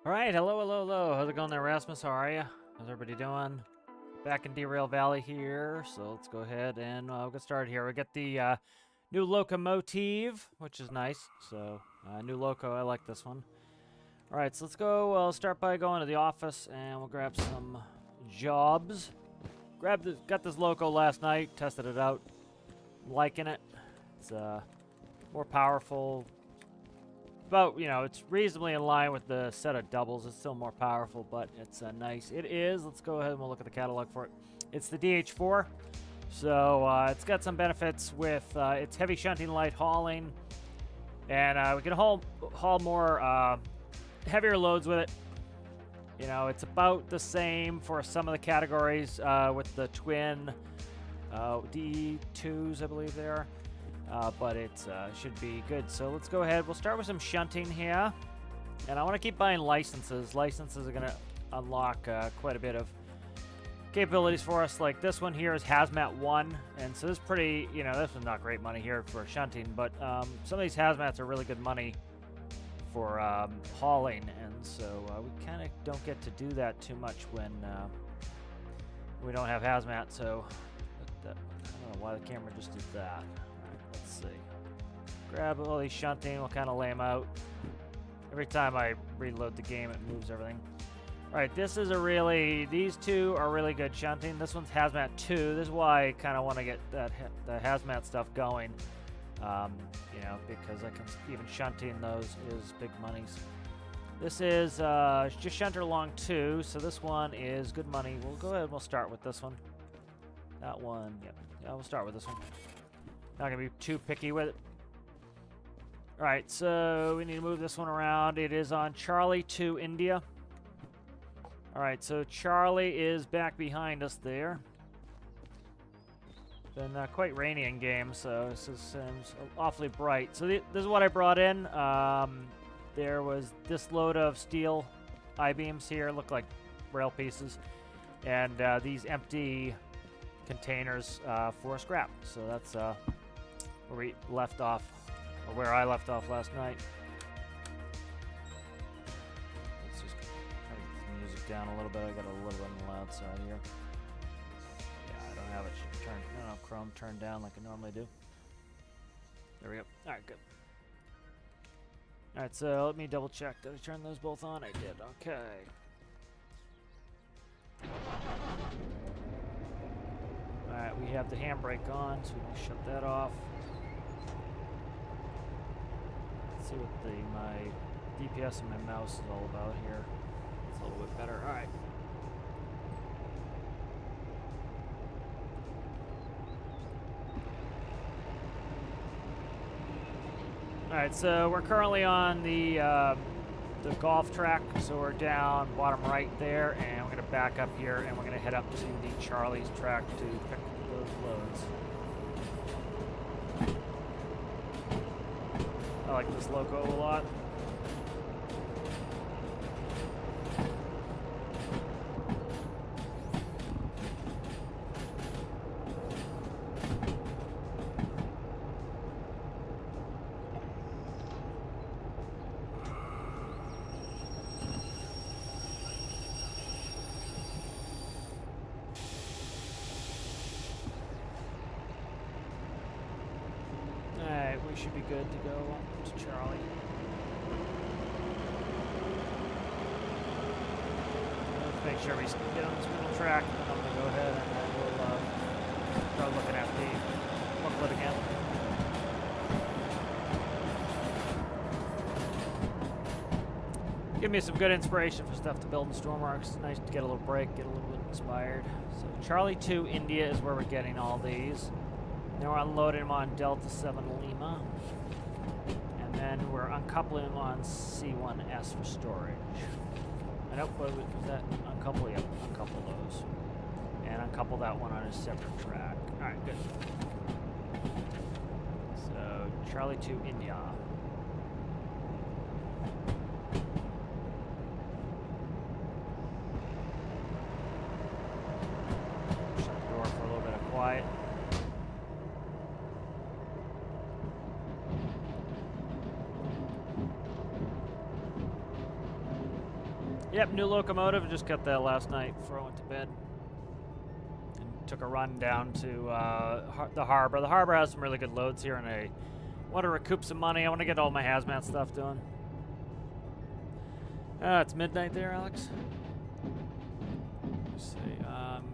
Alright, hello. How's it going there, Rasmus? How are you? How's everybody doing? Back in Derail Valley here, so let's go ahead and we'll get started here. We got the new locomotive, which is nice. So, new loco, I like this one. Alright, so let's go, we'll start by going to the office and we'll grab some jobs. Got this loco last night, tested it out. I'm liking it. It's more powerful. About, it's reasonably in line with the set of doubles. It's still more powerful, but it's nice. It is. Let's go ahead and we'll look at the catalog for it. It's the DH4. So it's got some benefits with its heavy shunting, light hauling. And we can haul more heavier loads with it. It's about the same for some of the categories with the twin D2s, I believe they are. But it should be good. So let's go ahead. We'll start with some shunting here. And I want to keep buying licenses. Licenses are going to unlock quite a bit of capabilities for us. Like this one here is Hazmat 1. And so this is pretty, this is not great money here for shunting. But some of these Hazmats are really good money for hauling. And so we kind of don't get to do that too much when we don't have Hazmat. So I don't know why the camera just did that. Let's see. Grab all these shunting. We'll kind of lay them out. Every time I reload the game, it moves everything. All right, these two are really good shunting. This one's Hazmat 2. This is why I kind of want to get the Hazmat stuff going. Because I can even shunting those is big monies. This is just shunter along 2, so this one is good money. We'll go ahead and we'll start with this one. That one, yep. Yeah, we'll start with this one. Not going to be too picky with it. Alright, so we need to move this one around. It is on Charlie 2 India. Alright, so Charlie is back behind us there. Been quite rainy in game, so this seems awfully bright. So this is what I brought in. There was this load of steel I-beams here. Look like rail pieces. And these empty containers for scrap. So that's where we left off, or where I left off last night. Let's just try to get the music down a little bit. I got a little bit on the loud side here. Yeah, I don't have it turned, Chrome turned down like I normally do. There we go. All right, good. All right, so let me double check. Did I turn those both on? I did. Okay. All right, we have the handbrake on, so we can shut that off. See what my DPS and my mouse is all about here. It's a little bit better. All right. All right, so we're currently on the golf track, so we're down bottom right there, and we're going to back up here, and we're going to head up to the Charlie's track to pick those loads. I like this loco a lot. Alright, we should be good to go up to Charlie. Let's make sure we get on this middle track, and then I'm going to go ahead and then we'll start looking at the booklet again. Give me some good inspiration for stuff to build in Stormark. It's nice to get a little break, get a little bit inspired. So Charlie 2 India is where we're getting all these. Now we're unloading them on Delta 7 Lima. And then we're uncoupling them on C1S for storage. I know, what was that? Uncouple, yep, uncouple those. And uncouple that one on a separate track. Alright, good. So, Charlie 2 India. Shut the door for a little bit of quiet. Yep, new locomotive. Just got that last night before I went to bed. And took a run down to the harbor. The harbor has some really good loads here, and I want to recoup some money. I want to get all my hazmat stuff done. It's midnight there, Alex. Let's see.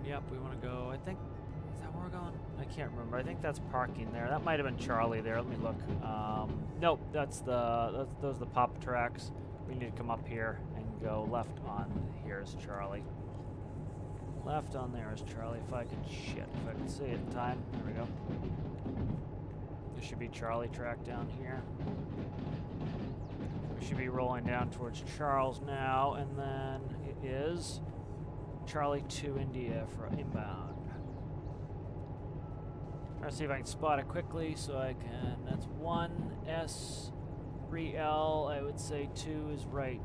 Yep, we want to go. I think, is that where we're going? I can't remember. I think that's parking there. That might have been Charlie there. Let me look. Nope, those are the pop tracks. We need to come up here and go left on. Here's Charlie. Left on there is Charlie. If I could see it in time. There we go. There should be Charlie track down here. We should be rolling down towards Charles now, and then it is Charlie to India for inbound. Try to see if I can spot it quickly so I can. That's 1S, 3L. I would say 2 is right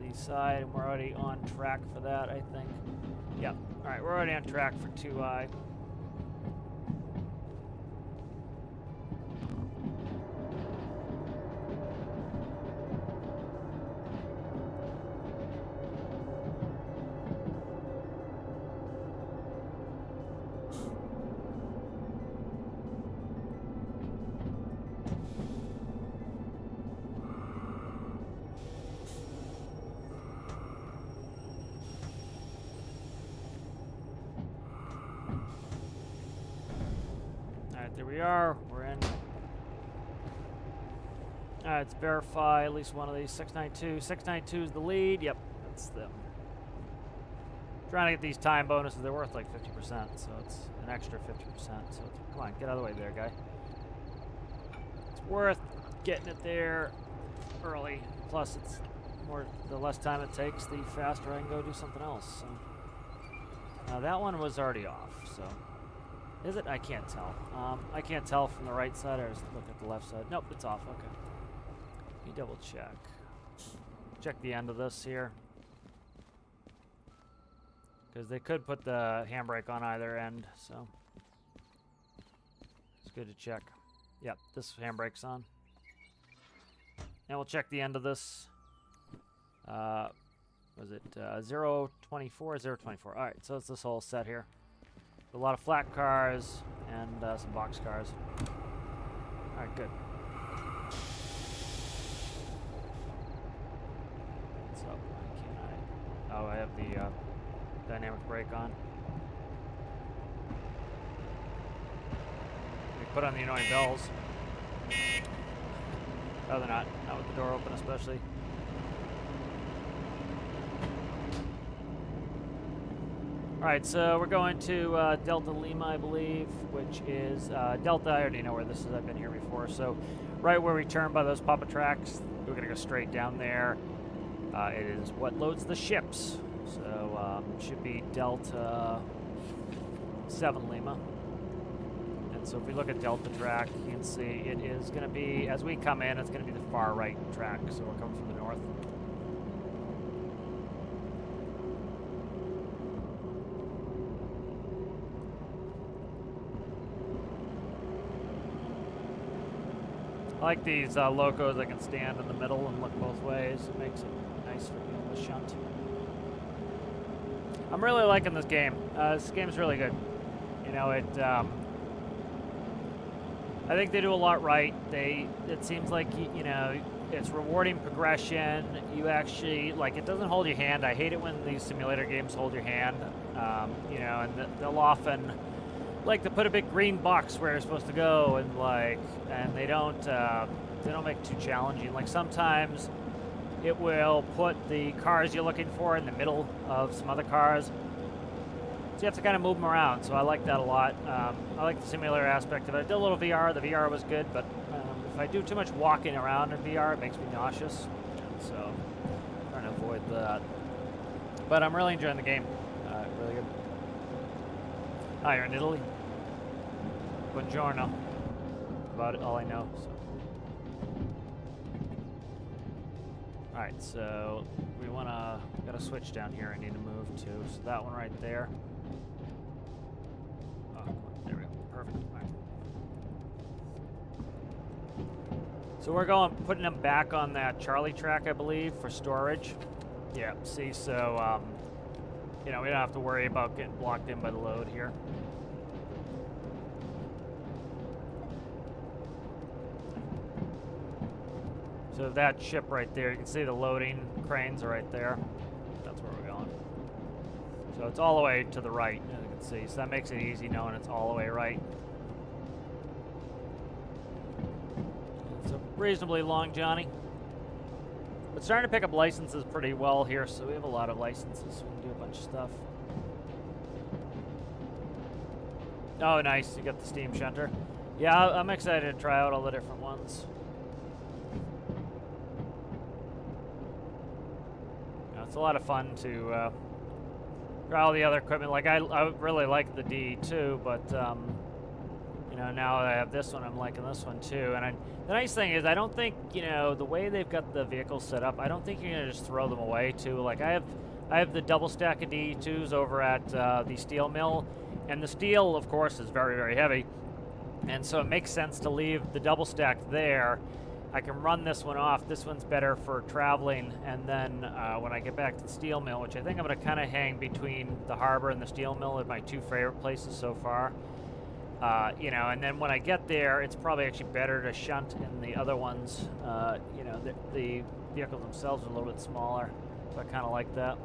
the side, and we're already on track for that, I think. Yep. All right, we're already on track for 2I. There we are. We're in. Alright, let's verify at least one of these. 692. 692 is the lead. Yep, that's them. Trying to get these time bonuses. They're worth like 50%, so it's an extra 50%. So come on, get out of the way there, guy. It's worth getting it there early. Plus, it's more the less time it takes, the faster I can go do something else. So now that one was already off. So. Is it? I can't tell. I can't tell from the right side. I just look at the left side. Nope, it's off. Okay. Let me double check. Check the end of this here. Because they could put the handbrake on either end, so. It's good to check. Yep, this handbrake's on. And we'll check the end of this. Was it 024? 024. Alright, so it's this whole set here. A lot of flat cars and some box cars. Alright, good. What's up? Why can't I? Oh, I have the dynamic brake on. We put on the annoying bells. Oh, they're not. Not with the door open, especially. Alright, so we're going to Delta Lima, I believe, which is Delta. I already know where this is. I've been here before. So right where we turn by those Papa tracks, we're going to go straight down there. It is what loads the ships. So it should be Delta 7 Lima. And so if we look at Delta track, you can see it is going to be, as we come in, it's going to be the far right track. So we're coming from the north. I like these locos that can stand in the middle and look both ways. It makes it nice for being able to shunt. I'm really liking this game. This game's really good. You know, I think they do a lot right. It seems like, you know, it's rewarding progression. You actually, like, it doesn't hold your hand. I hate it when these simulator games hold your hand. You know, and they'll often like to put a big green box where you're supposed to go, and they don't make it too challenging. Like sometimes it will put the cars you're looking for in the middle of some other cars, so you have to kind of move them around. So I like that a lot. I like the simulator aspect of it. I did a little VR. The VR was good, but if I do too much walking around in VR, it makes me nauseous. So I'm trying to avoid that. But I'm really enjoying the game. Really good. Hi, you're in Italy? Buongiorno. About it, all I know. So. Alright, so we got a switch down here I need to move to. So that one right there. Oh, there we go. Perfect. All right. So we're putting them back on that Charlie track, I believe, for storage. Yeah, see, so, you know, we don't have to worry about getting blocked in by the load here. So that ship right there, you can see the loading cranes are right there. That's where we're going. So it's all the way to the right, as you can see. So that makes it easy knowing it's all the way right. It's a reasonably long Johnny. But starting to pick up licenses pretty well here, so we have a lot of licenses. So we can do a bunch of stuff. Oh, nice. You got the steam shunter. Yeah, I'm excited to try out all the different ones. It's a lot of fun to try all the other equipment. Like I really like the D2, but you know, now that I have this one, I'm liking this one too. And the nice thing is, I don't think, you know, the way they've got the vehicles set up, I don't think you're gonna just throw them away too. Like I have the double stack of D2s over at the steel mill, and the steel, of course, is very, very heavy, and so it makes sense to leave the double stack there. I can run this one off. This one's better for traveling, and then when I get back to the steel mill, which I think I'm going to kind of hang between the harbor and the steel mill are my two favorite places so far. You know, and then when I get there, it's probably actually better to shunt in the other ones. You know, the vehicles themselves are a little bit smaller, so I kind of like that.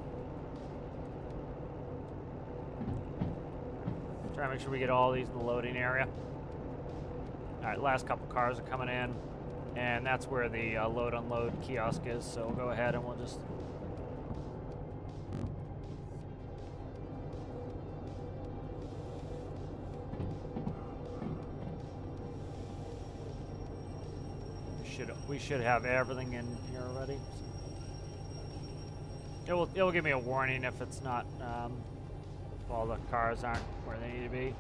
Try to make sure we get all these in the loading area. All right, last couple cars are coming in. And that's where the load-unload kiosk is, so we'll go ahead and we'll just... We should have everything in here already. So. It will give me a warning if it's not, all the cars aren't where they need to be.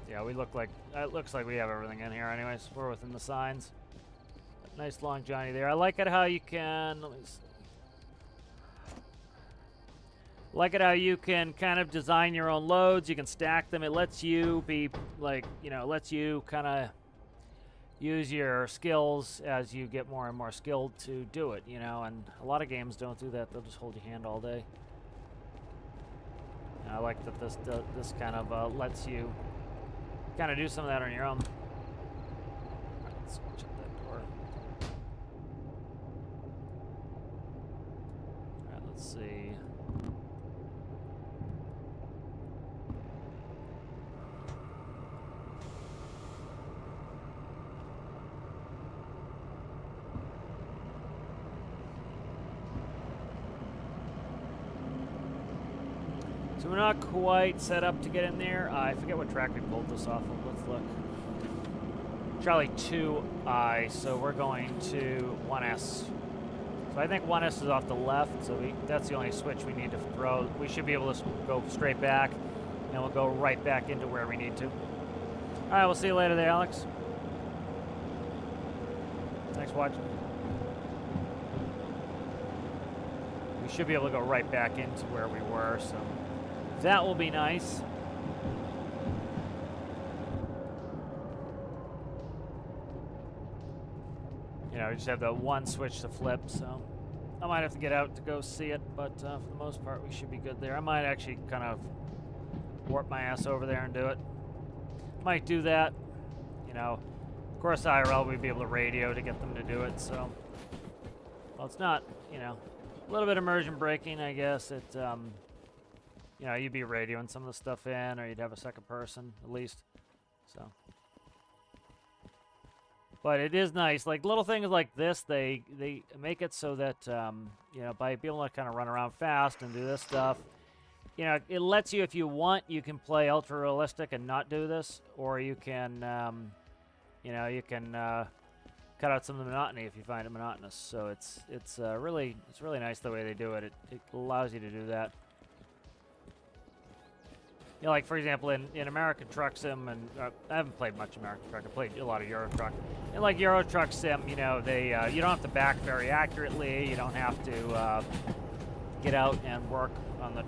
Yeah, we look like, it looks like we have everything in here anyways. We're within the signs. Nice long Johnny there. I like it how you can, let me see. Like it how you can kind of design your own loads. You can stack them. It lets you be like, you know, lets you kind of use your skills as you get more and more skilled to do it, you know, and a lot of games don't do that. They'll just hold your hand all day. And I like that this kind of lets you kind of do some of that on your own. Right, let's check that door. All right, let's see. So we're not quite set up to get in there. I forget what track we pulled this off of. Let's look. Charlie 2I, so we're going to 1S. So I think 1S is off the left, so that's the only switch we need to throw. We should be able to go straight back, and we'll go right back into where we need to. All right, we'll see you later there, Alex. Thanks for watching. We should be able to go right back into where we were, so... that will be nice. You know, we just have the one switch to flip, so I might have to get out to go see it, but for the most part, we should be good there. I might actually kind of warp my ass over there and do it. Might do that. You know, of course, IRL, we'd be able to radio to get them to do it, so. Well, it's not, you know, a little bit of immersion braking, I guess. It, you know, you'd be radioing some of the stuff in, or you'd have a second person, at least. So. But it is nice. Like, little things like this, they make it so that, you know, by being able to kind of run around fast and do this stuff, you know, it lets you, if you want, you can play ultra-realistic and not do this, or you can, you know, you can cut out some of the monotony if you find it monotonous. So it's really nice the way they do it. It allows you to do that. You know, like, for example, in American Truck Sim, and I haven't played much American Truck. I played a lot of Euro Truck. And like Euro Truck Sim, you know, they you don't have to back very accurately. You don't have to get out and work on the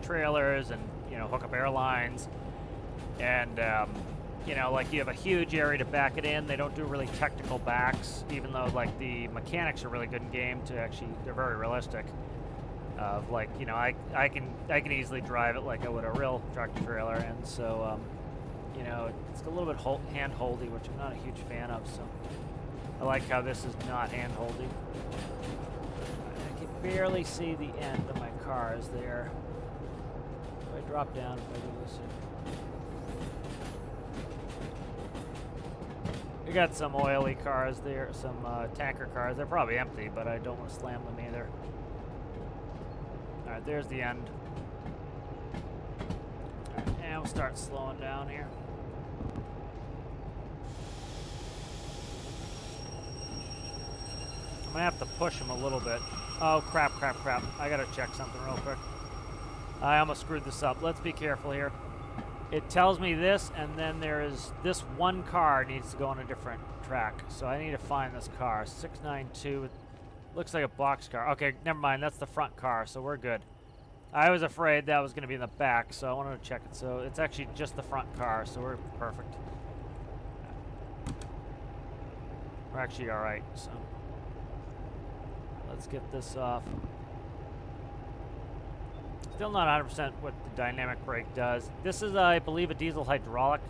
trailers and, you know, hook up airlines. And you know, like you have a huge area to back it in. They don't do really technical backs, even though like the mechanics are really good in game. To actually, they're very realistic. Of like, you know, I can easily drive it like I would a real tractor trailer, and so you know, it's a little bit hand-holdy, which I'm not a huge fan of. So I like how this is not hand-holdy. I can barely see the end of my cars there. If I drop down, if I do this here. We got some oily cars there, some tanker cars. They're probably empty, but I don't want to slam them either. All right, there's the end. All right, and we'll start slowing down here. I'm gonna have to push him a little bit. Oh, crap. I gotta check something real quick. I almost screwed this up. Let's be careful here. It tells me this, and then there is this one car needs to go on a different track. So I need to find this car. 692. Looks like a box car. Okay, never mind. That's the front car, so we're good. I was afraid that was going to be in the back, so I wanted to check it. So it's actually just the front car, so we're perfect. We're actually all right, so let's get this off. Still not 100% what the dynamic brake does. This is, I believe, a diesel hydraulic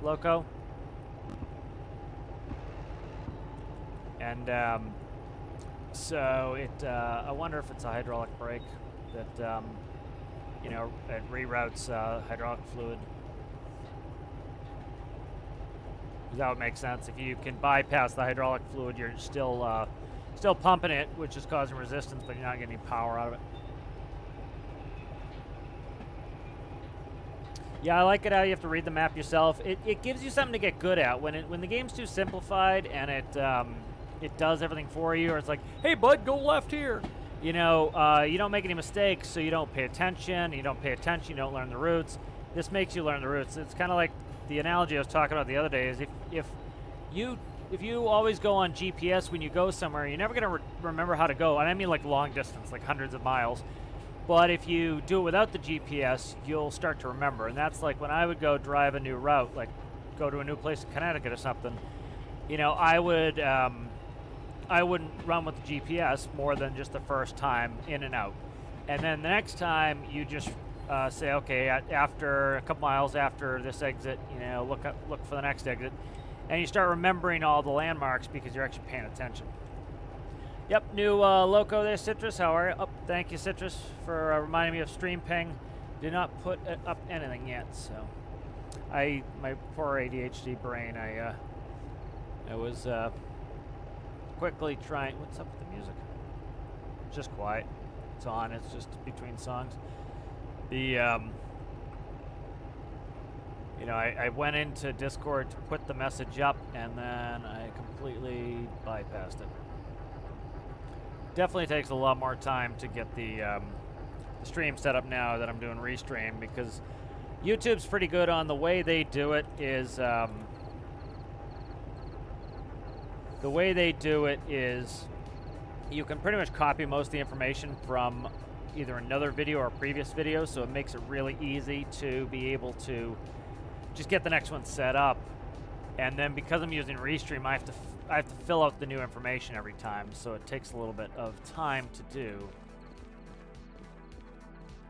loco. And so it, I wonder if it's a hydraulic brake that, you know, it reroutes hydraulic fluid. That would make sense. If you can bypass the hydraulic fluid, you're still pumping it, which is causing resistance, but you're not getting any power out of it. Yeah, I like it how you have to read the map yourself. It gives you something to get good at. When the game's too simplified and it does everything for you, or it's like, hey bud, go left here. You know, you don't make any mistakes, so you don't pay attention. You don't pay attention, you don't learn the routes. This makes you learn the routes. It's kind of like the analogy I was talking about the other day is if you always go on GPS when you go somewhere, you're never going to remember how to go. And I mean like long distance, like hundreds of miles. But if you do it without the GPS, you'll start to remember. And that's like when I would go drive a new route, like go to a new place in Connecticut or something, you know, I wouldn't run with the GPS more than just the first time in and out. And then the next time you just say, okay, after a couple miles after this exit, you know, look for the next exit. And you start remembering all the landmarks because you're actually paying attention. Yep, new loco there, Citrus. How are you? Oh, thank you, Citrus, for reminding me of stream ping. Did not put up anything yet, so my poor ADHD brain. I was quickly trying. What's up with the music? Just quiet. It's on. It's just between songs. The you know, I went into Discord to put the message up, and then I completely bypassed it. Definitely takes a lot more time to get the stream set up now that I'm doing restream, because YouTube's pretty good on the way they do it is you can pretty much copy most of the information from either another video or a previous video, so it makes it really easy to be able to just get the next one set up. And then because I'm using restream, I have to fill out the new information every time, so it takes a little bit of time to do.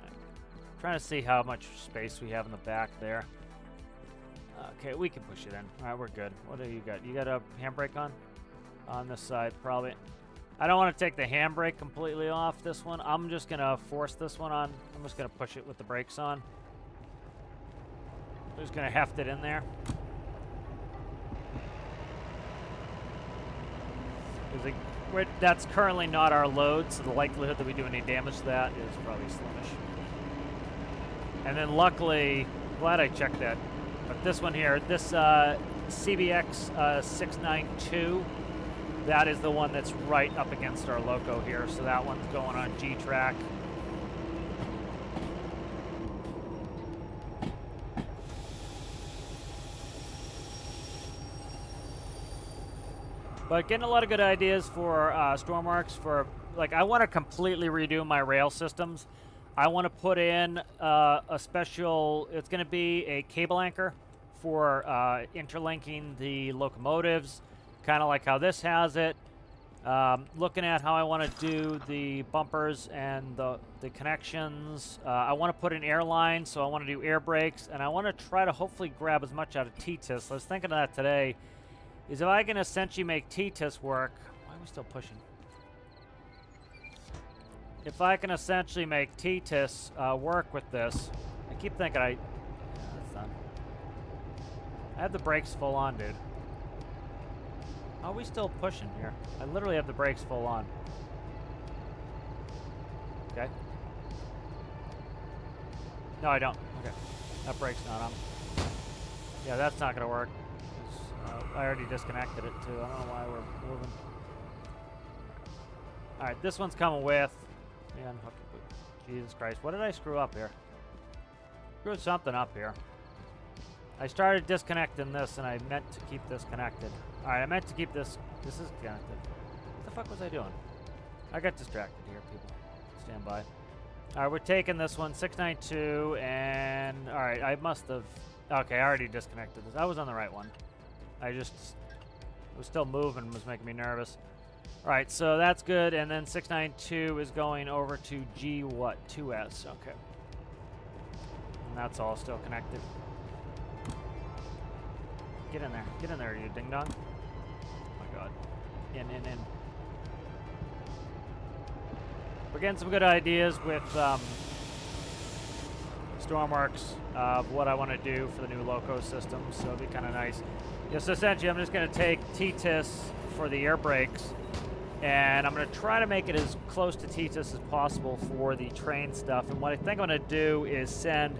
I'm trying to see how much space we have in the back there. Okay, we can push it in. All right, we're good. What do you got? You got a handbrake on? On this side, probably. I don't want to take the handbrake completely off this one. I'm just going to force this one on. I'm just going to push it with the brakes on. I'm just going to heft it in there. That's currently not our load, so the likelihood that we do any damage to that is probably slimish. And then luckily, glad I checked that, but this one here, this CBX 692, that is the one that's right up against our loco here, so that one's going on G-track. But getting a lot of good ideas for Stormworks for, like, I want to completely redo my rail systems. I want to put in a special, it's going to be a cable anchor for interlinking the locomotives, kind of like how this has it. Looking at how I want to do the bumpers and the connections. I want to put an airline, so I want to do air brakes, and I want to try to hopefully grab as much out of T-TIS. I was thinking of that today, is if I can essentially make T-TIS work. Why are we still pushing? If I can essentially make T-TIS work with this, I keep thinking yeah, that's done. I have the brakes full on, dude. How are we still pushing here? I literally have the brakes full on. Okay. No, I don't. Okay. That brake's not on. Yeah, that's not going to work. I already disconnected it, too. I don't know why we're moving. All right, this one's coming with. Man, Jesus Christ. What did I screw up here? Screwed something up here. I started disconnecting this, and I meant to keep this connected. All right, I meant to keep this. This is connected. What the fuck was I doing? I got distracted here, people. Stand by. All right, we're taking this one, 692, and all right, I must have. Okay, I already disconnected this. I was on the right one. I just was still moving, was making me nervous. All right, so that's good, and then 692 is going over to G what? 2S. Okay, and that's all still connected. Get in there. Get in there, you ding-dong. Oh, my God. In. We're getting some good ideas with Stormworks of what I want to do for the new loco system, so it'll be kind of nice. Yeah, so essentially, I'm just going to take T-TIS for the air brakes, and I'm going to try to make it as close to T-TIS as possible for the train stuff. And what I think I'm going to do is send...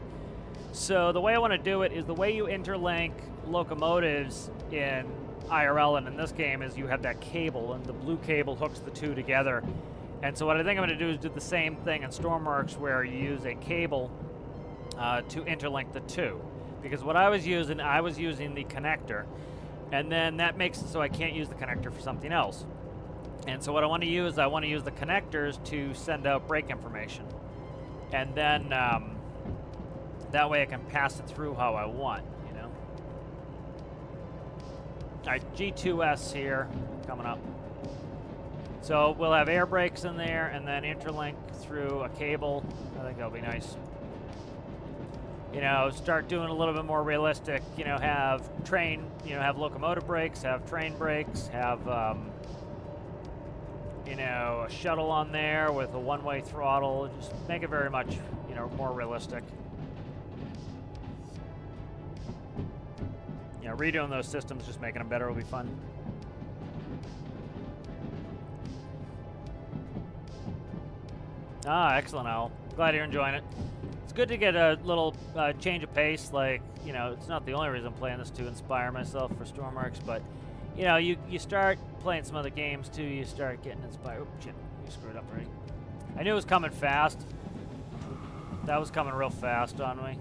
So the way I want to do it is the way you interlink locomotives in IRL and in this game is you have that cable, and the blue cable hooks the two together. And so what I think I'm going to do is do the same thing in Stormworks, where you use a cable to interlink the two. Because what I was using the connector, and then that makes it so I can't use the connector for something else. And so what I want to use the connectors to send out brake information. And then that way I can pass it through how I want, you know? All right, G2S here, coming up. So we'll have air brakes in there and then interlink through a cable. I think that'll be nice. You know, start doing a little bit more realistic, you know, have locomotive brakes, have train brakes, have, you know, a shuttle on there with a one-way throttle. Just make it very much, you know, more realistic. You know, redoing those systems, just making them better will be fun. Ah, excellent, Owl. Glad you're enjoying it. It's good to get a little change of pace. Like, you know, it's not the only reason I'm playing this, to inspire myself for Stormworks, but, you know, you start playing some other games, too. You start getting inspired. Oh, shit. You screwed up already. I knew it was coming fast. That was coming real fast on me.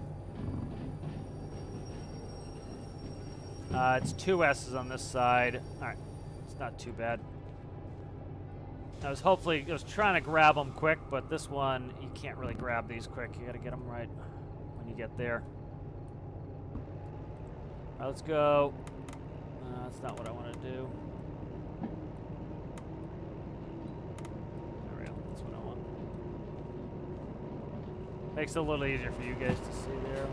It's 2 S's on this side. All right. It's not too bad. I was trying to grab them quick, but this one, you can't really grab these quick. You got to get them right when you get there. All right, let's go. That's not what I want to do. There we go. That's what I want. Makes it a little easier for you guys to see there.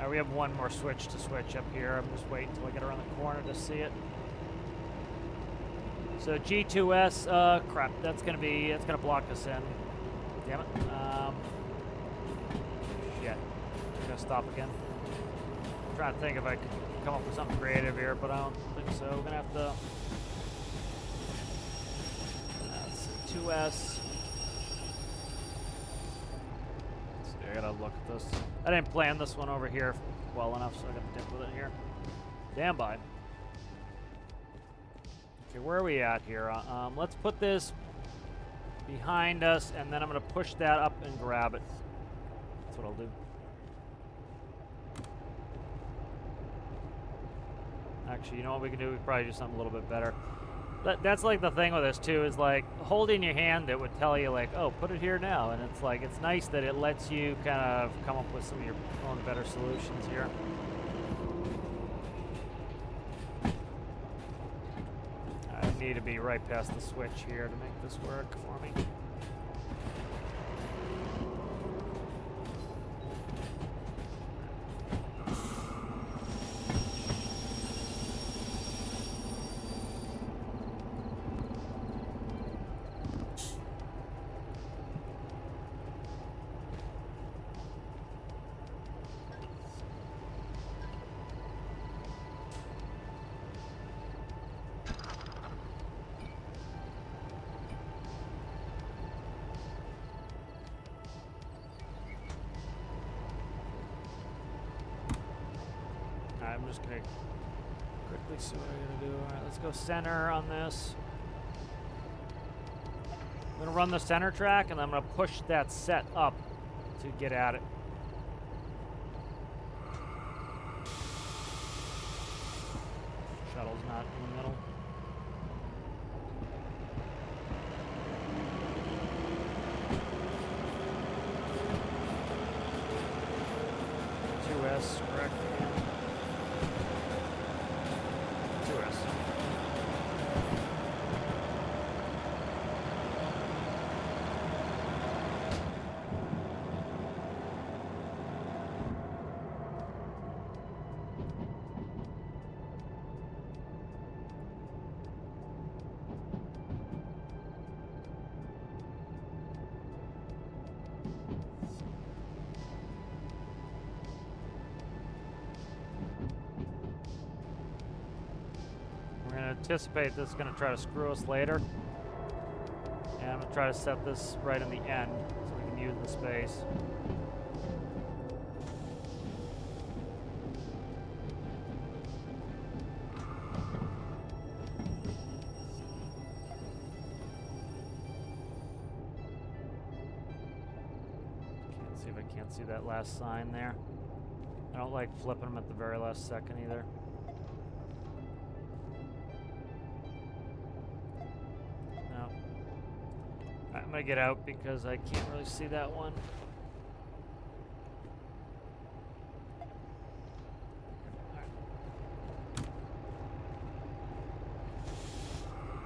We have one more switch to switch up here. I'm just waiting until I get around the corner to see it. So G2S, crap, that's gonna block us in. Damn it. Shit. I'm gonna stop again. I'm trying to think if I could come up with something creative here, but I don't think so. We're gonna have to. That's 2S. I gotta look at this. I didn't plan this one over here well enough, so I gotta dip with it here. Stand by. Okay, where are we at here? Let's put this behind us, and then I'm going to push that up and grab it. That's what I'll do. Actually, you know what we can do? We can probably do something a little bit better. That's like the thing with this too, is like holding your hand, it would tell you like, oh, put it here now. And it's like, it's nice that it lets you kind of come up with some of your own better solutions here. I need to be right past the switch here to make this work for me. I'm just gonna quickly see what I'm gonna do. All right, let's go center on this. I'm gonna run the center track, and I'm gonna push that set up to get at it. Shuttle's not in the middle. S, correct? 2S. Anticipate this is going to try to screw us later, and I'm going to try to set this right in the end so we can use the space. Can't see if I can't see that last sign there. I don't like flipping them at the very last second either. I'm gonna get out because I can't really see that one.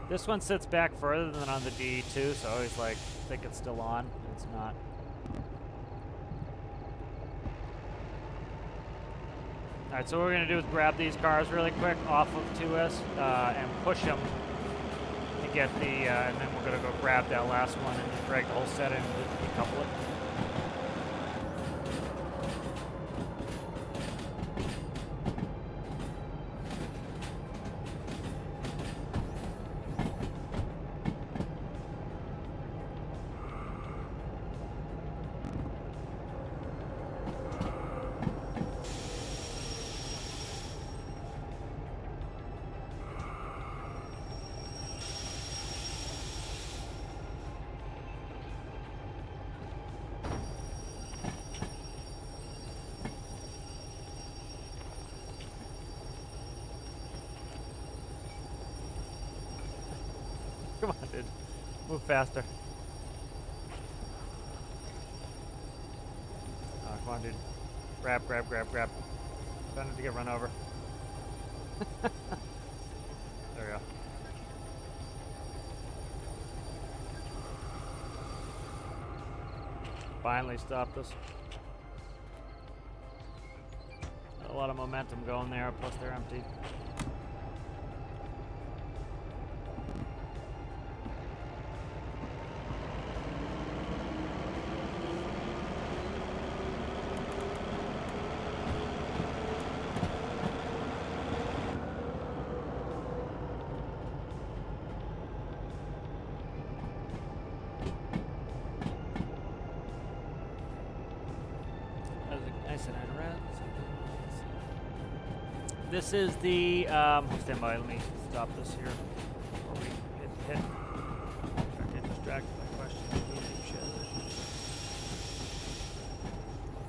This one sits back further than on the D too, so I always like think it's still on. It's not. All right, so what we're gonna do is grab these cars really quick off of 2S and push them. Get the, and then we're going to go grab that last one and just drag the whole set in and decouple it. Come on, dude. Move faster. Oh, come on, dude. Grab, grab, grab, grab. Trying not to get run over. There we go. Finally stopped us. Got a lot of momentum going there, plus they're empty. This is the, stand by, let me stop this here. Before we hit. Trying to get distracted by questions.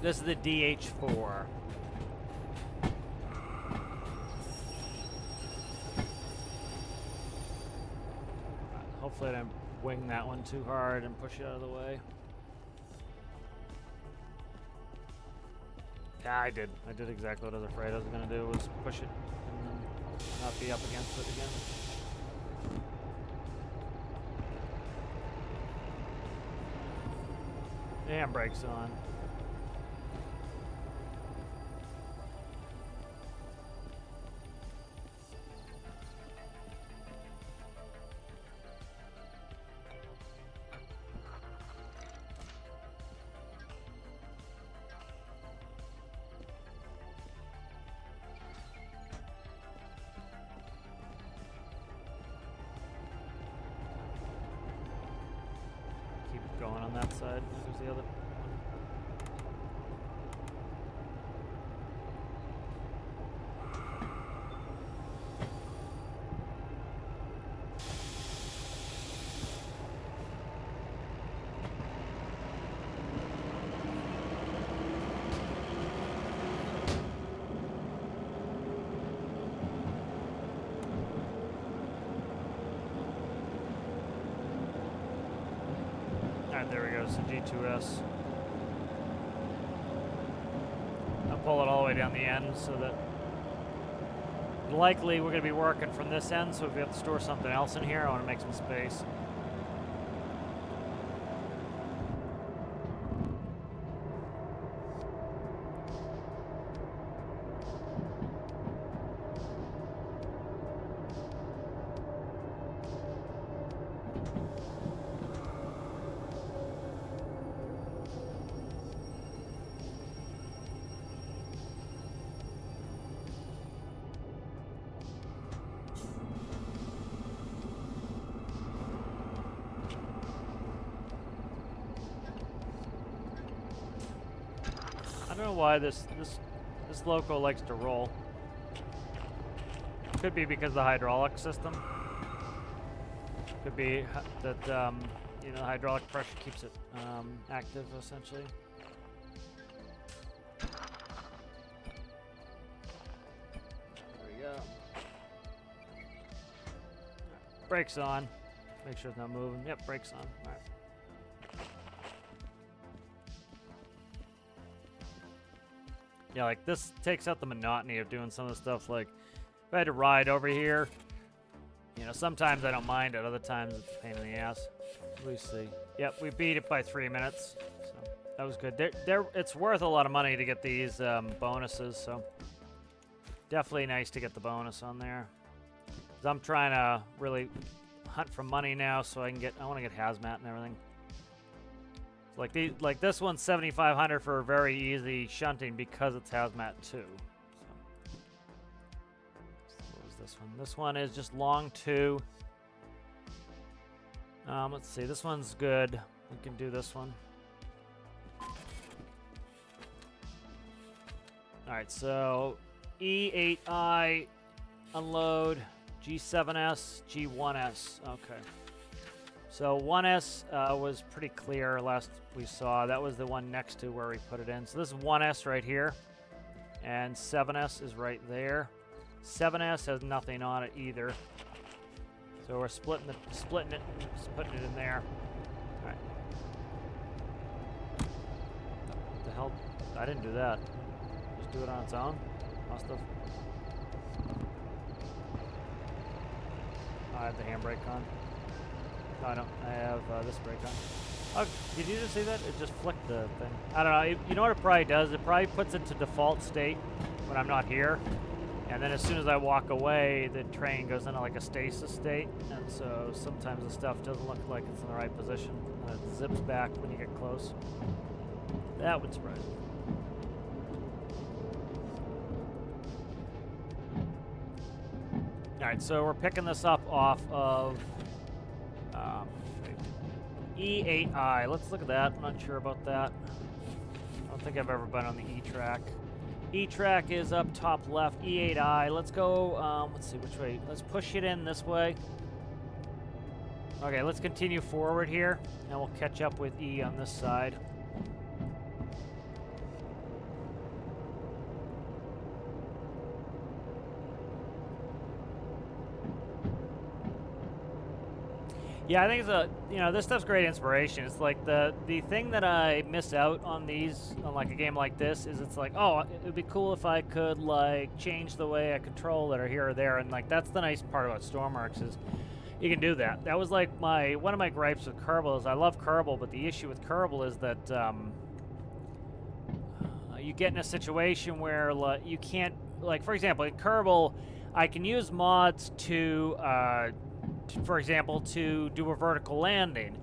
This is the DH4. Hopefully I didn't wing that one too hard and push it out of the way. Yeah, I did. I did exactly what I was afraid I was going to do, was push it and then not be up against it again. And brakes on. Going on that side. There's the other. There we go, so G2S. I'll pull it all the way down the end so that likely we're going to be working from this end, so if we have to store something else in here, I want to make some space. I don't know why this loco likes to roll. Could be because of the hydraulic system. Could be that you know, the hydraulic pressure keeps it active essentially. There we go. Brakes on. Make sure it's not moving. Yep, brakes on. All right. Yeah, like this takes out the monotony of doing some of the stuff. Like if I had to ride over here, you know, sometimes I don't mind it. Other times it's a pain in the ass. We see. Yep, we beat it by 3 minutes. So that was good. It's worth a lot of money to get these bonuses. So definitely nice to get the bonus on there. 'Cause I'm trying to really hunt for money now, so I want to get hazmat and everything. Like this one's 7,500 for very easy shunting because it's hazmat too. So what was this one? This one is just long 2. Let's see. This one's good. We can do this one. All right. So E8I unload, G7S, G1S. Okay. So 1S was pretty clear last we saw. That was the one next to where we put it in. So this is 1S right here, and 7S is right there. 7S has nothing on it either. So we're splitting it, just putting it in there. All right. What the hell? I didn't do that. Just do it on its own. Must have. I have the handbrake on. No, I don't. I have this brake on. Oh, did you just see that? It just flicked the thing. I don't know. You know what it probably does? It probably puts it to default state when I'm not here. And then as soon as I walk away, the train goes into like a stasis state. And so sometimes the stuff doesn't look like it's in the right position. And it zips back when you get close. That would surprise me. All right, so we're picking this up off of E8I. Let's look at that. I'm not sure about that. I don't think I've ever been on the E track. E track is up top left, E8I. Let's go, let's see which way. Let's push it in this way. Okay, let's continue forward here, and we'll catch up with E on this side. Yeah, I think it's a, you know, this stuff's great inspiration. It's like the thing that I miss out on these, on like a game like this, is it's like, oh, it would be cool if I could like change the way I control it or here or there, and like that's the nice part about Stormworks is you can do that. That was like one of my gripes with Kerbal is I love Kerbal, but the issue with Kerbal is that you get in a situation where like, you can't, like for example, in Kerbal, I can use mods to for example, to do a vertical landing.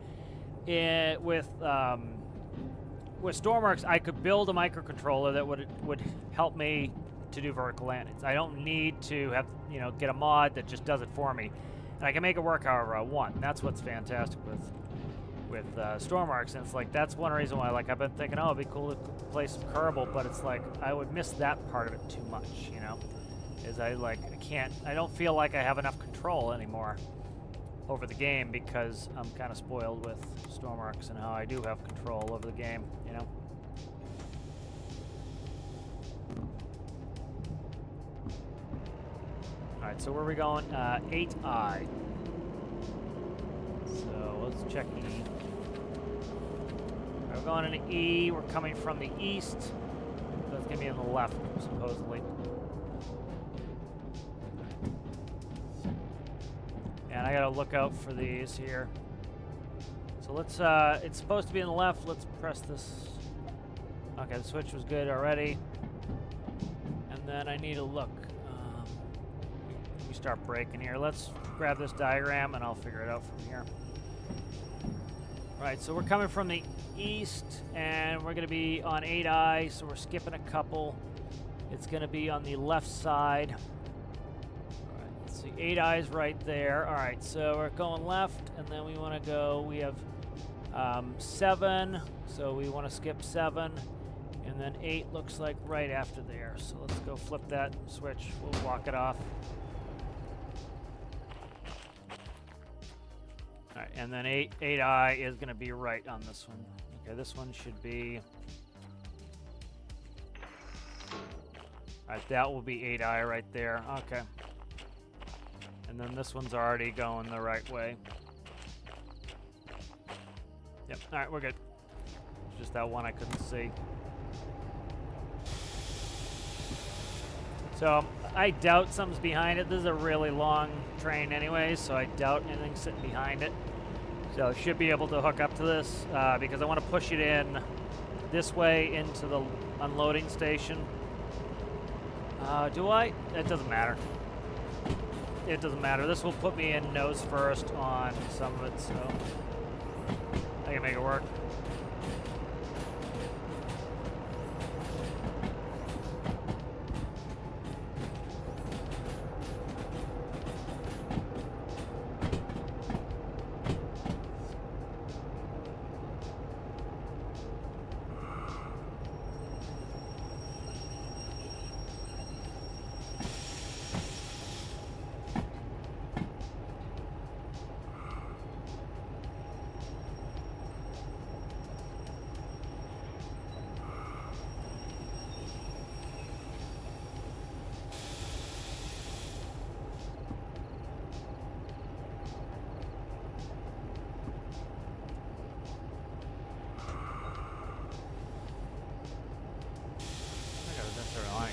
With Stormworks, I could build a microcontroller that would help me to do vertical landings. I don't need to have, you know, get a mod that just does it for me, and I can make it work however I want. And that's what's fantastic with Stormworks. And it's like that's one reason why, like, I've been thinking, oh, it'd be cool to play some Kerbal, but it's like I would miss that part of it too much, you know. Is I don't feel like I have enough control anymore over the game because I'm kind of spoiled with Stormworks and how I do have control over the game, you know? Alright, so where are we going? 8I. So let's check E. Right, we're going into E. We're coming from the east. So it's going to be on the left, supposedly. And I gotta look out for these here. So let's, it's supposed to be on the left. Let's press this. Okay, the switch was good already. And then I need to look. We start breaking here. Let's grab this diagram and I'll figure it out from here. Right, so we're coming from the east and we're gonna be on 8I, so we're skipping a couple. It's gonna be on the left side. 8I's right there. All right, so we're going left, and then we want to go. We have 7, so we want to skip 7, and then 8 looks like right after there. So let's go flip that switch. We'll walk it off. All right, and then 8I is going to be right on this one. Okay, this one should be. All right, that will be 8I right there. Okay. And then this one's already going the right way. Yep, all right, we're good. It's just that one I couldn't see. So I doubt something's behind it. This is a really long train anyway, so I doubt anything's sitting behind it. So I should be able to hook up to this because I want to push it in this way into the unloading station. Do I? It doesn't matter. It doesn't matter. This will put me in nose first on some of it, so I can make it work.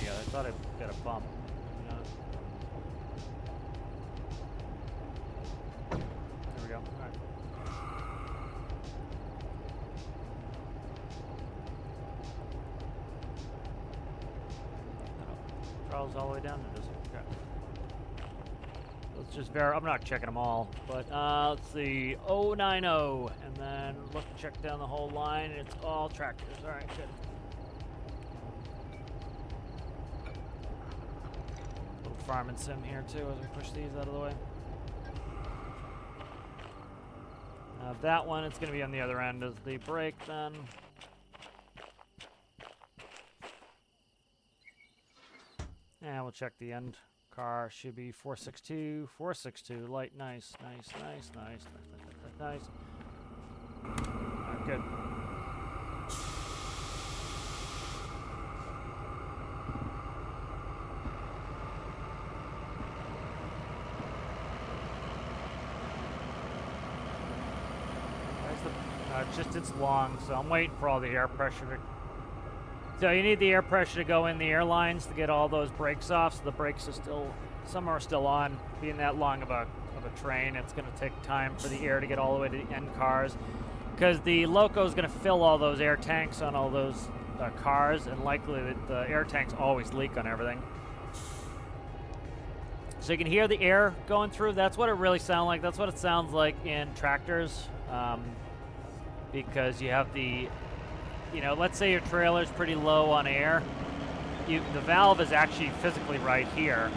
I thought I got a bump. There we go. All right. Karl's all the way down to this. Okay. Let's just verify. I'm not checking them all, but let's see. 090, and then look, check down the whole line. It's all tractors. All right, good. Farm and sim here too as we push these out of the way. That one, it's going to be on the other end as the brake then. And we'll check the end car. Should be 462. 462. Light. Nice. Nice. Nice. Nice. Nice. Nice. Nice. Good. It's long, so I'm waiting for all the air pressure to... So you need the air pressure to go in the airlines to get all those brakes off, so the brakes are still... Some are still on. Being that long of a train, it's going to take time for the air to get all the way to the end cars. Because the loco is going to fill all those air tanks on all those cars, and likely the air tanks always leak on everything. So you can hear the air going through. That's what it really sounds like. That's what it sounds like in tractors. Because you have the, you know, let's say your trailer's pretty low on air. The valve is actually physically right here.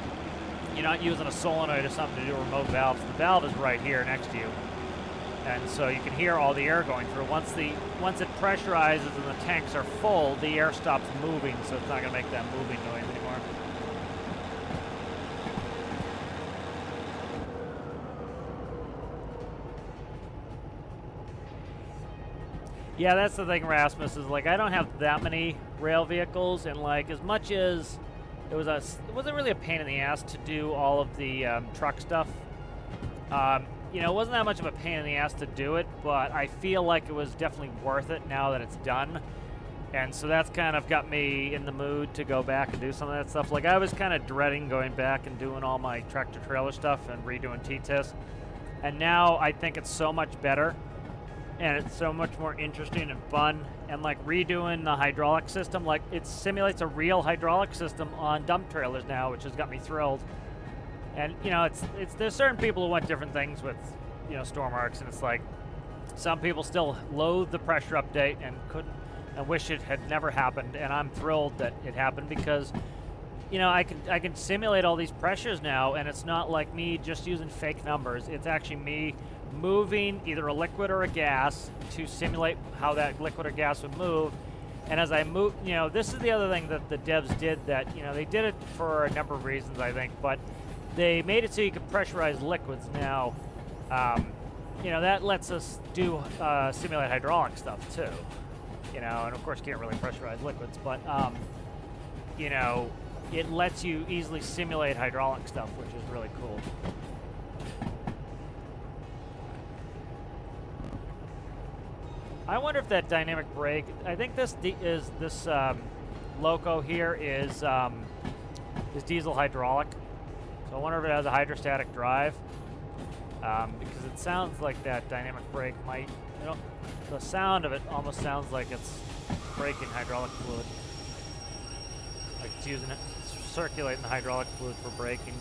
You're not using a solenoid or something to do remote valves. The valve is right here next to you. And so you can hear all the air going through. Once it pressurizes and the tanks are full, the air stops moving, so it's not going to make that moving noise anymore. Yeah, that's the thing, Rasmus, is like I don't have that many rail vehicles, and like as much as it wasn't really a pain in the ass to do all of the truck stuff. You know, it wasn't that much of a pain in the ass to do it, but I feel like it was definitely worth it now that it's done. And so that's kind of got me in the mood to go back and do some of that stuff. Like I was kind of dreading going back and doing all my tractor trailer stuff and redoing T-TIS. And now I think it's so much better. And it's so much more interesting and fun. And like redoing the hydraulic system, like it simulates a real hydraulic system on dump trailers now, which has got me thrilled. And you know, there's certain people who want different things with, you know, storm arcs, and it's like some people still loathe the pressure update and wish it had never happened. And I'm thrilled that it happened because, you know, I can simulate all these pressures now, and it's not like me just using fake numbers. It's actually me moving either a liquid or a gas to simulate how that liquid or gas would move. And as I move, you know, this is the other thing that the devs did that, you know, they did it for a number of reasons, I think, but they made it so you could pressurize liquids. Now, you know, that lets us do simulate hydraulic stuff too, you know, and of course you can't really pressurize liquids, but, you know, it lets you easily simulate hydraulic stuff, which is really cool. I wonder if that dynamic brake, I think this loco here is diesel hydraulic. So I wonder if it has a hydrostatic drive, because it sounds like that dynamic brake might, you know, the sound of it almost sounds like it's braking hydraulic fluid. Like it's using it, it's circulating the hydraulic fluid for braking.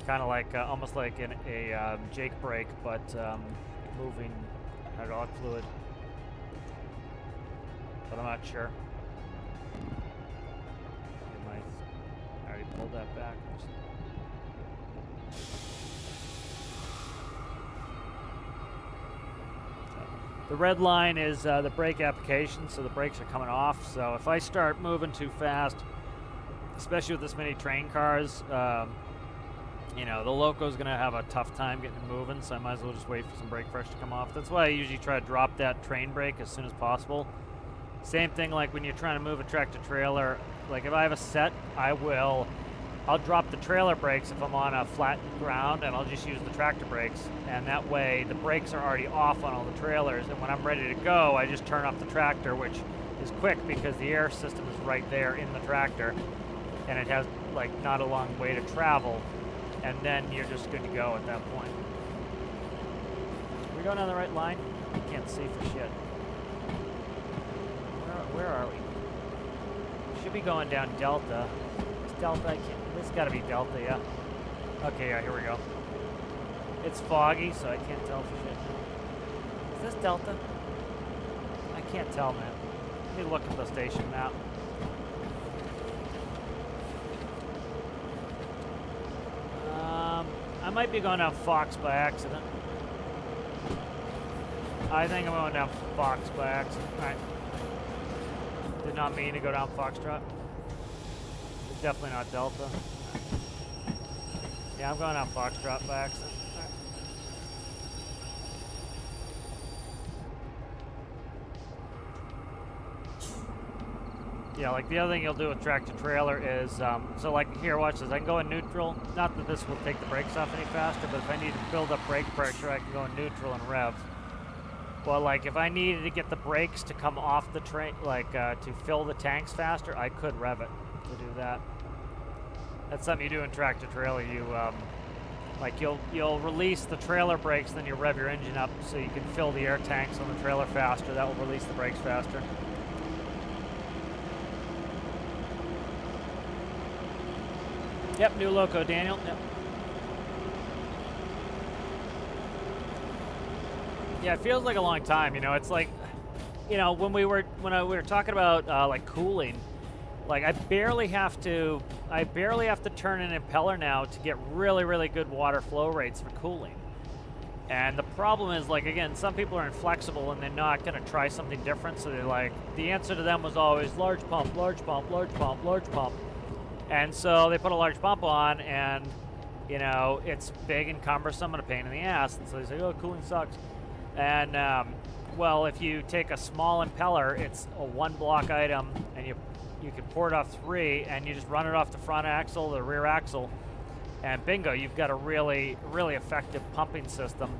Kind of like, almost like a Jake brake, but moving hydraulic fluid. But I'm not sure. I already pulled that back. The red line is the brake application, so the brakes are coming off. So if I start moving too fast, especially with this many train cars, you know, the loco's gonna have a tough time getting it moving, so I might as well just wait for some brake pressure to come off. That's why I usually try to drop that train brake as soon as possible. Same thing like when you're trying to move a tractor trailer. Like if I have a set, I'll drop the trailer brakes if I'm on a flat ground, and I'll just use the tractor brakes. And that way the brakes are already off on all the trailers, and when I'm ready to go, I just turn off the tractor, which is quick because the air system is right there in the tractor, and it has like not a long way to travel, and then you're just good to go at that point. Are we going down the right line? I can't see for shit. Where are we? Should be going down Delta. It's Delta, this gotta be Delta, yeah. Okay, yeah, here we go. It's foggy, so I can't tell for shit. Is this Delta? I can't tell, man. Let me look at the station map. I might be going down Fox by accident. I think I'm going down Fox by accident. Alright. Did not mean to go down Foxtrot. Definitely not Delta. Yeah, I'm going on Foxtrot by accident. Yeah, like the other thing you'll do with tractor trailer is, so like here, watch this. I can go in neutral. Not that this will take the brakes off any faster, but if I need to build up brake pressure, I can go in neutral and rev. Well, like if I needed to get the brakes to come off the train, like to fill the tanks faster, I could rev it to do that. That's something you do in tractor trailer. You like you'll release the trailer brakes, then you rev your engine up so you can fill the air tanks on the trailer faster. That will release the brakes faster. Yep, new loco, Daniel. Yep. Yeah, it feels like a long time. You know, it's like, you know, when we were talking about like cooling, like I barely have to turn an impeller now to get really good water flow rates for cooling. And the problem is, like, again, some people are inflexible and they're not going to try something different. So they're like, the answer to them was always large pump, large pump, large pump, large pump. And so they put a large pump on, and, you know, it's big and cumbersome and a pain in the ass. And so they say, oh, cooling sucks. And, well, if you take a small impeller, it's a one block item, and you can pour it off 3, and you just run it off the front axle, the rear axle, and bingo, you've got a really effective pumping system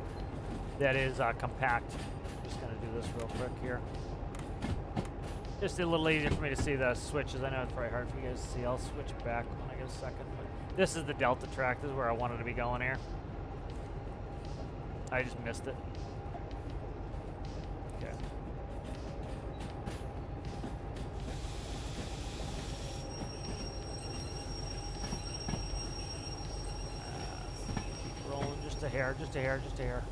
that is compact. I'm just going to do this real quick here. Just a little easier for me to see the switches. I know it's probably hard for you guys to see. I'll switch it back when I get a second. But this is the Delta track. This is where I wanted to be going here. I just missed it. Okay. Keep rolling just a hair, just a hair, just a hair.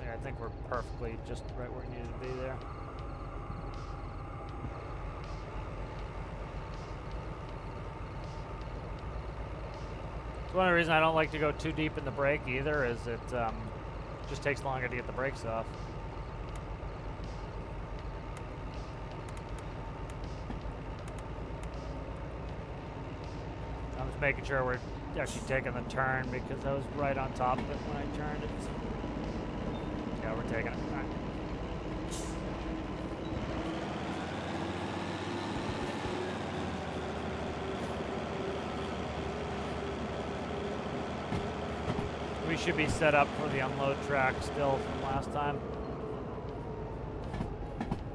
I think we're perfectly just right where we needed to be there. It's one of the reasons I don't like to go too deep in the brake either, is it just takes longer to get the brakes off. I'm just making sure we're actually taking the turn because I was right on top of it when I turned it. So. Yeah, we're taking it. All right. We should be set up for the unload track still from last time.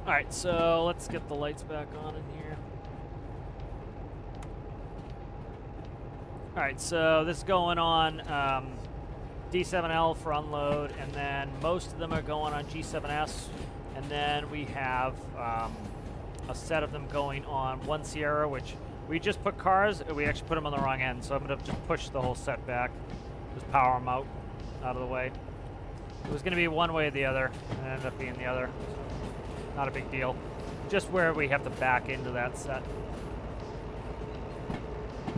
All right, so let's get the lights back on in here. All right, so this is going on D7L for unload, and then most of them are going on G7S, and then we have a set of them going on 1 Sierra, which we just put cars, we actually put them on the wrong end, so I'm going to just push the whole set back, just power them out of the way. It was going to be one way or the other, and it ended up being the other. Not a big deal. Just where we have to back into that set.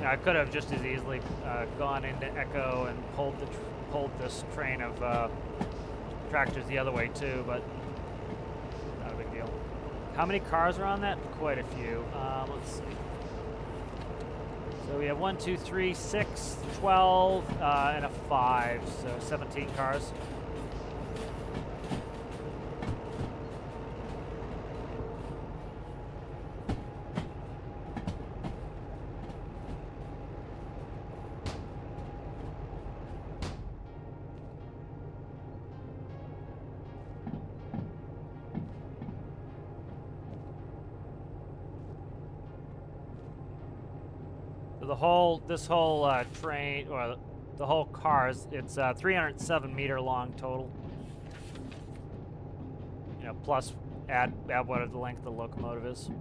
Yeah, I could have just as easily gone into Echo and pulled this train of tractors the other way too, but not a big deal. How many cars are on that? Quite a few. Let's see. So we have 1, 2, 3, 6, 12, and a 5, so 17 cars. This whole train, or the whole cars, it's 307 meter long total. You know, plus add whatever the length of the locomotive is. All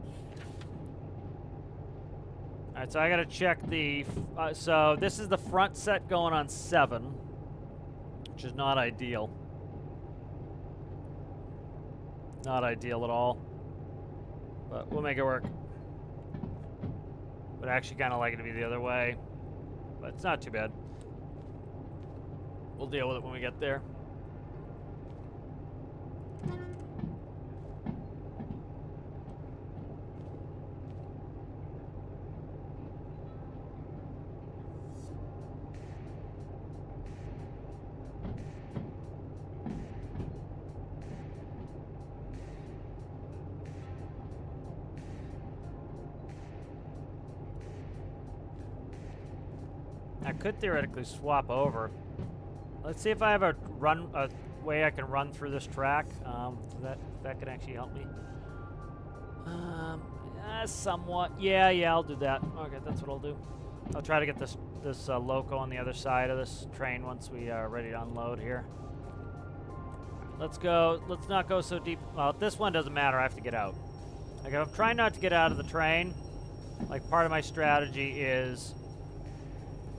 right, so I gotta check the. So this is the front set going on 7, which is not ideal. Not ideal at all. But we'll make it work. Would actually kind of like it to be the other way, but it's not too bad. We'll deal with it when we get there. I could theoretically swap over. Let's see if I have a way I can run through this track. That could actually help me. Somewhat. Yeah, I'll do that. Okay, that's what I'll do. I'll try to get this loco on the other side of this train once we are ready to unload here. Let's go. Let's not go so deep. Well, this one doesn't matter. I have to get out. Like, if I'm trying not to get out of the train, like, part of my strategy is...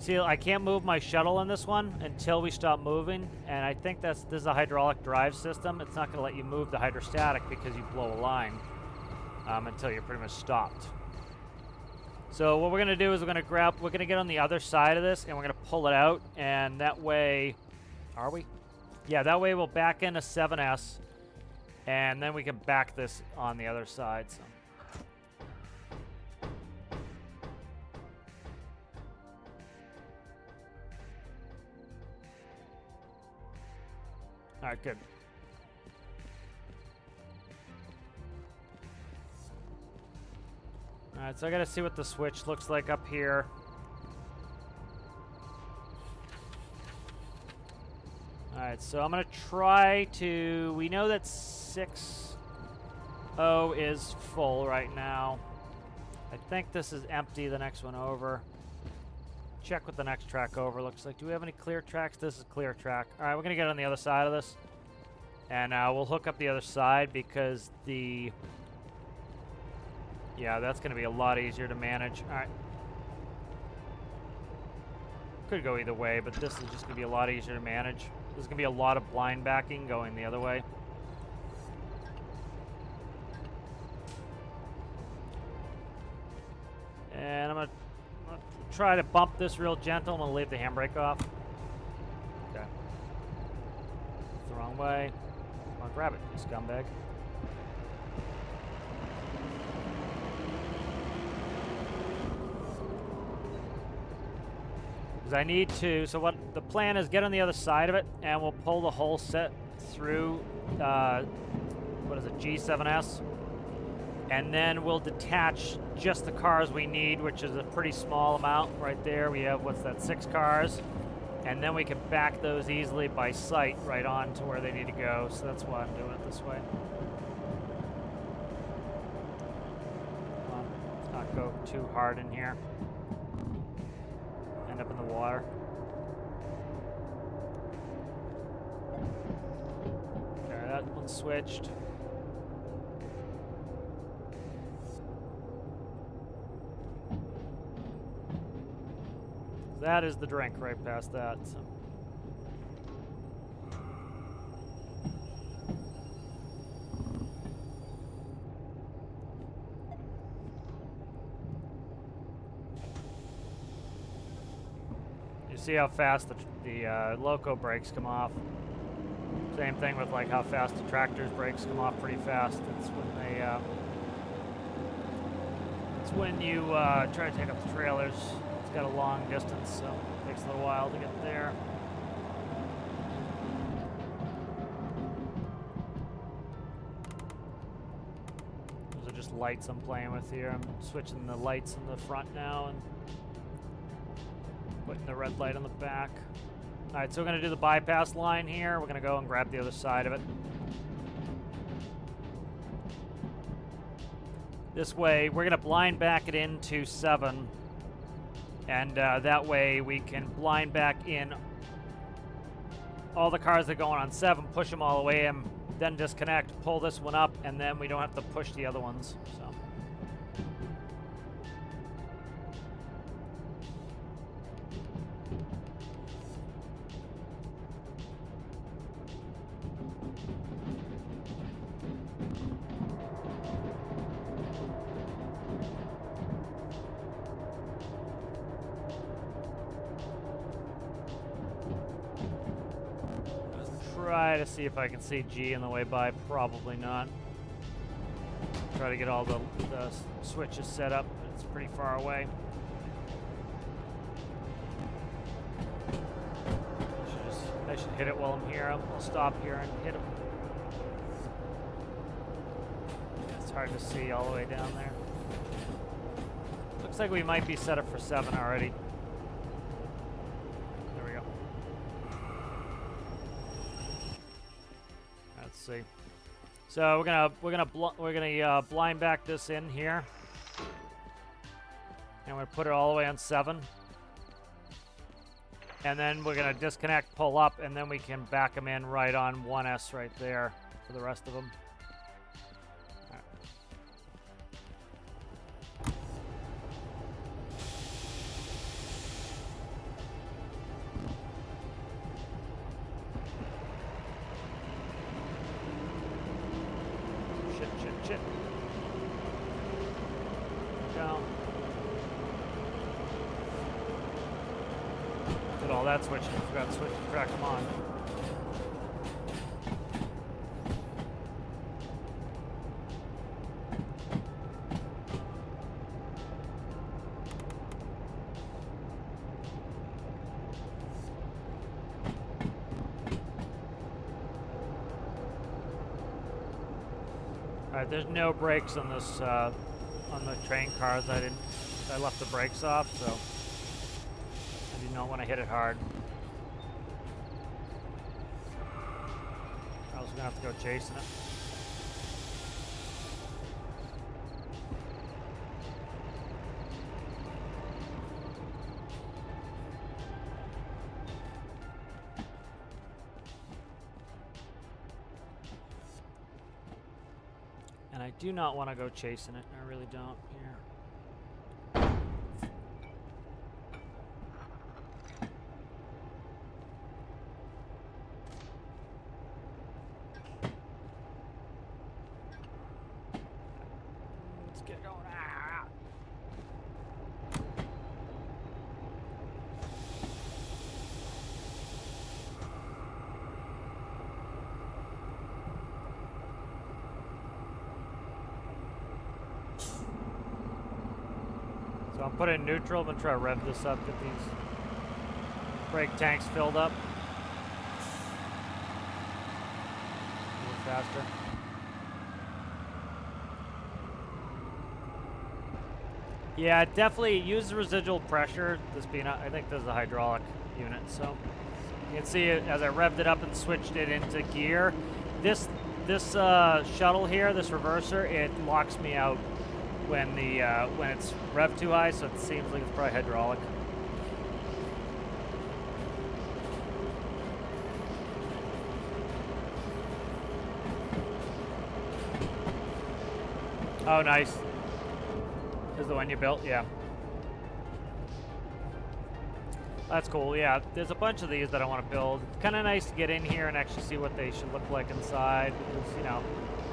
See, I can't move my shuttle in this one until we stop moving, and I think this is a hydraulic drive system. It's not going to let you move the hydrostatic because you blow a line until you're pretty much stopped. So what we're going to do is we're going to get on the other side of this, and we're going to pull it out, and that way... Are we? Yeah, that way we'll back into 7S, and then we can back this on the other side. So. All right, good. All right, so I got to see what the switch looks like up here. All right, so I'm going to try to... We know that 6.0 is full right now. I think this is empty, the next one over. Check what the next track over looks like. Do we have any clear tracks? This is clear track. All right, we're going to get on the other side of this. And we'll hook up the other side because the... Yeah, that's going to be a lot easier to manage. All right. Could go either way, but this is just going to be a lot easier to manage. There's going to be a lot of blind backing going the other way. And I'm going to try to bump this real gentle. I'm going to leave the handbrake off. Okay. It's the wrong way. Come on, grab it, you scumbag. Because I need to, so what the plan is, get on the other side of it, and we'll pull the whole set through, what is it, G7S, and then we'll detach just the cars we need, which is a pretty small amount right there. We have, what's that, 6 cars, and then we can back those easily by sight right on to where they need to go, so that's why I'm doing it this way. Come on, let's not go too hard in here. End up in the water. Okay, that one's switched. That is the drink right past that. So. You see how fast the loco brakes come off. Same thing with like how fast the tractor's brakes come off pretty fast. It's when they it's when you try to take up the trailers. It's got a long distance, so it takes a little while to get there. Those are just lights I'm playing with here. I'm switching the lights in the front now and putting the red light on the back. All right, so we're going to do the bypass line here. We're going to go and grab the other side of it. This way, we're going to blind back it into 7. And that way we can blind back in all the cars that are going on 7, push them all the way in, then disconnect, pull this one up, and then we don't have to push the other ones. So. Try to see if I can see G on the way by. Probably not. Try to get all the switches set up. It's pretty far away. I should hit it while I'm here. I'll stop here and hit him. It's hard to see all the way down there. Looks like we might be set up for 7 already. see. So we're gonna blind back this in here, and we're gonna put it all the way on 7. And then we're gonna disconnect, pull up, and then we can back them in right on 1S right there for the rest of them. Shit. Go. Did all that switching. Forgot to switch the track them on. All right, there's no brakes on this on the train cars. I left the brakes off, so I do not want to hit it hard. I was gonna have to go chasing it. And I do not want to go chasing it. I really don't here. Let's get going. Ah! So I'm putting in neutral. I'm gonna try to rev this up, get these brake tanks filled up. A little faster. Yeah, definitely use the residual pressure. This being, I think this is a hydraulic unit, so you can see it as I revved it up and switched it into gear. This shuttle here, this reverser, it locks me out when it's revved too high, so it seems like it's probably hydraulic. Oh, nice. This is the one you built? Yeah. That's cool, yeah. There's a bunch of these that I want to build. It's kind of nice to get in here and actually see what they should look like inside, because, you know,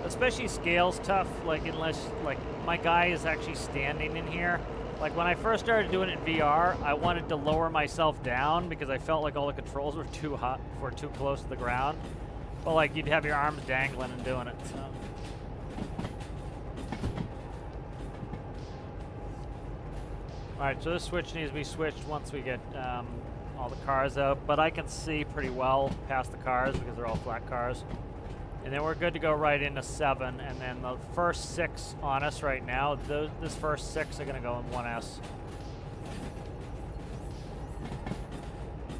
especially scale's tough, like, unless, like, my guy is actually standing in here. Like, when I first started doing it in VR, I wanted to lower myself down because I felt like all the controls were too hot, were too close to the ground. But, like, you'd have your arms dangling and doing it, so. Alright, so this switch needs to be switched once we get all the cars out, but I can see pretty well past the cars because they're all flat cars. And then we're good to go right into 7, and then the first 6 on us right now, this first 6 are going to go in 1S.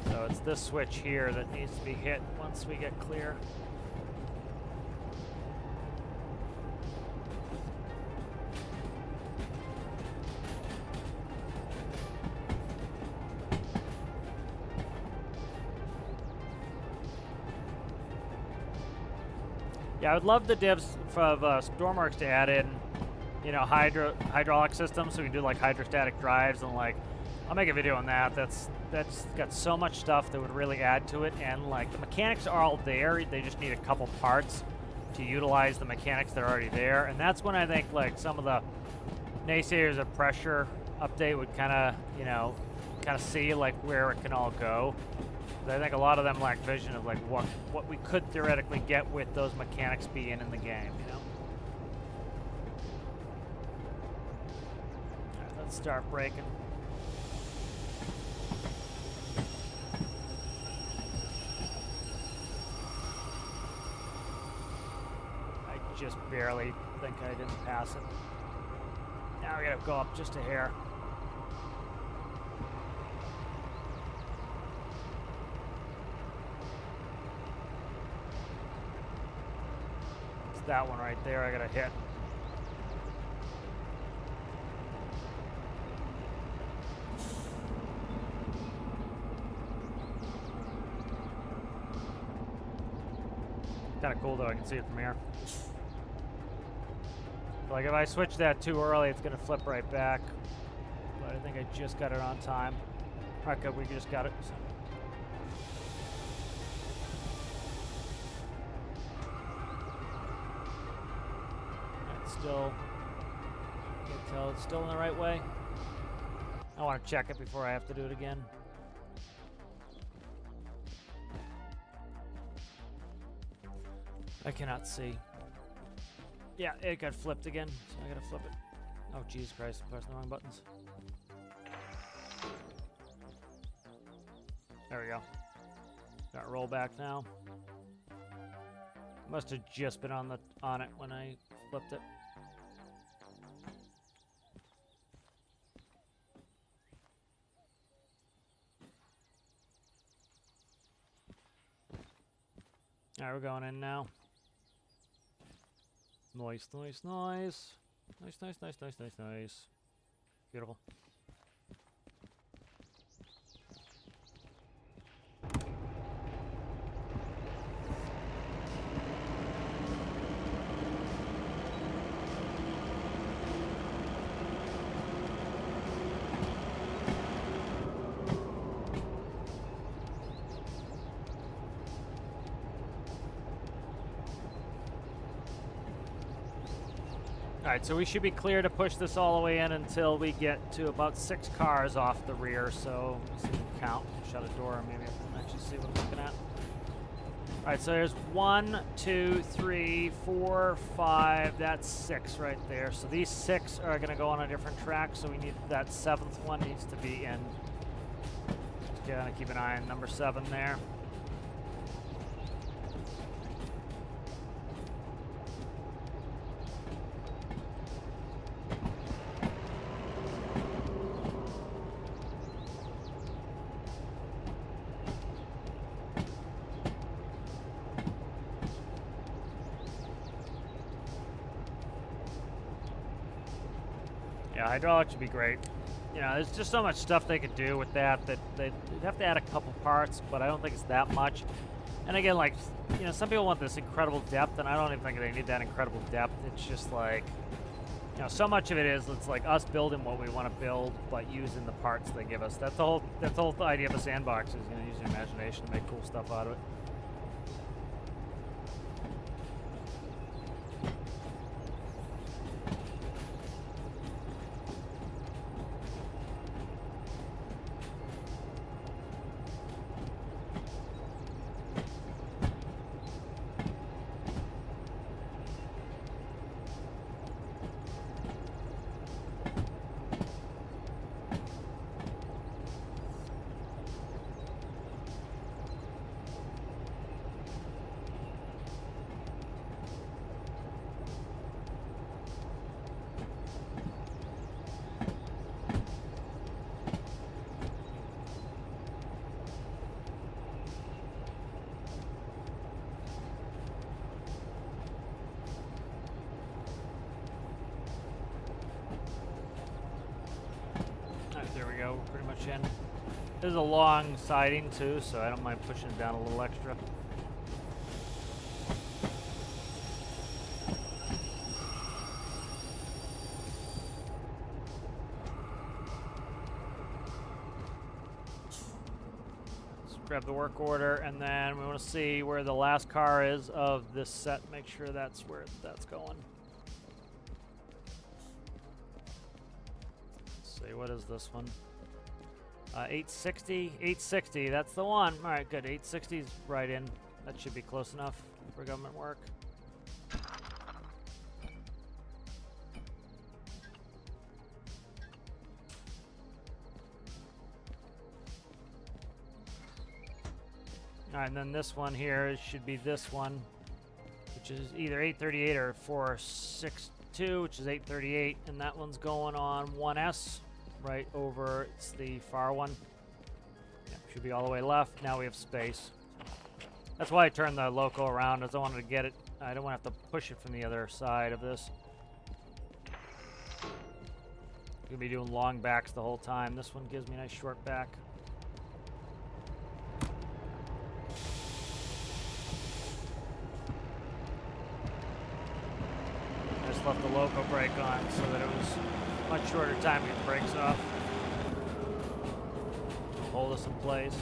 So it's this switch here that needs to be hit once we get clear. Yeah, I would love the devs of Stormworks to add in, you know, hydraulic systems, so we can do like hydrostatic drives, and like, I'll make a video on that. That's got so much stuff that would really add to it, and like the mechanics are all there. They just need a couple parts to utilize the mechanics that are already there, and that's when I think like some of the naysayers of pressure update would kind of, you know, kind of see like where it can all go. I think a lot of them lack vision of like what we could theoretically get with those mechanics being in the game, you know? All right, let's start braking. I just barely think I didn't pass it. Now we gotta go up just a hair. It's that one right there I gotta hit. Kind of cool though, I can see it from here. Like if I switch that too early, it's gonna flip right back. But I think I just got it on time. Alright, good, we just got it. So. It's still, I can tell it's still in the right way. I want to check it before I have to do it again. I cannot see. Yeah, it got flipped again, so I gotta flip it. Oh, Jesus Christ, I'm pressing the wrong buttons. There we go. Got roll back now. Must have just been on it when I flipped it. Alright, we're going in now. Nice, nice, nice. Nice, nice, nice, nice, nice, nice. Beautiful. Alright, so we should be clear to push this all the way in until we get to about 6 cars off the rear, so let's see if we can count. Shut a door and maybe I can actually see what I'm looking at. Alright, so there's 1, 2, 3, 4, 5, that's 6 right there. So these 6 are going to go on a different track, so we need that 7th one needs to be in. Just gotta keep an eye on number 7 there. Yeah, hydraulics would be great. You know, there's just so much stuff they could do with that they'd have to add a couple parts, but I don't think it's that much. And again, like, you know, some people want this incredible depth, and I don't even think they need that incredible depth. It's just like, you know, so much of it is it's like us building what we want to build, but using the parts they give us. That's the whole idea of a sandbox is, you know, use your imagination to make cool stuff out of it. There we go, we're pretty much in. This is a long siding too, so I don't mind pushing it down a little extra. Let's grab the work order, and then we want to see where the last car is of this set. Make sure that's where that's going. What is this one? 860, 860, that's the one. All right, good, 860 is right in. That should be close enough for government work. All right, and then this one here should be this one, which is either 838 or 462, which is 838, and that one's going on 1S. Right over, it's the far one. Yeah, should be all the way left. Now we have space. That's why I turned the loco around, as I wanted to get it I don't want to have to push it from the other side of this. Gonna be doing long backs the whole time. This one gives me a nice short back. I just left the loco brake on so that it was much shorter time to get the brakes off. Hold us in place.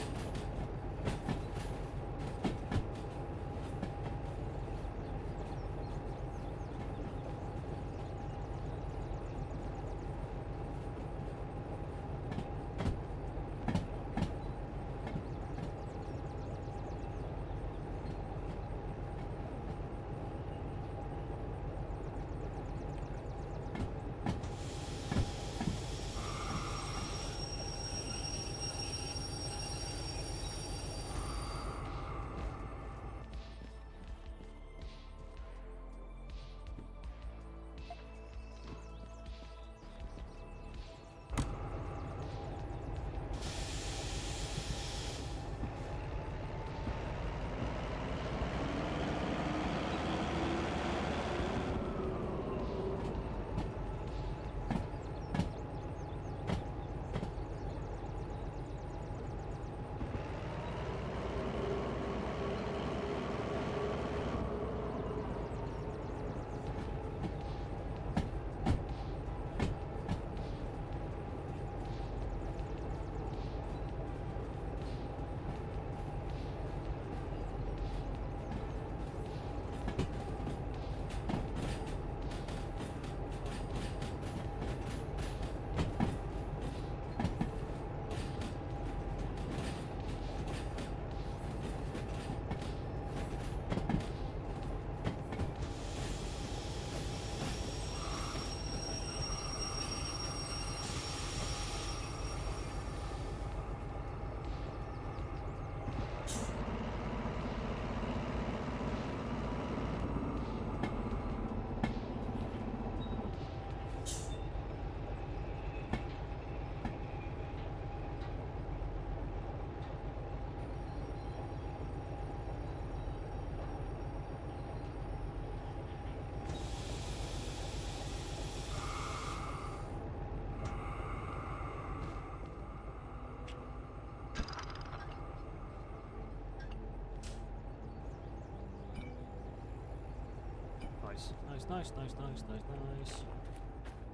Nice.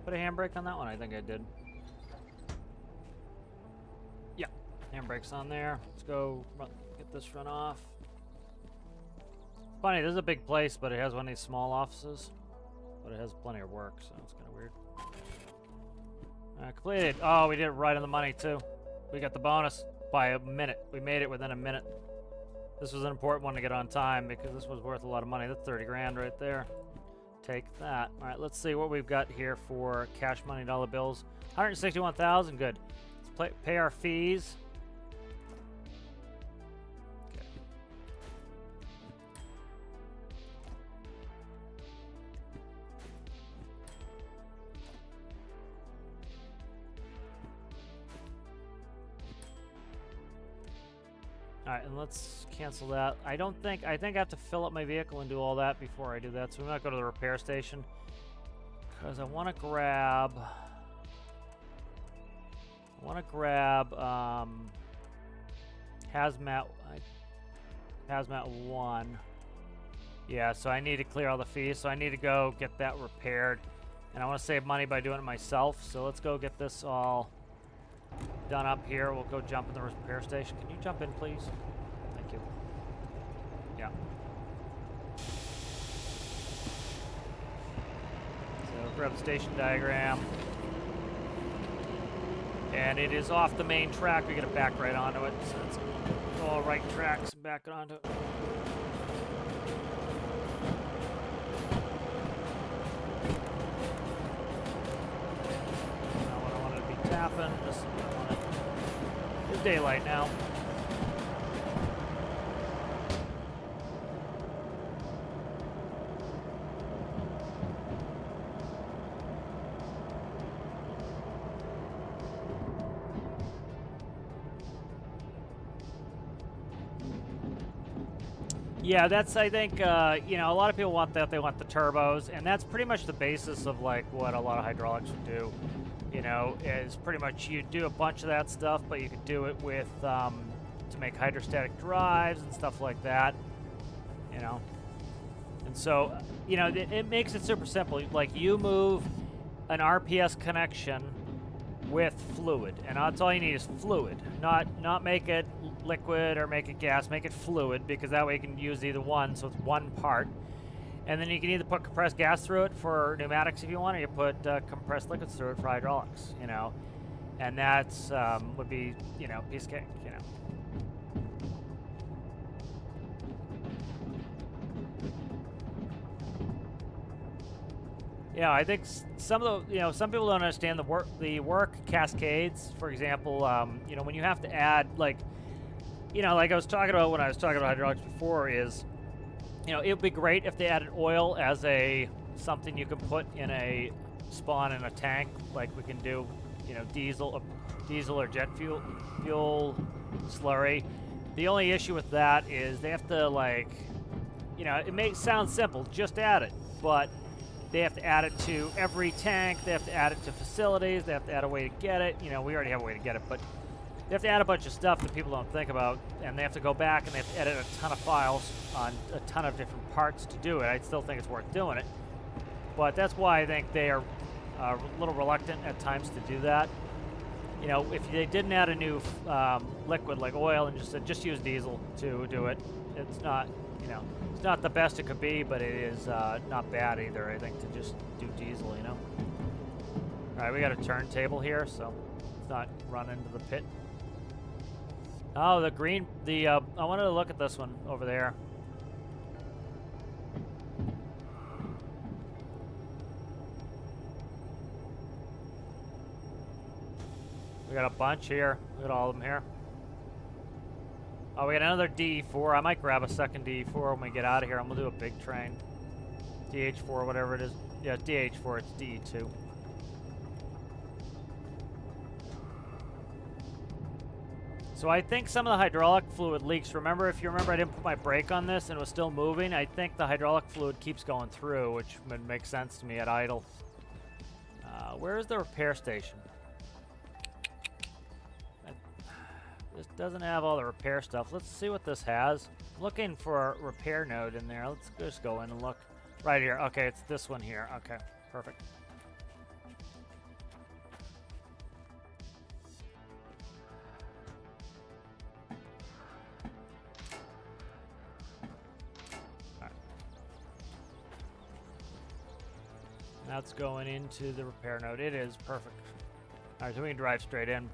Put a handbrake on that one? I think I did. Yeah, handbrake's on there. Let's go get this run off. Funny, this is a big place, but it has one of these small offices. But it has plenty of work, so it's kind of weird. Completed. Oh, we did it right on the money, too. We got the bonus by a minute. We made it within a minute. This was an important one to get on time because this was worth a lot of money. That's 30 grand right there. Take that. All right, let's see what we've got here for cash money dollar bills. 161,000, good. Let's pay our fees. Okay. All right, and let's cancel that. I think I have to fill up my vehicle and do all that before I do that. So we might go to the repair station because I want to grab hazmat 1. Yeah, so I need to clear all the fees. So I need to go get that repaired, and I want to save money by doing it myself. So let's go get this all done up here. We'll go jump in the repair station. Can you jump in, please? Thank you. Yeah. So grab the station diagram. And it is off the main track. We gotta back right onto it. So it's all right tracks and back onto it. Not what I wanted to be tapping. Just what I wanted. It's daylight now. Yeah, that's, I think, you know, a lot of people want that. They want the turbos, and that's pretty much the basis of, like, what a lot of hydraulics would do, you know, is pretty much you do a bunch of that stuff, but you could do it with, to make hydrostatic drives and stuff like that, you know. And so, you know, it makes it super simple. Like, you move an RPS connection with fluid, and that's all you need is fluid. Not make it liquid or make it gas, make it fluid, because that way you can use either one, so it's one part. And then you can either put compressed gas through it for pneumatics if you want, or you put compressed liquids through it for hydraulics, you know. And that's would be, you know, piece of cake, you know. Yeah, I think some of the, you know, some people don't understand the work cascades. For example, you know, when you have to add, like, you know, like I was talking about when I was talking about hydraulics before, is, you know, it would be great if they added oil as a something you can put in a spawn in a tank, like we can do, you know, diesel or jet fuel slurry. The only issue with that is they have to, like, you know, it may sound simple, just add it, but they have to add it to every tank. They have to add it to facilities. They have to add a way to get it. You know, we already have a way to get it, but they have to add a bunch of stuff that people don't think about, and they have to go back and they have to edit a ton of files on a ton of different parts to do it. I still think it's worth doing it, but that's why I think they are a little reluctant at times to do that. You know, if they didn't add a new liquid like oil and just said just use diesel to do it, it's not, you know, it's not the best it could be, but it is not bad either, I think, to just do diesel, you know. All right, we got a turntable here, so let's not run into the pit. Oh, the green, I wanted to look at this one over there. We got a bunch here. We got all of them here. Oh, we got another D4. I might grab a second D4 when we get out of here. I'm gonna do a big train. DH4, whatever it is. Yeah, it's DH4, it's DE2. So I think some of the hydraulic fluid leaks. Remember, if you remember, I didn't put my brake on this and it was still moving. I think the hydraulic fluid keeps going through, which would make sense to me at idle. Where is the repair station? This doesn't have all the repair stuff. Let's see what this has. I'm looking for a repair node in there. Let's just go in and look. Right here. Okay, it's this one here. Okay, perfect. All right. That's going into the repair node. It is perfect. All right, so we can drive straight in.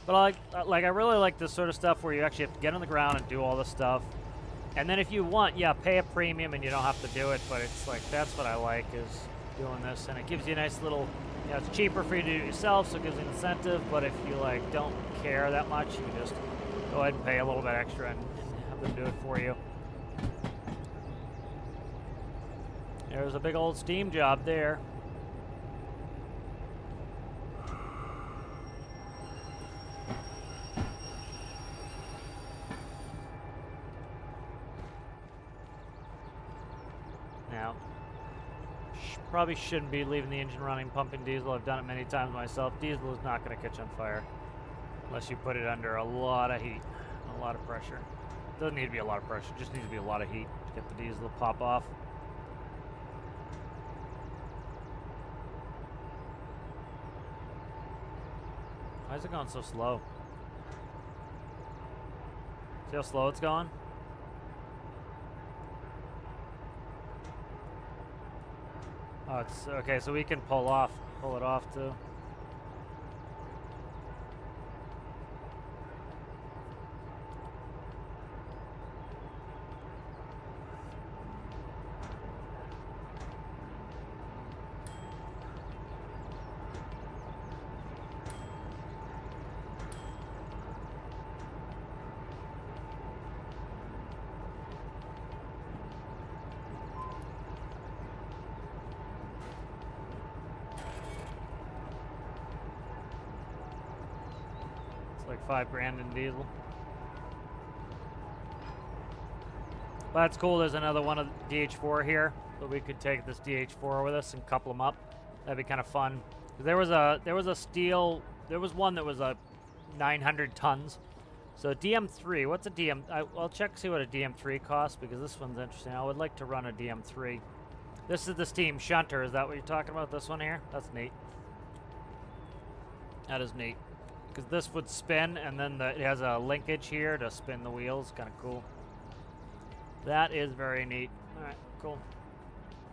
But I really like this sort of stuff where you actually have to get on the ground and do all this stuff. And then if you want, yeah, pay a premium and you don't have to do it. But it's like, that's what I like, is doing this. And it gives you a nice little, you know, it's cheaper for you to do it yourself, so it gives you an incentive. But if you, like, don't care that much, you can just go ahead and pay a little bit extra and have them do it for you. There's a big old steam job there. Now, probably shouldn't be leaving the engine running, pumping diesel. I've done it many times myself. Diesel is not going to catch on fire unless you put it under a lot of heat, a lot of pressure. It doesn't need to be a lot of pressure, it just needs to be a lot of heat to get the diesel to pop off. Why is it going so slow? See how slow it's going? Oh, it's okay, so we can pull it off too. like 5 grand in diesel. But that's cool. There's another one of DH4 here, so we could take this DH4 with us and couple them up. That'd be kind of fun. There was a steel. There was one that was a 900 tons. So DM3. What's a DM? I'll check see what a DM3 costs because this one's interesting. I would like to run a DM3. This is the steam shunter. Is that what you're talking about? This one here? That's neat. That is neat. Because this would spin, and then it has a linkage here to spin the wheels. Kind of cool. That is very neat. All right, cool.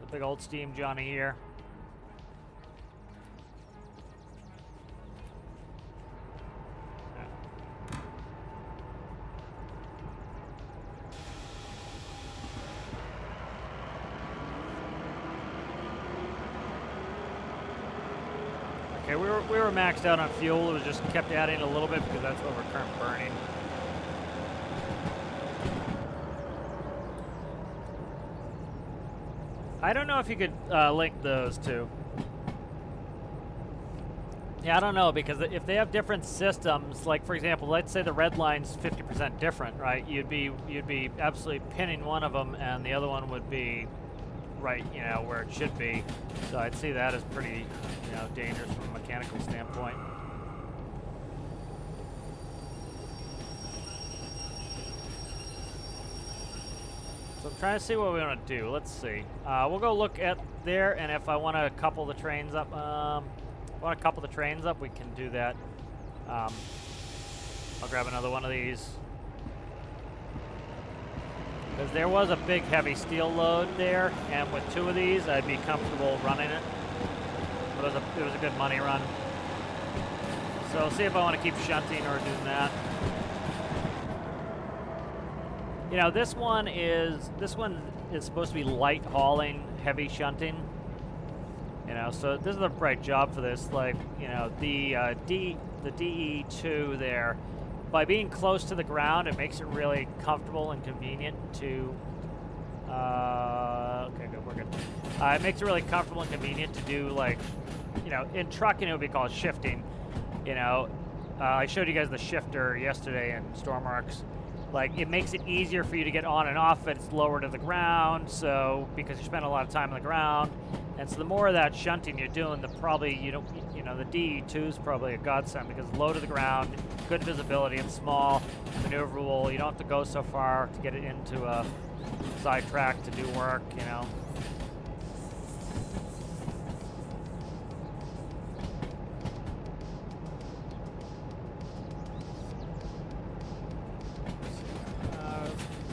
The big old steam Johnny here. Okay, we were maxed out on fuel. It was just kept adding a little bit because that's what we're currently burning. I don't know if you could link those two. Yeah, I don't know, because if they have different systems, like for example, let's say the red line's 50% different, right? You'd be absolutely pinning one of them, and the other one would be right, you know, where it should be. So I'd see that as pretty, you know, dangerous from a mechanical standpoint. So I'm trying to see what we want to do. Let's see. We'll go look at there, and if I want to couple the trains up, we can do that. I'll grab another one of these. Because there was a big heavy steel load there, and with 2 of these, I'd be comfortable running it. But it was a good money run. So I'll see if I want to keep shunting or doing that. You know, this one is supposed to be light hauling, heavy shunting. You know, so this is the right job for this. Like, you know, the DE2 there, by being close to the ground, it makes it really comfortable and convenient to. Okay, good, we're good. It makes it really comfortable and convenient to do, like, you know, in trucking it would be called shifting. You know, I showed you guys the shifter yesterday in Stormworks. Like, it makes it easier for you to get on and off it. It's lower to the ground, so because you spend a lot of time on the ground. And so the more of that shunting you're doing, the the DE2 is probably a godsend because low to the ground, good visibility, and small, maneuverable. You don't have to go so far to get it into a side track to do work, you know.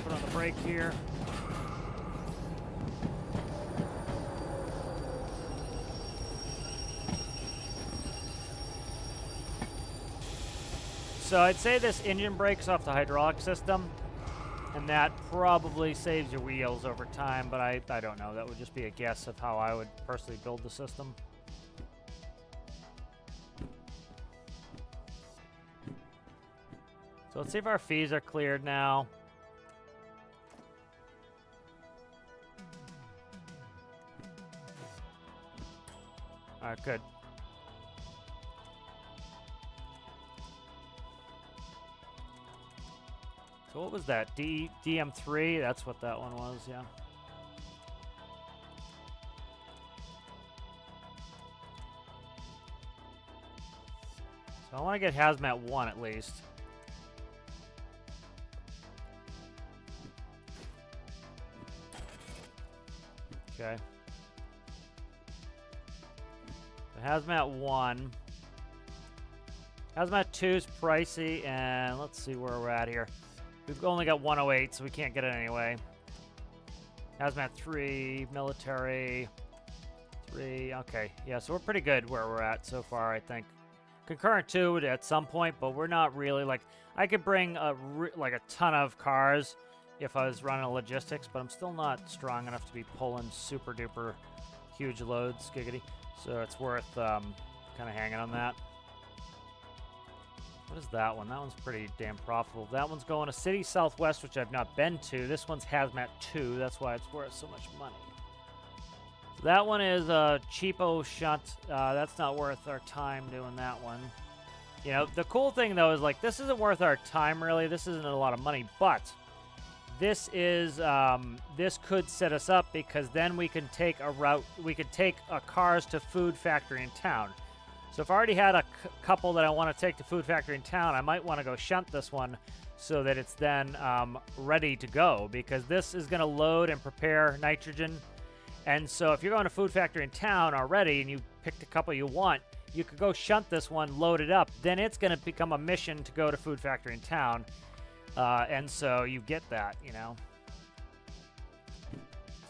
Put on the brake here. So I'd say this engine breaks off the hydraulic system, and that probably saves your wheels over time, but I don't know. That would just be a guess of how I would personally build the system. So let's see if our fees are cleared now. All right, good. So what was that? DM3? That's what that one was, yeah. So I want to get Hazmat 1 at least. Okay. So Hazmat 1. Hazmat 2 is pricey, and let's see where we're at here. We've only got 108, so we can't get it anyway. Hazmat 3, military 3. Okay, yeah, so we're pretty good where we're at so far, I think. Concurrent 2 at some point, but we're not really, like, I could bring a ton of cars if I was running logistics, but I'm still not strong enough to be pulling super duper huge loads, giggity. So it's worth kind of hanging on that. What is that one? That one's pretty damn profitable. That one's going to City Southwest, which I've not been to. This one's Hazmat 2. That's why it's worth so much money. So that one is a cheapo shunt. That's not worth our time doing that one. You know, the cool thing, though, is, like, this isn't worth our time, really. This isn't a lot of money, but this is, this could set us up because then we can take a route, we could take cars to Food Factory in town. So if I already had a couple that I want to take to Food Factory in town, I might want to go shunt this one so that it's then ready to go, because this is going to load and prepare nitrogen. And so if you're going to Food Factory in town already and you picked a couple you want, you could go shunt this one, load it up. Then it's going to become a mission to go to Food Factory in town. And so you get that, you know.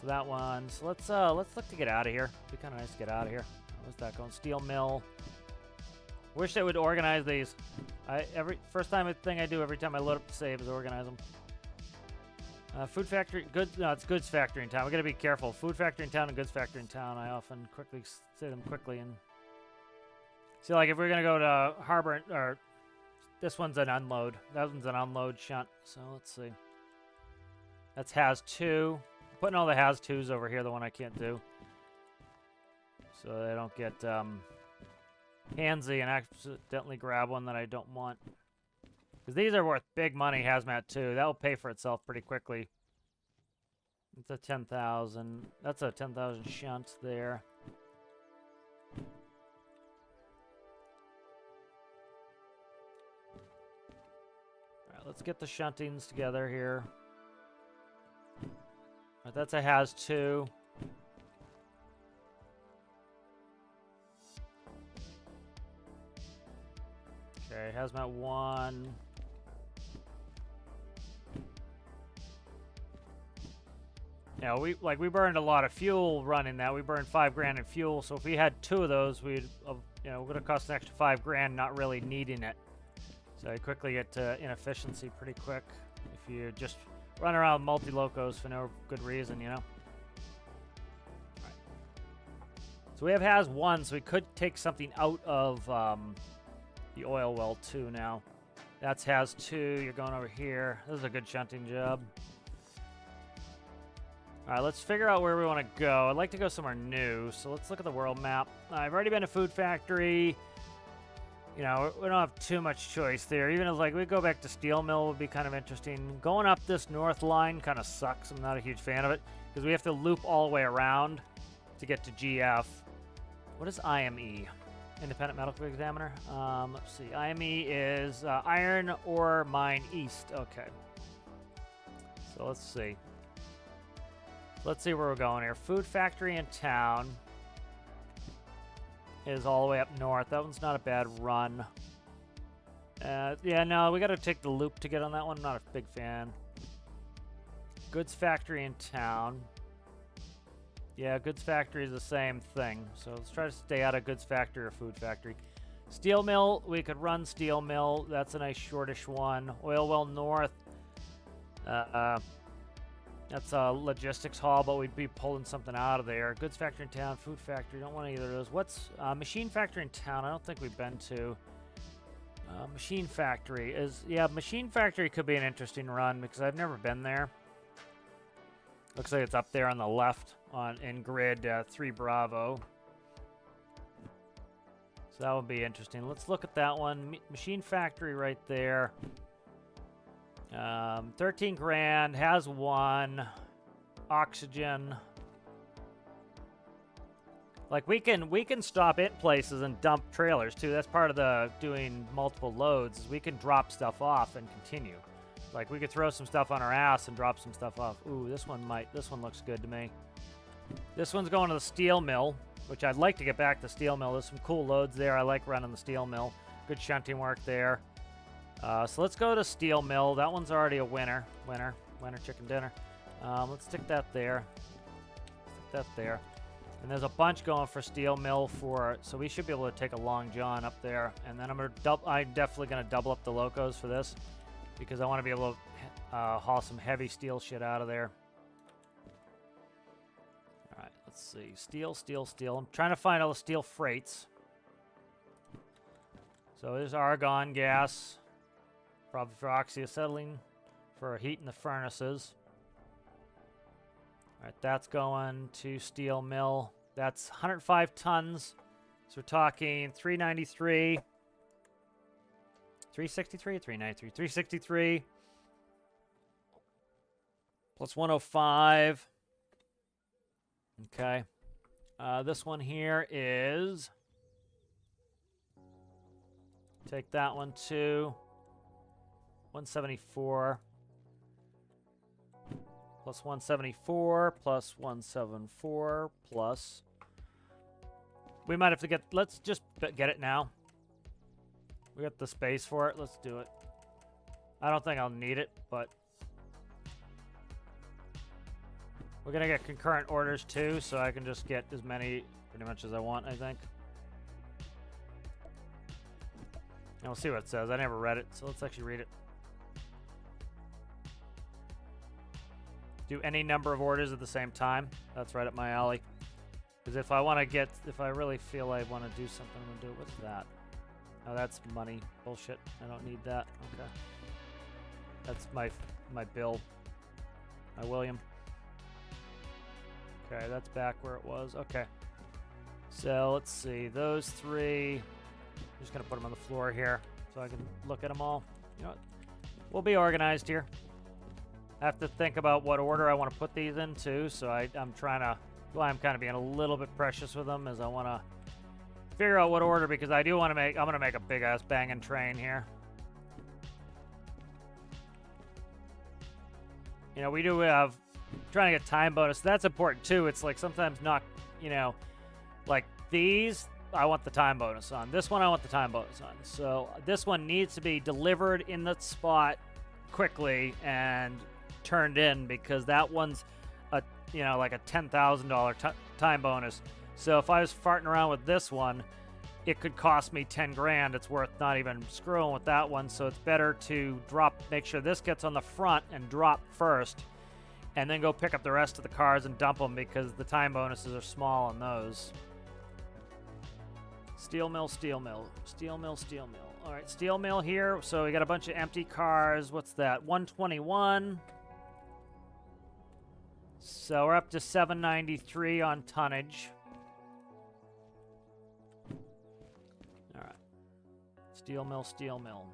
So that one. So let's look to get out of here. It'd be kind of nice to get out of here. What's that going? Steel mill. Wish they would organize these. First thing I do every time I load up the save is organize them. Food Factory, it's Goods Factory in town. We gotta be careful. Food Factory in town and Goods Factory in town. I often quickly say them quickly and see, like, if we're gonna go to Harbor, or this one's an unload. That one's an unload shunt. So let's see. That's has 2. Putting all the has 2s over here. The one I can't do, so they don't get handsy and accidentally grab one that I don't want. Because these are worth big money, hazmat too. That will pay for itself pretty quickly. It's a 10,000. That's a 10,000 shunt there. Alright, let's get the shuntings together here. Alright, that's a has 2. Okay, hazmat 1. Yeah, we burned a lot of fuel running that. We burned $5,000 in fuel, so if we had 2 of those, we'd would have cost an extra $5,000 not really needing it. So you quickly get to inefficiency pretty quick if you just run around multi-locos for no good reason, you know. Right. So we have has 1, so we could take something out of the oil well too now. That's has 2. You're going over here. This is a good shunting job. Alright, let's figure out where we want to go. I'd like to go somewhere new, so let's look at the world map. I've already been to Food Factory. You know, we don't have too much choice there. Even if, like, we go back to Steel Mill would be kind of interesting. Going up this north line kind of sucks. I'm not a huge fan of it, because we have to loop all the way around to get to GF. What is IME? Independent Medical Examiner. Let's see. IME is Iron Ore Mine East. Okay. So let's see. Let's see where we're going here. Food Factory in town is all the way up north. That one's not a bad run. Yeah, no, we got to take the loop to get on that one. I'm not a big fan. Goods Factory in town. Yeah, Goods Factory is the same thing. So let's try to stay out of Goods Factory or Food Factory. Steel Mill, we could run Steel Mill. That's a nice shortish one. Oil Well North. That's a logistics haul, but we'd be pulling something out of there. Goods Factory in town, Food Factory. Don't want either of those. What's Machine Factory in town? I don't think we've been to. Machine Factory is... Yeah, Machine Factory could be an interesting run because I've never been there. Looks like it's up there on the left in grid 3 Bravo. So that would be interesting. Let's look at that one. Machine Factory right there. 13 grand, has 1. Oxygen. Like, we can stop at places and dump trailers too. That's part of the doing multiple loads. Is we can drop stuff off and continue. Like, we could throw some stuff on our ass and drop some stuff off. Ooh, this one looks good to me. This one's going to the steel mill, which I'd like to get back to steel mill. There's some cool loads there. I like running the steel mill. Good shunting work there. So let's go to steel mill. That one's already a winner. Winner chicken dinner. Let's stick that there. Stick that there. And there's a bunch going for steel mill so we should be able to take a long john up there. And then I'm definitely gonna double up the locos for this because I want to be able to haul some heavy steel shit out of there. All right, let's see. Steel. I'm trying to find all the steel freights. So there's argon gas. Probably for oxyacetylene, for heating the furnaces. All right, that's going to steel mill. That's 105 tons. So we're talking 393. 363, 393, 363. Plus 105. Okay. This one here is... Take that one too. 174. Plus 174, plus 174, plus... We might have to get... Let's just get it now. We got the space for it. Let's do it. I don't think I'll need it, but... We're going to get concurrent orders too, so I can just get as many pretty much as I want, I think. And we'll see what it says. I never read it, so let's actually read it. Do any number of orders at the same time. That's right up my alley. Because if I want to get, if I really feel I want to do something, I'm going to do it. What's that? Oh, that's money. Bullshit. I don't need that. Okay. That's my bill. My William. Okay, that's back where it was. Okay. So, let's see. Those three. I'm just going to put them on the floor here so I can look at them all. You know what? We'll be organized here. I have to think about what order I want to put these into, so I'm trying to... Well, I'm kind of being a little bit precious with them as I want to figure out what order, because I do want to make... I'm going to make a big-ass banging train here. You know, we do have... Trying to get time bonus. That's important, too. It's like sometimes not... You know, like these... I want the time bonus on. This one I want the time bonus on. So this one needs to be delivered in that spot quickly and turned in, because that one's a, you know, like a $10,000 time bonus. So if I was farting around with this one, it could cost me 10 grand. It's worth not even screwing with that one. So it's better to make sure this gets on the front and drop first, and then go pick up the rest of the cars and dump them, because the time bonuses are small on those. Steel mill, steel mill, steel mill, steel mill. All right, steel mill here. So we got a bunch of empty cars. What's that? 121. So we're up to 793 on tonnage. All right. Steel mill, steel mill.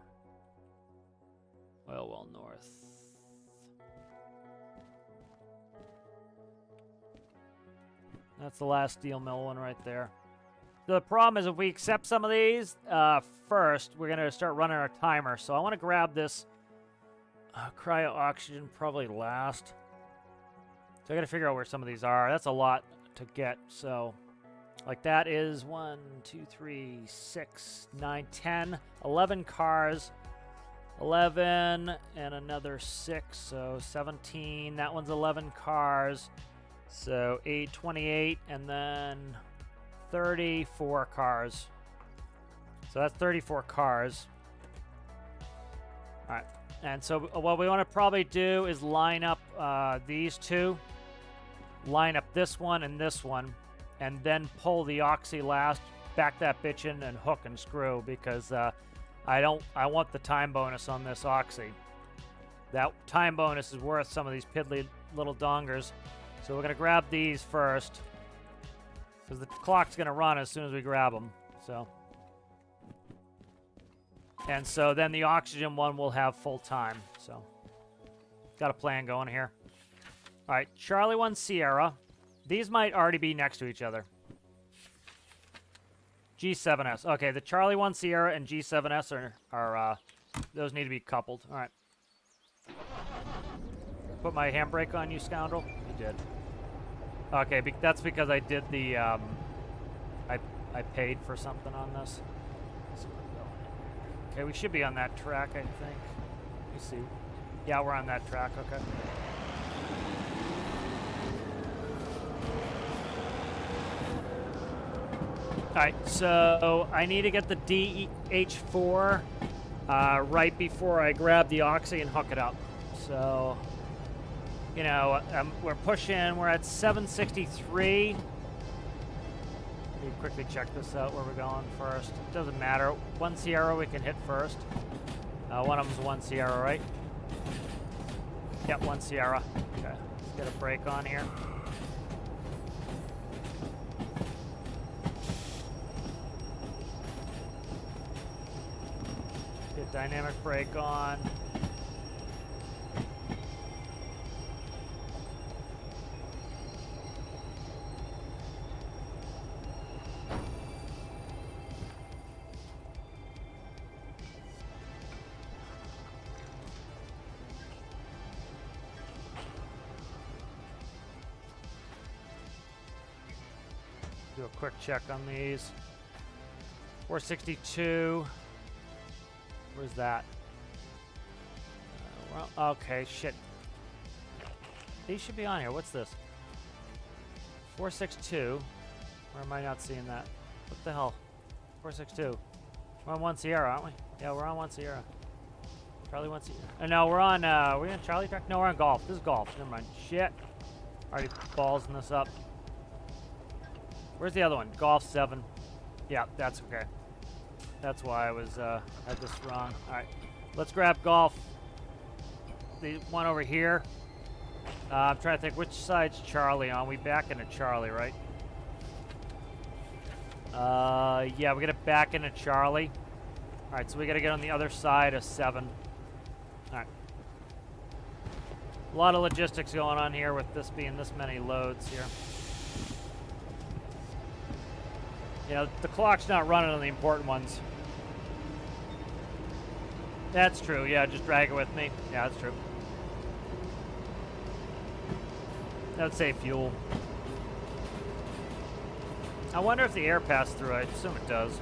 Well, north. That's the last steel mill one right there. The problem is if we accept some of these first, we're going to start running our timer. So I want to grab this cryo-oxygen probably last. So I got to figure out where some of these are. That's a lot to get. So like that is 1, 2, 3, 6, 9, 10, 11 cars. 11 and another 6, so 17. That one's 11 cars. So 8, 28, and then 34 cars. So that's 34 cars. All right. And so what we want to probably do is line up these two. Line up this one and this one. And then pull the oxy last. Back that bitch in and hook and screw, because I want the time bonus on this oxy. That time bonus is worth some of these piddly little dongers. So we're going to grab these first, because the clock's going to run as soon as we grab them. So, and so then the oxygen one will have full time. So, got a plan going here. All right, Charlie 1 Sierra. These might already be next to each other. G7S. Okay, the Charlie 1 Sierra and G7S are those need to be coupled. All right. Put my handbrake on, you scoundrel. You did. Okay, that's because I did the, I paid for something on this. So okay, we should be on that track, I think. Let me see. Yeah, we're on that track, okay. Alright, so I need to get the DH4 right before I grab the oxy and hook it up. So, you know, we're pushing, we're at 763. Let me quickly check this out, where we're going first. It doesn't matter. 1 Sierra we can hit first. One of them's 1 Sierra, right? Yep, 1 Sierra. Okay, let's get a brake on here. Hit dynamic brake on. Do a quick check on these. 462. Where's that? Well, okay, shit. These should be on here. What's this? 462. Or am I not seeing that? What the hell? 462. We're on 1 Sierra, aren't we? Yeah, we're on 1 Sierra. Charlie 1 Sierra. No, we're on, we're on Charlie track? No, we're on golf. This is golf. Never mind. Shit. Already ballsing this up. Where's the other one? Golf 7. Yeah, that's okay. That's why I was, had this wrong. Alright. Let's grab golf. The one over here. I'm trying to think which side's Charlie on. We back into Charlie, right? Yeah, we gotta back into Charlie. Alright, so we gotta get on the other side of 7. Alright. A lot of logistics going on here with this being this many loads here. Yeah, the clock's not running on the important ones. That's true, yeah, just drag it with me. Yeah, that's true. That would save fuel. I wonder if the air passed through. I assume it does.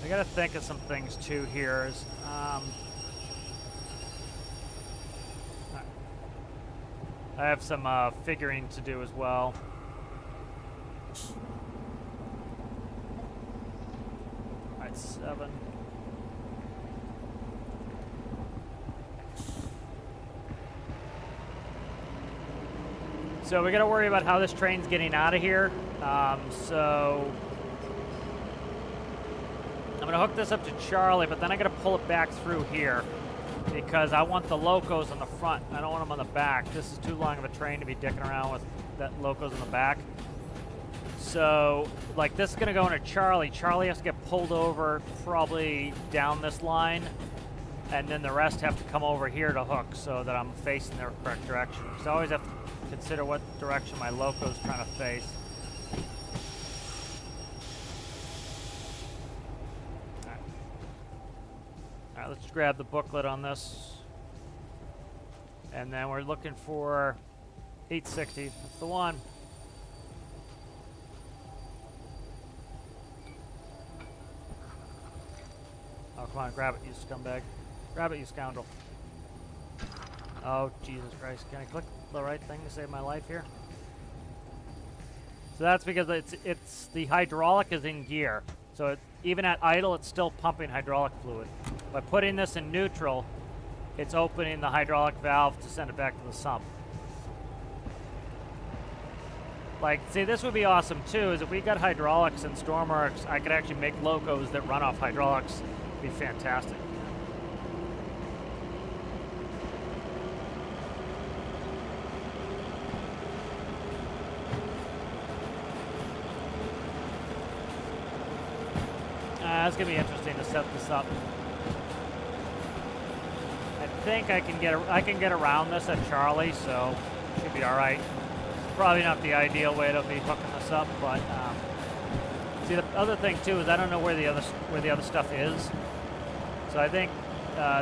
I gotta think of some things too here. I have some figuring to do as well. Alright, 7. So we gotta worry about how this train's getting out of here. So I'm gonna hook this up to Charlie, but then I gotta pull it back through here because I want the locos on the front. I don't want them on the back. This is too long of a train to be dicking around with that locos on the back. So, like, this is gonna go into Charlie. Charlie has to get pulled over probably down this line, and then the rest have to come over here to hook so that I'm facing the correct direction. Because I always have to consider what direction my loco's trying to face. All right, let's grab the booklet on this. And then we're looking for 860. That's the one. Oh, come on, grab it, you scumbag. Grab it, you scoundrel. Oh, Jesus Christ. Can I click the right thing to save my life here? So that's because it's the hydraulic is in gear. So even at idle, it's still pumping hydraulic fluid. By putting this in neutral, it's opening the hydraulic valve to send it back to the sump. Like, see, this would be awesome too, is if we got hydraulics in Stormworks, I could actually make locos that run off hydraulics. It'd be fantastic. It's gonna be interesting to set this up. I think I can get around this at Charlie, so should be all right. Probably not the ideal way to be hooking this up, but see, the other thing too is I don't know where the other stuff is. So I think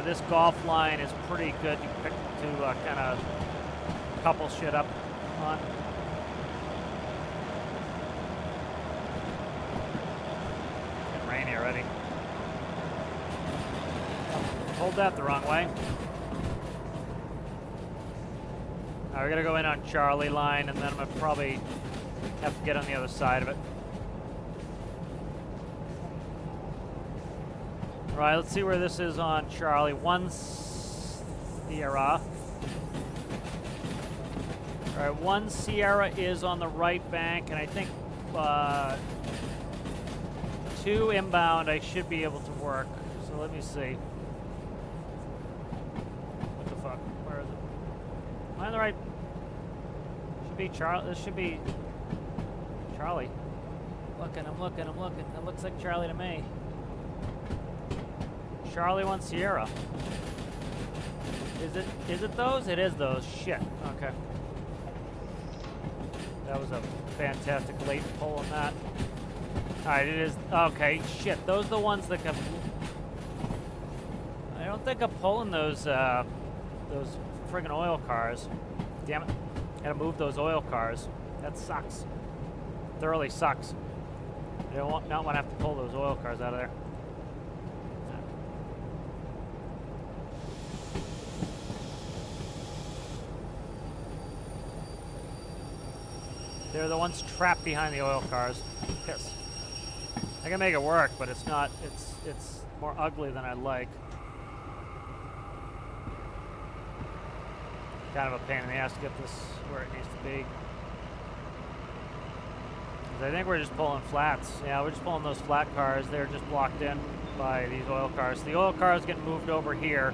this golf line is pretty good to kind of couple shit up on. Getting rainy already. Hold that the wrong way. Now we're gonna go in on Charlie line, and then I'm gonna probably have to get on the other side of it. All right, let's see where this is on Charlie. 1 Sierra. All right, 1 Sierra is on the right bank, and I think 2 inbound I should be able to work. So let me see. What the fuck? Where is it? Am I on the right? Should be Charlie. This should be Charlie. I'm looking. It looks like Charlie to me. Charlie 1 Sierra. Is it those? It is those. Shit. Okay. That was a fantastic late pull on that. Alright, it is. Okay, shit. Those are the ones that can. I don't think I'm pulling those friggin' oil cars. Damn it. Gotta move those oil cars. That sucks. Thoroughly sucks. I don't want to have to pull those oil cars out of there. They're the ones trapped behind the oil cars. Piss. I can make it work, but it's not. It's more ugly than I'd like. Kind of a pain in the ass to get this where it needs to be. 'Cause I think we're just pulling flats. Yeah, we're just pulling those flat cars. They're just blocked in by these oil cars. The oil cars get moved over here.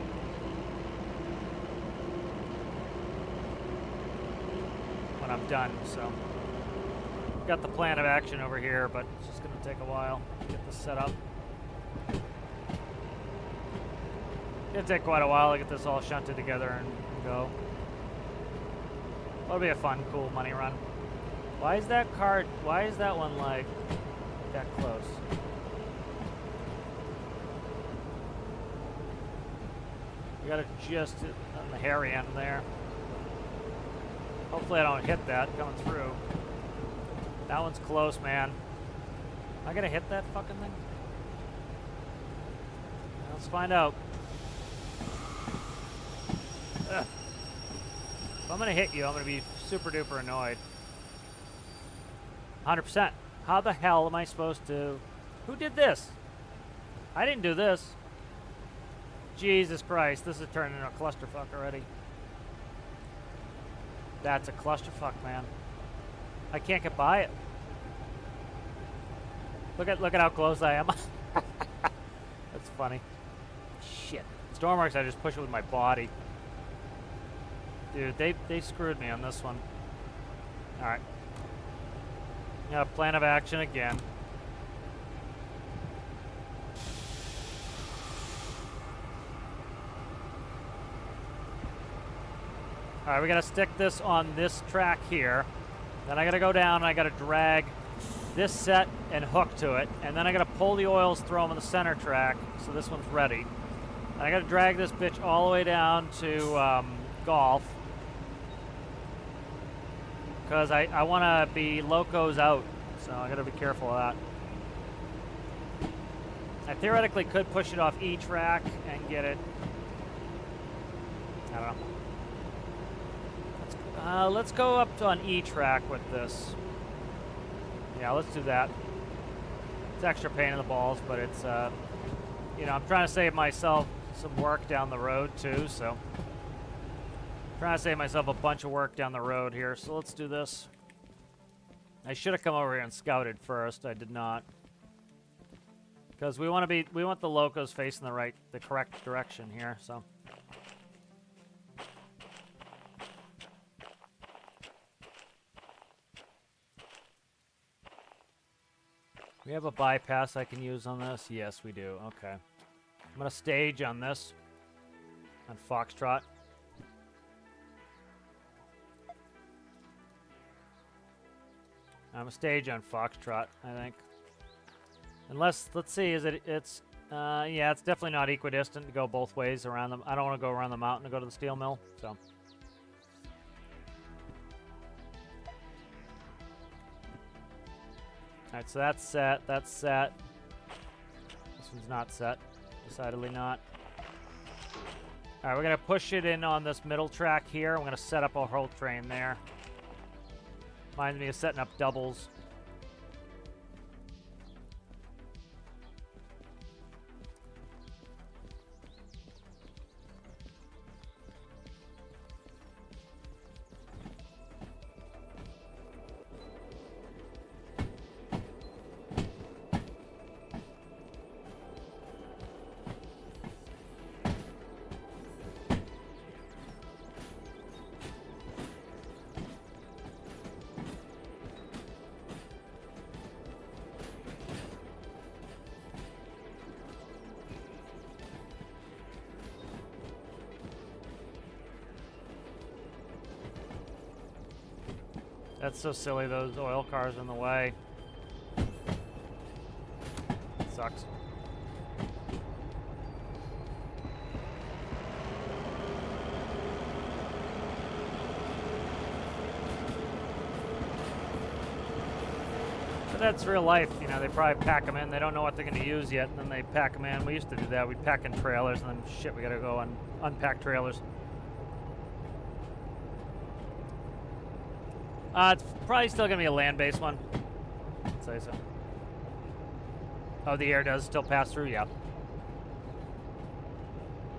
When I'm done, so. Got the plan of action over here, but it's just going to take a while to get this set up. It'll take quite a while to get this all shunted together and go. That'll be a fun, cool money run. Why is that one like that close? We got it just on the hairy end there. Hopefully I don't hit that coming through. That one's close, man. Am I gonna hit that fucking thing? Let's find out. Ugh. If I'm gonna hit you, I'm gonna be super duper annoyed. 100%. How the hell am I supposed to... Who did this? I didn't do this. Jesus Christ, this is turning into a clusterfuck already. That's a clusterfuck, man. I can't get by it. Look at how close I am. That's funny. Shit. Stormworks, I just push it with my body. Dude, they screwed me on this one. Alright. Yeah, plan of action again. Alright, we gotta stick this on this track here. Then I gotta go down and I gotta drag this set and hook to it. And then I gotta pull the oils, throw them on the center track, so this one's ready. And I gotta drag this bitch all the way down to golf. Because I wanna be locos out, so I gotta be careful of that. I theoretically could push it off E track and get it. I don't know. Let's go up on E track with this. Yeah, let's do that. It's extra pain in the balls, but it's, you know, I'm trying to save myself some work down the road too, so. I'm trying to save myself a bunch of work down the road here, so let's do this. I should have come over here and scouted first. I did not. Because we want the locos facing the correct direction here, so. We have a bypass I can use on this? Yes, we do. Okay. I'm going to stage on this. On Foxtrot. I'm going to stage on Foxtrot, I think. Unless, let's see, yeah, it's definitely not equidistant to go both ways around them. I don't want to go around the mountain to go to the steel mill, so. Alright, so that's set. That's set. This one's not set. Decidedly not. Alright, we're going to push it in on this middle track here. I'm going to set up a whole train there. Reminds me of setting up doubles. That's so silly, those oil cars in the way. Sucks. But that's real life, you know, they probably pack them in, they don't know what they're going to use yet, and then they pack them in. We used to do that, we'd pack in trailers, and then shit, we gotta go and unpack trailers. It's probably still gonna be a land-based one. I'd say so. Oh, the air does still pass through, yeah.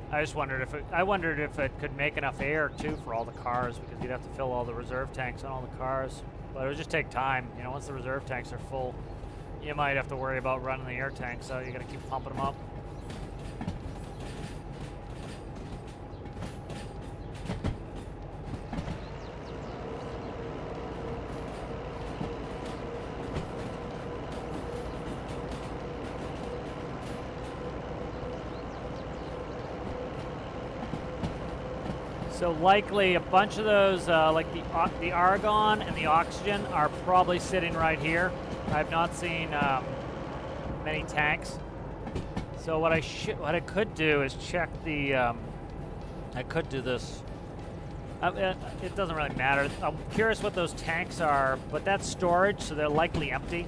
I just wondered if it could make enough air too for all the cars, because you'd have to fill all the reserve tanks on all the cars. But it would just take time. You know, once the reserve tanks are full, you might have to worry about running the air tanks, so you gotta keep pumping them up. So likely a bunch of those, like the argon and the oxygen, are probably sitting right here. I've not seen many tanks. So what I could do is check the. I could do this. It doesn't really matter. I'm curious what those tanks are, but that's storage, so they're likely empty.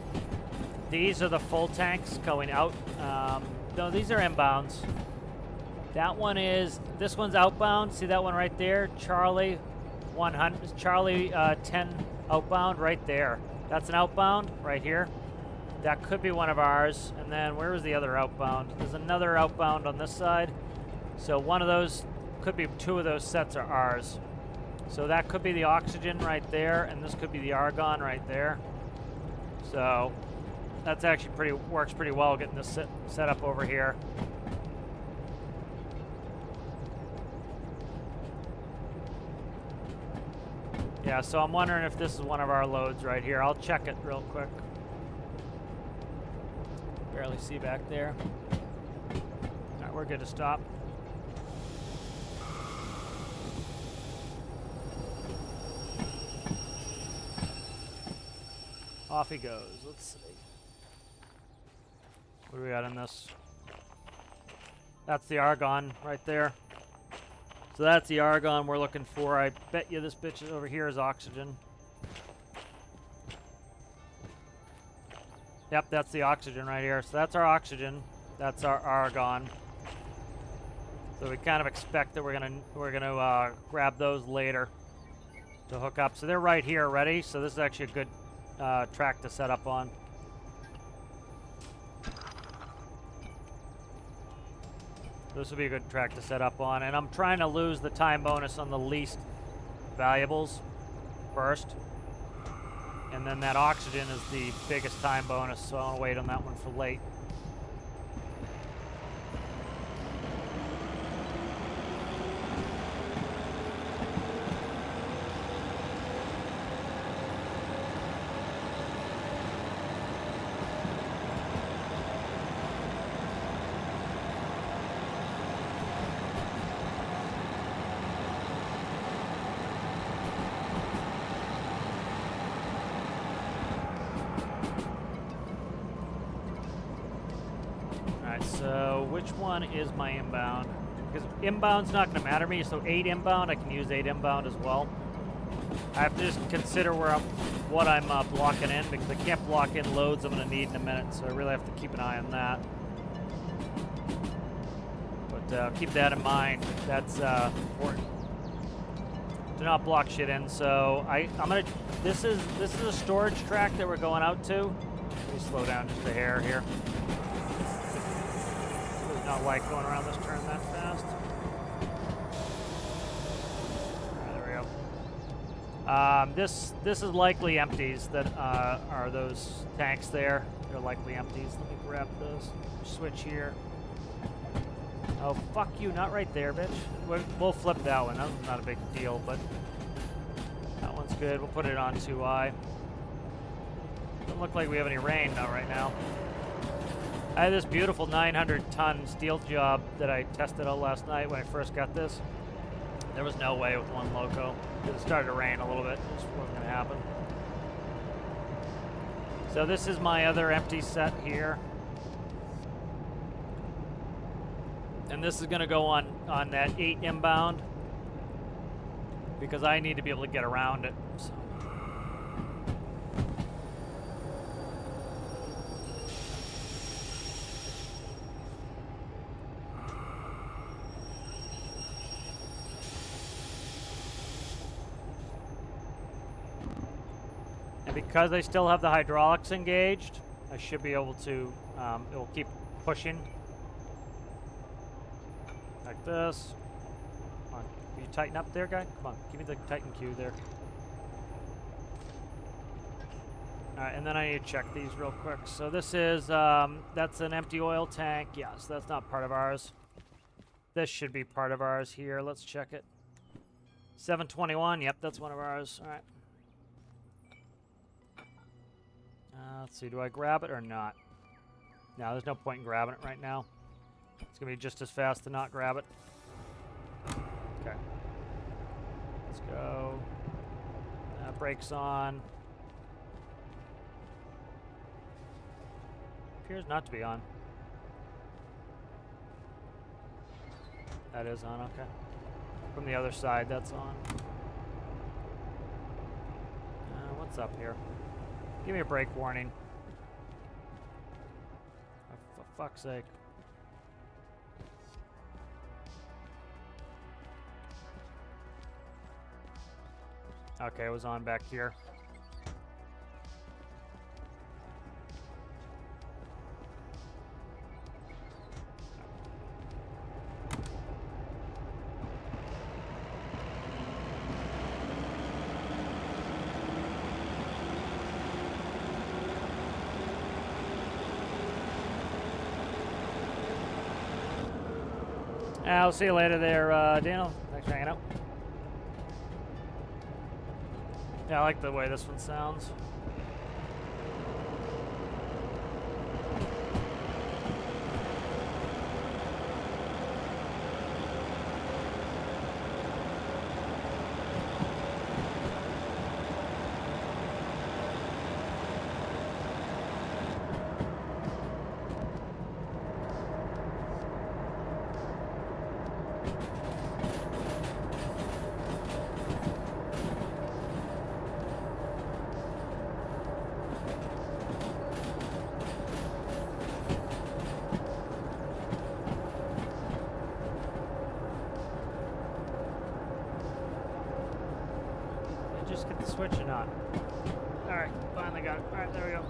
These are the full tanks going out. No, these are inbounds. That one is, this one's outbound. See that one right there? Charlie 100, Charlie 10 outbound right there. That's an outbound right here. That could be one of ours. And then where was the other outbound? There's another outbound on this side. So one of those, could be two of those sets are ours. So that could be the oxygen right there, and this could be the argon right there. So that's actually works pretty well getting this set up over here. Yeah, so I'm wondering if this is one of our loads right here. I'll check it real quick. Barely see back there. All right, we're good to stop. Off he goes. Let's see. What do we got in this? That's the argon right there. So that's the argon we're looking for. I bet you this bitch over here is oxygen. Yep, that's the oxygen right here. So that's our oxygen. That's our argon. So we kind of expect that we're gonna grab those later to hook up. So they're right here ready. So this is actually a good track to set up on. This will be a good track to set up on, and I'm trying to lose the time bonus on the least valuables first, and then that oxygen is the biggest time bonus, so I want to wait on that one for late. So which one is my inbound? Because inbound's not going to matter to me, so 8 inbound, I can use 8 inbound as well. I have to just consider what I'm blocking in, because I can't block in loads I'm going to need in a minute, so I really have to keep an eye on that. But keep that in mind. That's important. Do not block shit in. So I'm gonna. This is a storage track that we're going out to. Let me slow down just a hair here. Not like going around this turn that fast. There we go. This is likely empties that are those tanks there. They're likely empties. Let me grab those. Switch here. Oh, fuck you. Not right there, bitch. We'll flip that one. That's not a big deal, but that one's good. We'll put it on 2i. Doesn't look like we have any rain though right now. I had this beautiful 900-ton steel job that I tested out last night when I first got this. There was no way with one loco. It started to rain a little bit. It just wasn't going to happen. So this is my other empty set here. And this is going to go on that 8 inbound because I need to be able to get around it. So. And because I still have the hydraulics engaged, I should be able to, it will keep pushing. Like this. Come on, can you tighten up there, guy? Come on, give me the tighten cue there. Alright, and then I need to check these real quick. So this is, that's an empty oil tank. Yes, that's not part of ours. This should be part of ours here. Let's check it. 721, yep, that's one of ours. Alright. Let's see, do I grab it or not? No, there's no point in grabbing it right now. It's going to be just as fast to not grab it. Okay. Let's go. Brakes on. Appears not to be on. That is on, okay. From the other side, that's on. What's up here? Give me a brake warning. Oh, for fuck's sake. Okay, it was on back here. I'll see you later there, Daniel. Thanks for hanging out. Yeah, I like the way this one sounds. Just get the switch or not? Alright, finally got it. Alright, there we go.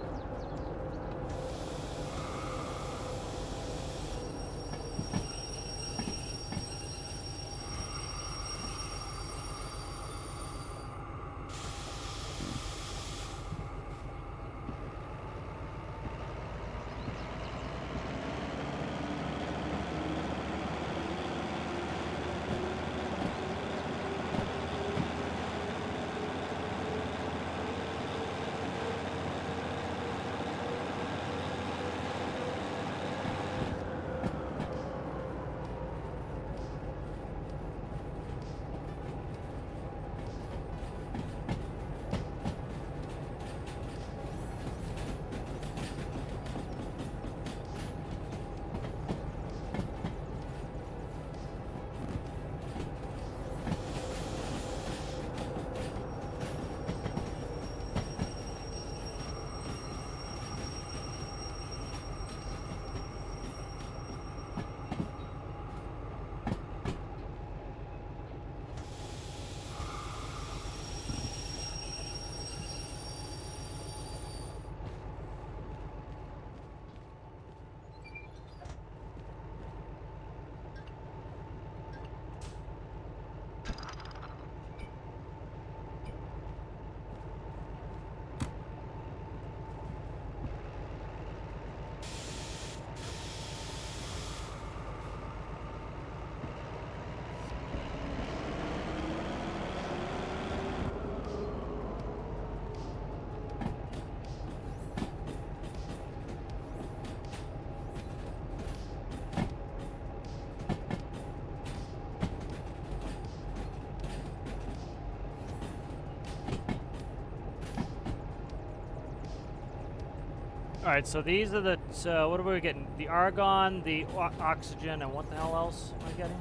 Alright, so these are the, so what are we getting? The argon, the oxygen, and what the hell else am I getting?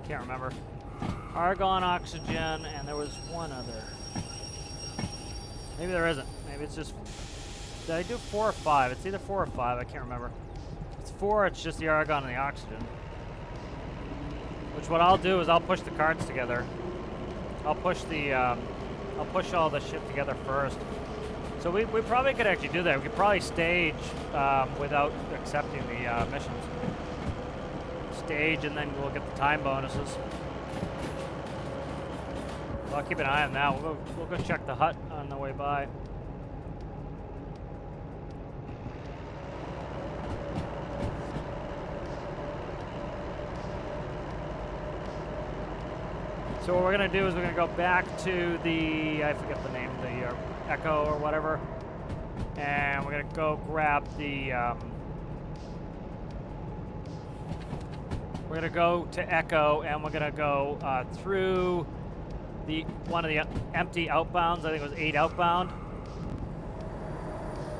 Can't remember. Argon, oxygen, and there was one other. Maybe there isn't. Maybe it's just, did I do 4 or 5? It's either 4 or 5, I can't remember. If it's 4, it's just the argon and the oxygen. Which what I'll do is I'll push the carts together. I'll push all the shit together first. So we probably could actually do that. We could probably stage without accepting the missions. Stage, and then we'll get the time bonuses. So I'll keep an eye on that. We'll go check the hut on the way by. So what we're gonna do is we're gonna go back to the, I forget the name, the Echo or whatever, and we're gonna go grab the, we're gonna go to Echo, and we're gonna go through one of the empty outbounds. I think it was 8 outbound,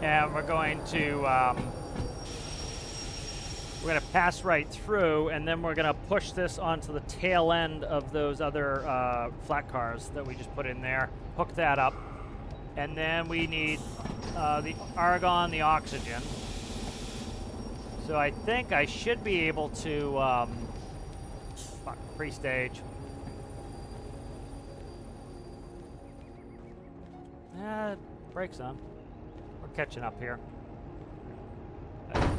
and we're going to pass right through, and then we're gonna push this onto the tail end of those other flat cars that we just put in there. Hook that up. And then we need the argon, the oxygen. So I think I should be able to pre-stage. Brakes on. We're catching up here.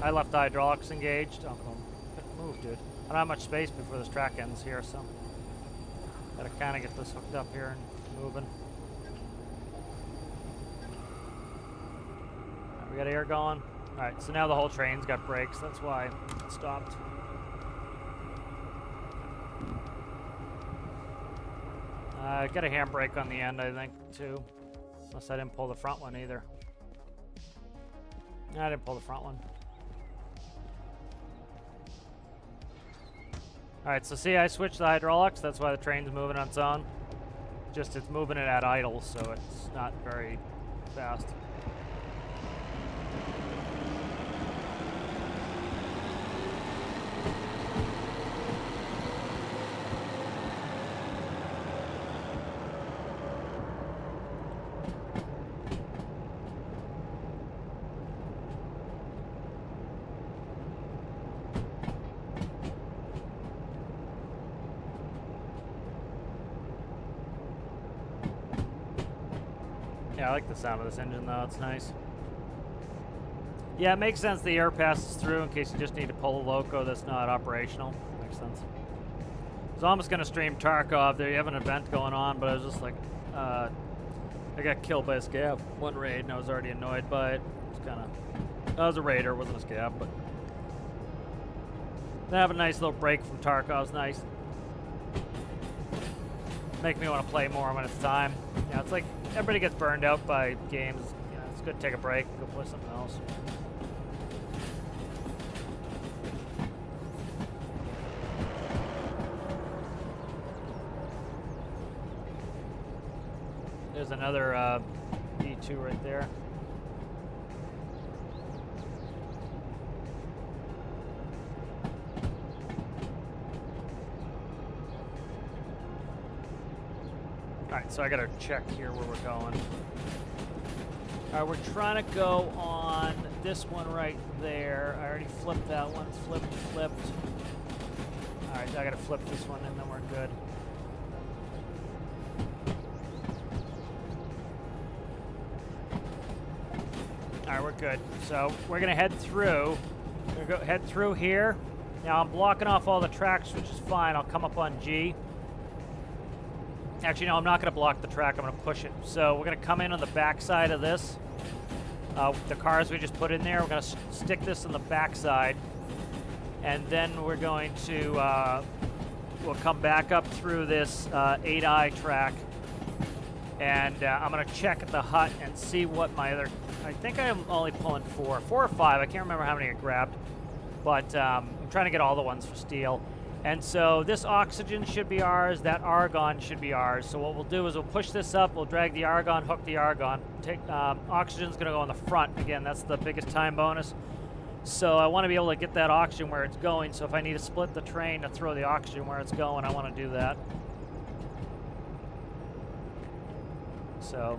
I left the hydraulics engaged. Oh, move, dude. I don't have much space before this track ends here, so gotta kind of get this hooked up here and moving. We got air going. Alright, so now the whole train's got brakes. That's why it stopped. Got a handbrake on the end, I think, too. Unless I didn't pull the front one either. No, I didn't pull the front one. Alright, so see, I switched the hydraulics. That's why the train's moving on its own. Just it's moving it at idle, so it's not very fast. Yeah, I like the sound of this engine though, it's nice. Yeah, it makes sense the air passes through in case you just need to pull a loco that's not operational. Makes sense. I was almost going to stream Tarkov. There you have an event going on, but I was just like, I got killed by a scab one raid and I was already annoyed by it. It's kind of, I was a raider, wasn't a scab, but they have a nice little break from Tarkov's nice. Make me want to play more when it's time. Yeah, it's like everybody gets burned out by games. You know, it's good to take a break, go play something else. There's another E2 right there. Alright, so I gotta check here where we're going. Alright, we're trying to go on this one right there. I already flipped that one. Flipped. Alright, I gotta flip this one and then we're good. Alright, we're good. So we're gonna head through. We're gonna head through here. Now I'm blocking off all the tracks, which is fine. I'll come up on G. Actually, no, I'm not going to block the track. I'm going to push it. So we're going to come in on the back side of this. The cars we just put in there, we're going to stick this on the back side. And then we're going to, we'll come back up through this 8i track. And I'm going to check the hut and see what my other, I think I'm only pulling 4 or 5. I can't remember how many I grabbed. But I'm trying to get all the ones for steel. And so this oxygen should be ours, that argon should be ours. So what we'll do is we'll push this up, we'll drag the argon, hook the argon. Oxygen's gonna go on the front. Again, that's the biggest time bonus. So I wanna be able to get that oxygen where it's going. So if I need to split the train to throw the oxygen where it's going, I wanna do that. So,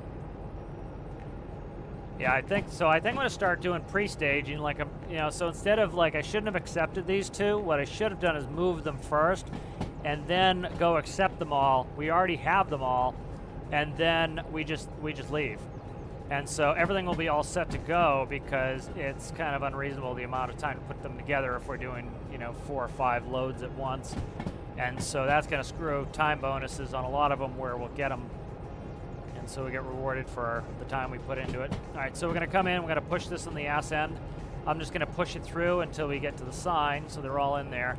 yeah, I think I'm gonna start doing pre-staging, like so instead of like I shouldn't have accepted these two. What I should have done is move them first, and then go accept them all. We already have them all, and then we just leave, and so everything will be all set to go because it's kind of unreasonable the amount of time to put them together if we're doing 4 or 5 loads at once, and so that's gonna screw time bonuses on a lot of them where we'll get them. And so we get rewarded for the time we put into it. All right, so we're gonna come in, we're gonna push this on the ass end. I'm just gonna push it through until we get to the sign, so they're all in there.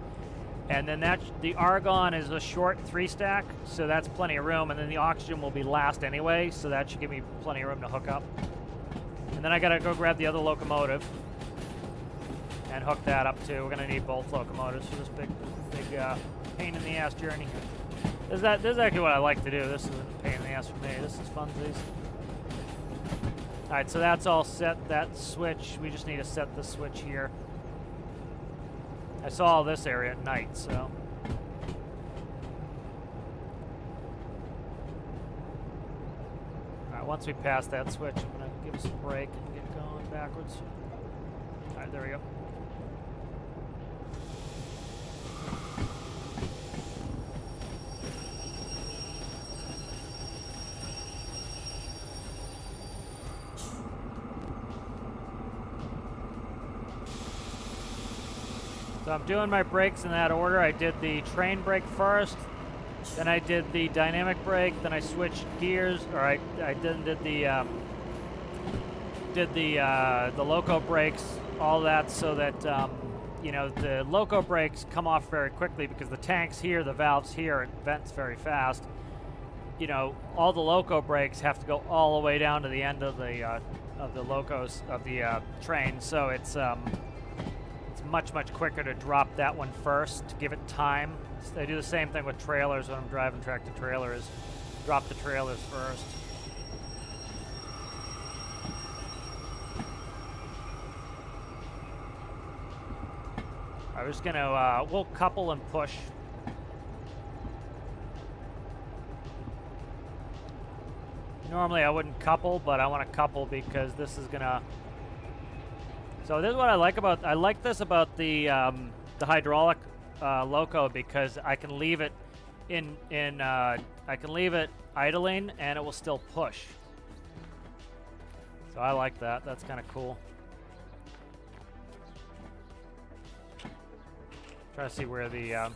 And then the argon is a short 3-stack, so that's plenty of room, and then the oxygen will be last anyway, so that should give me plenty of room to hook up. And then I gotta go grab the other locomotive and hook that up too. We're gonna need both locomotives for this big pain in the ass journey. This is actually what I like to do. This isn't a pain in the ass for me. This is funsies. Alright, so that's all set. That switch, we just need to set the switch here. I saw all this area at night, so. Alright, once we pass that switch, I'm going to give us a break and get going backwards. Alright, there we go. So I'm doing my brakes in that order. I did the train brake first, then I did the dynamic brake, then I switched gears, or I did the loco brakes, all that, so that the loco brakes come off very quickly because the tanks here, the valves here, it vents very fast. All the loco brakes have to go all the way down to the end of the locos of the train, so it's much quicker to drop that one first to give it time. I do the same thing with trailers when I'm driving tractor trailers. Drop the trailers first. I'm just gonna, we'll couple and push. Normally I wouldn't couple, but I want to couple because this is gonna. So this is what I like this about the hydraulic loco, because I can leave it I can leave it idling and it will still push. So I like that. That's kind of cool. Try to see where the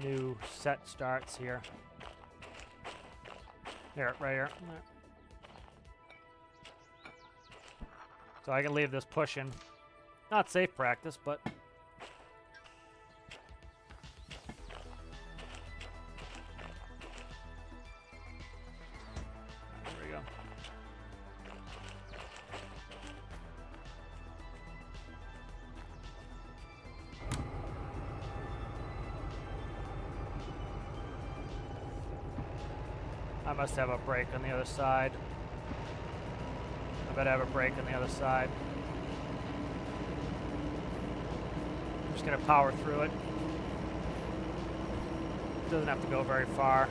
new set starts here. There, right here. So I can leave this pushing. Not safe practice, but. There we go. I must have a brake on the other side. I bet I have a brake on the other side. I'm just gonna power through it. Doesn't have to go very far.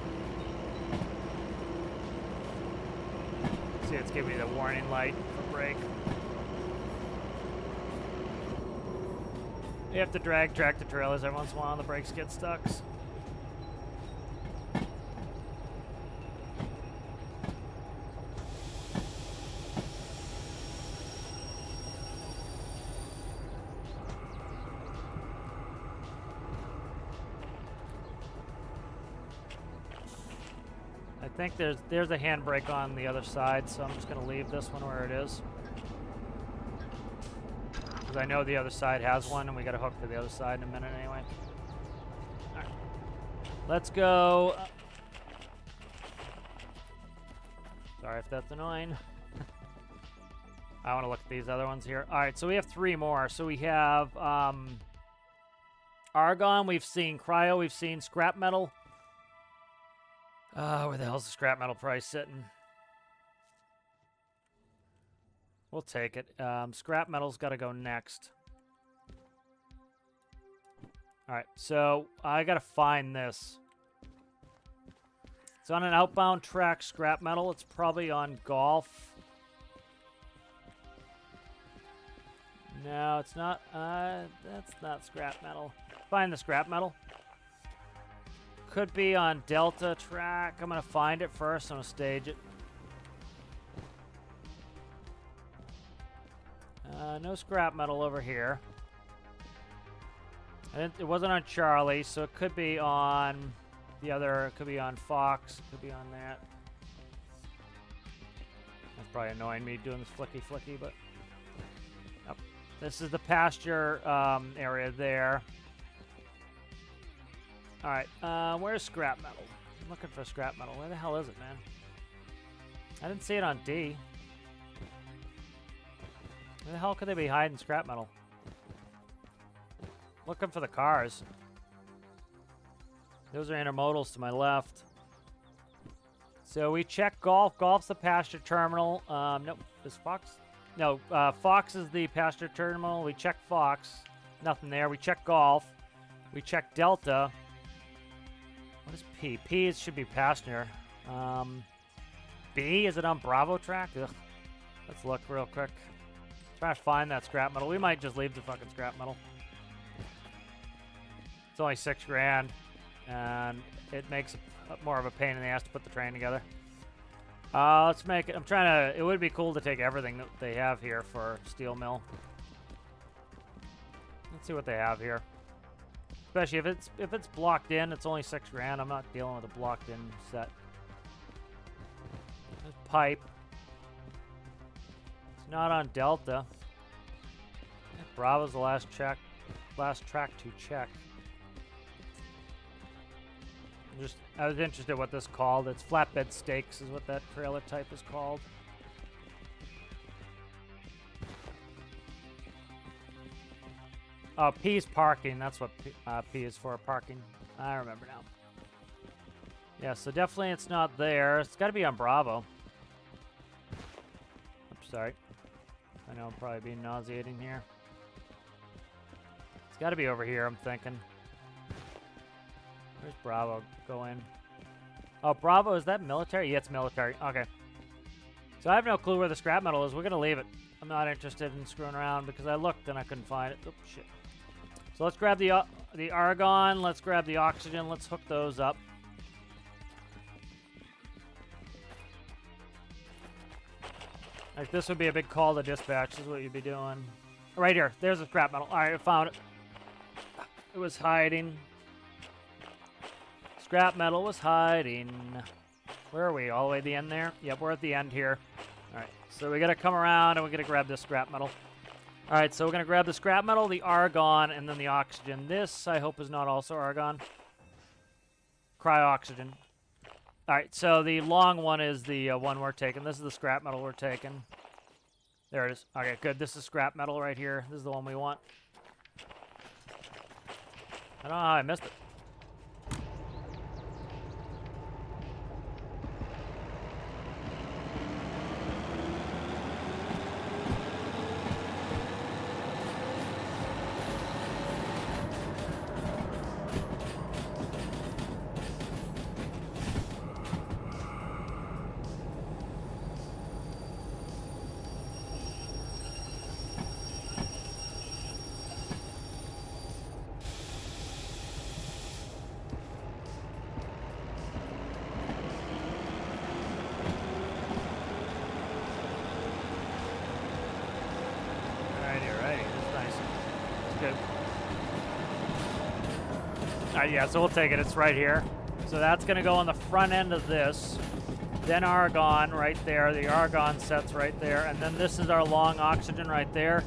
See, it's giving me the warning light for brake. You have to drag tractor trailers every once in a while, the brakes get stuck. I think there's a handbrake on the other side, so I'm just going to leave this one where it is. Because I know the other side has one, and we got to hook to the other side in a minute anyway. All right. Let's go. Sorry if that's annoying. I want to look at these other ones here. All right, so we have 3 more. So we have argon, we've seen cryo, we've seen scrap metal. Where the hell's the scrap metal price sitting? We'll take it. Scrap metal's got to go next. All right, so I got to find this. It's on an outbound track, scrap metal. It's probably on golf. No, it's not. That's not scrap metal. Find the scrap metal. Could be on Delta track. I'm going to find it first. I'm going to stage it. No scrap metal over here. It wasn't on Charlie, so it could be on the other. It could be on Fox. It could be on that. That's probably annoying me doing this flicky, but... Yep. This is the pasture area there. Alright, where's scrap metal? I'm looking for scrap metal. Where the hell is it, man? I didn't see it on D. Where the hell could they be hiding scrap metal? Looking for the cars. Those are intermodals to my left. So we check golf. Golf's the pasture terminal. Nope. Is Fox? No, Fox is the pasture terminal. We check Fox. Nothing there. We check golf. We check Delta. What is P? P should be passenger. B, is it on Bravo track? Ugh. Let's look real quick. Try to find that scrap metal. We might just leave the fucking scrap metal. It's only $6 grand, and it makes more of a pain in the ass to put the train together. Let's make it. I'm trying to. It would be cool to take everything that they have here for steel mill. Let's see what they have here. Especially if it's blocked in, it's only $6 grand. I'm not dealing with a blocked in set. There's pipe. It's not on Delta. Bravo's the last track to check. I was interested what this called. It's flatbed stakes is what that trailer type is called. Oh, P is parking. That's what P is for, parking. I remember now. Yeah, so definitely it's not there. It's got to be on Bravo. I'm sorry. I know I'm probably being nauseating here. It's got to be over here, I'm thinking. Where's Bravo? Go in. Oh, Bravo, is that military? Yeah, it's military. Okay. So I have no clue where the scrap metal is. We're going to leave it. I'm not interested in screwing around because I looked and I couldn't find it. Oh, shit. So let's grab the argon. Let's grab the oxygen. Let's hook those up. Like, this would be a big call to dispatch. This is what you'd be doing. Right here. There's the scrap metal. All right, I found it. It was hiding. Scrap metal was hiding. Where are we? All the way to the end there? Yep, we're at the end here. All right, so we got to come around and we got to grab this scrap metal. All right, so we're going to grab the scrap metal, the argon, and then the oxygen. This, I hope, is not also argon. Cryo-oxygen. All right, so the long one is the one we're taking. This is the scrap metal we're taking. There it is. Okay, good. This is scrap metal right here. This is the one we want. I don't know how I missed it. Yeah, so we'll take it. It's right here. So that's going to go on the front end of this. Then argon right there. The argon sets right there. And then this is our long oxygen right there.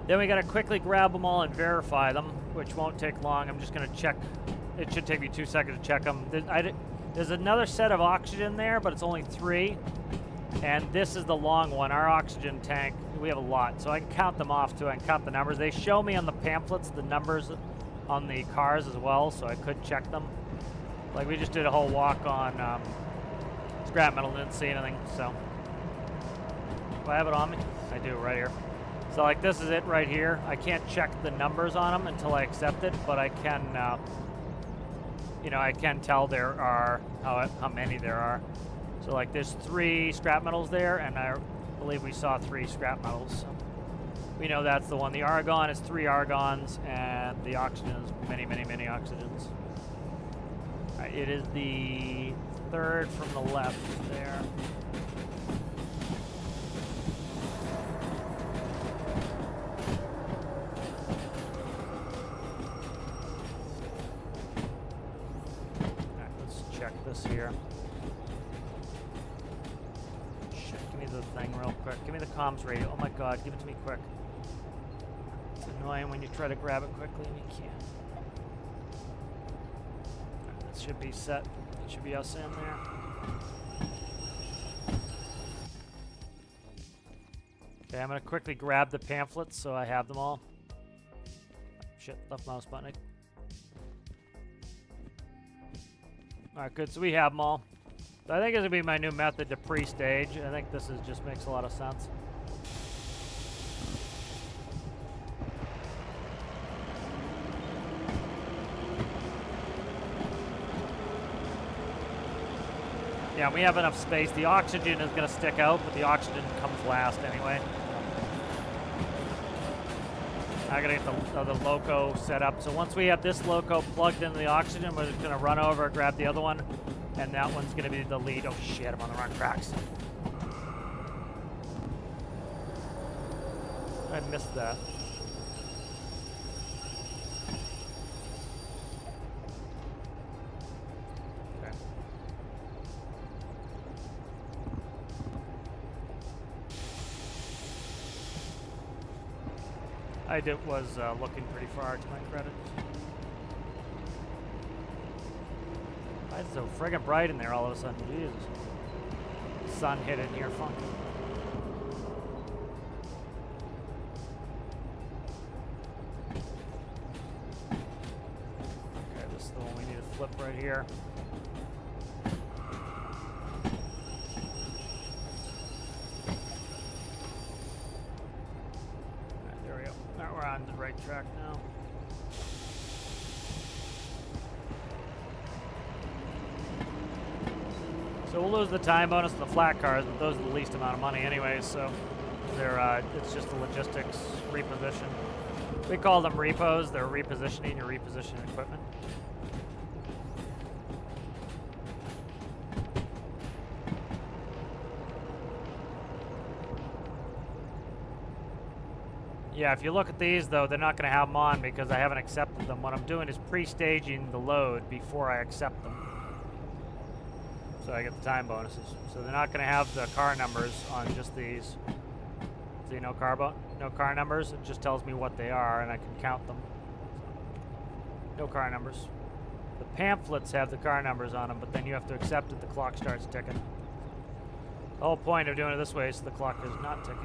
Then we got to quickly grab them all and verify them, which won't take long. I'm just going to check. It should take me 2 seconds to check them. There's another set of oxygen there, but it's only 3. And this is the long one, our oxygen tank. We have a lot, so I can count them off too. I can count the numbers. They show me on the pamphlets the numbers on the cars as well, so I could check them. Like we just did a whole walk on scrap metal, didn't see anything, so. Do I have it on me? I do, right here. So like this is it right here. I can't check the numbers on them until I accept it, but I can, you know, I can tell there are, how many there are. So like there's 3 scrap metals there, and I believe we saw 3 scrap metals. So we know that's the one. The argon is 3 argons, and the oxygen is many, many, many oxygens. All right, it is the 3rd from the left there. Here. Shit, give me the thing real quick. Give me the comms radio. Oh my god, give it to me quick. It's annoying when you try to grab it quickly and you can't. It should be set. It should be us in there. Okay, I'm gonna quickly grab the pamphlets so I have them all. Shit, left mouse button. Alright, good, so we have them all. So I think it's going to be my new method to pre-stage. I think this just makes a lot of sense. Yeah, we have enough space. The oxygen is going to stick out, but the oxygen comes last anyway. I gotta get the loco set up. So once we have this loco plugged into the oxygen, we're just gonna run over, grab the other one, and that one's gonna be the lead. Oh shit, I'm on the wrong tracks. I missed that. Okay. I was looking pretty far, to my credit. Why is it so friggin' bright in there all of a sudden? Jesus. Sun hit in here funky. Okay, this is the one we need to flip right here. On the right track now. So we'll lose the time bonus to the flat cars, but those are the least amount of money anyway, so they're it's just the logistics reposition. We call them repos. They're repositioning or repositioning equipment. Yeah, if you look at these, though, they're not going to have them on because I haven't accepted them. What I'm doing is pre-staging the load before I accept them. So I get the time bonuses. So they're not going to have the car numbers on just these. See, no car numbers. It just tells me what they are, and I can count them. No car numbers. The pamphlets have the car numbers on them, but then you have to accept it. The clock starts ticking. The whole point of doing it this way is the clock is not ticking.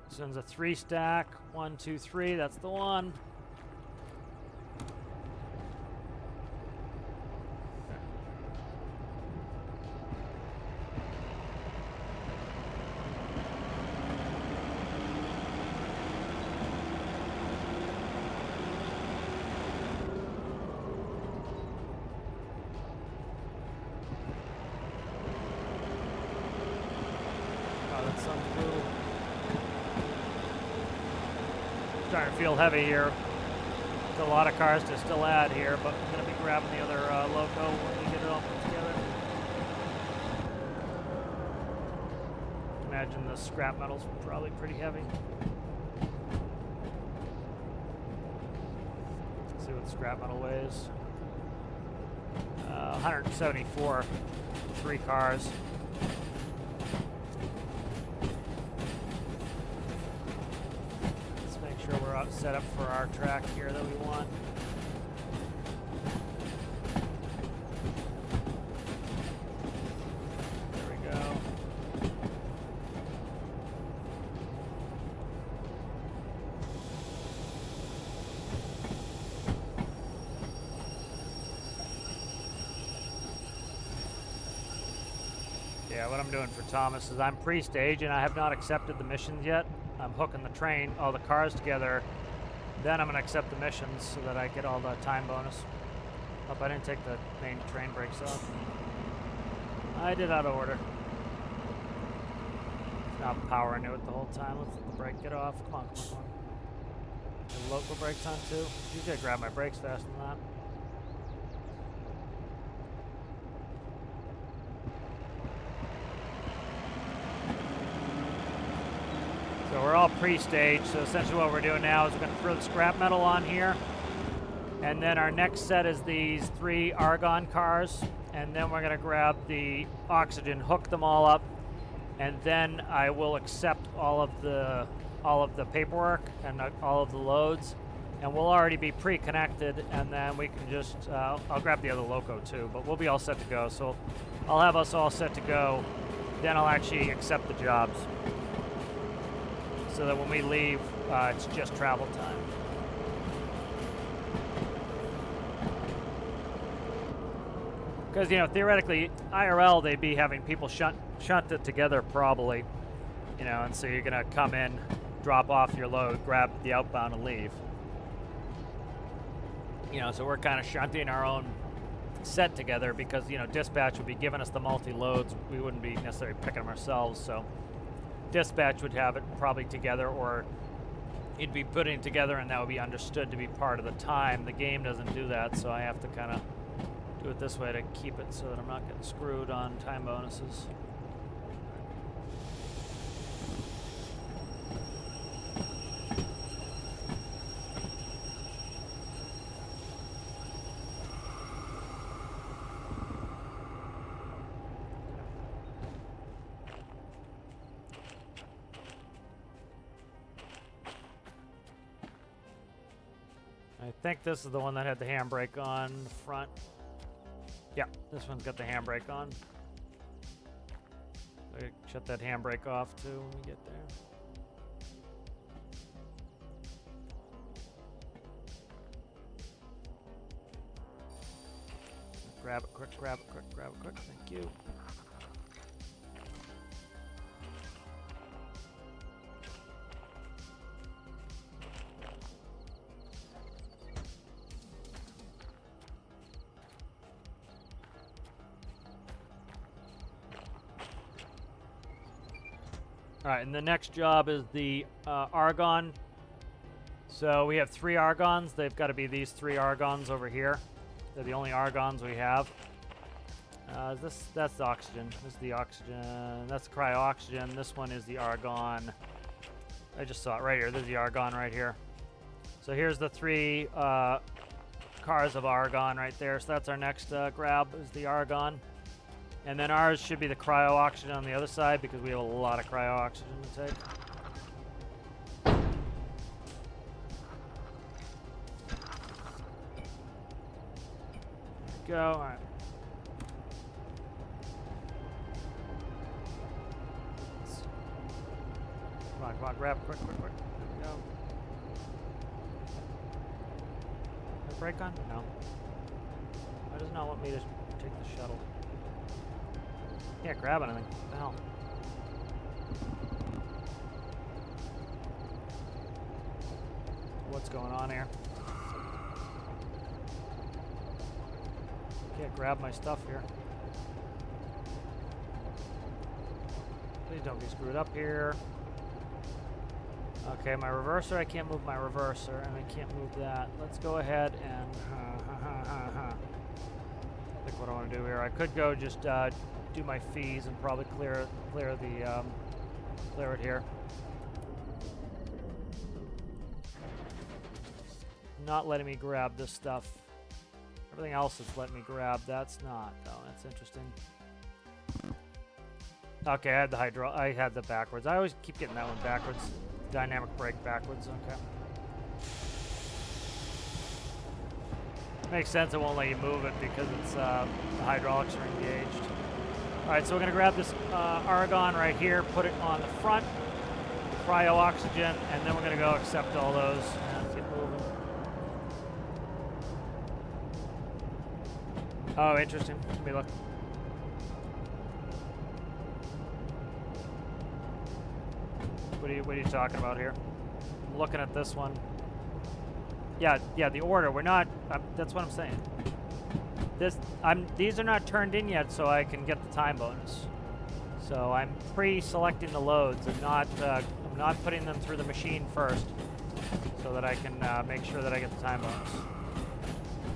This one's a 3 stack. 1, 2, 3. That's the one. Oh, that sounds cool. Starting to feel heavy here. There's a lot of cars to still add here, but I'm going to be grabbing the other loco when we get it all put together. Imagine the scrap metals were probably pretty heavy. Let's see what scrap metal weighs. 174, 3 cars. Let's make sure we're all set up for our track here that we want. There we go. Yeah, what I'm doing for Thomas is I'm pre-stage and I have not accepted the missions yet. I'm hooking the train, all the cars together. Then I'm going to accept the missions so that I get all the time bonus. Hope I didn't take the main train brakes off. I did out of order. Not power into it the whole time. Let's let the brake get off. Come on, come on, come on. The local brakes on too. Usually I grab my brakes faster than that. So we're all pre-staged, so essentially what we're doing now is we're going to throw the scrap metal on here. And then our next set is these 3 argon cars. And then we're going to grab the oxygen, hook them all up. And then I will accept all of the paperwork and all of the loads. And we'll already be pre-connected, and then we can just, I'll grab the other loco too, but we'll be all set to go. So I'll have us all set to go. Then I'll actually accept the jobs. So that when we leave, it's just travel time. Because, you know, theoretically, IRL, they'd be having people shunt it together probably, you know, and so you're going to come in, drop off your load, grab the outbound and leave. You know, so we're kind of shunting our own set together because, you know, dispatch would be giving us the multi-loads. We wouldn't be necessarily picking them ourselves, so dispatch would have it probably together, or you'd be putting it together and that would be understood to be part of the time. The game doesn't do that, so I have to kind of do it this way to keep it so that I'm not getting screwed on time bonuses. I think this is the one that had the handbrake on front. Yeah, this one's got the handbrake on. Shut that handbrake off too when we get there. Grab it quick, grab it quick, grab it quick. Thank you. All right, and the next job is the argon. So we have 3 argons. They've got to be these 3 argons over here. They're the only argons we have. That's the oxygen. This is the oxygen. That's the cryo-oxygen. This one is the argon. I just saw it right here. There's the argon right here. So here's the 3 cars of argon right there. So that's our next grab is the argon. And then ours should be the cryo-oxygen on the other side because we have a lot of cryo-oxygen to take. There we go. All right. Come on, grab quick, quick, quick. There we go. Is there brake on? No. Why does it not want me to take the shuttle? Can't grab anything. What the hell? What's going on here? Can't grab my stuff here. Please don't be screwed up here. Okay, my reverser, I can't move my reverser, and I can't move that. Let's go ahead and I think what I want to do here, I could go just do my fees and probably clear it here. Not letting me grab this stuff. Everything else is letting me grab. That's not, though. That's interesting. Okay, I had the backwards. I always keep getting that one backwards. Dynamic brake backwards. Okay. Makes sense. It won't let you move it because it's the hydraulics are engaged. All right, so we're gonna grab this argon right here, put it on the front, cryo oxygen, and then we're gonna go accept all those and get moving. Oh, interesting. Let me look. What are you talking about here? I'm looking at this one. Yeah, the order. We're not. That's what I'm saying. These are not turned in yet, so I can get the time bonus. So I'm pre-selecting the loads and not. I'm not putting them through the machine first, so that I can make sure that I get the time bonus.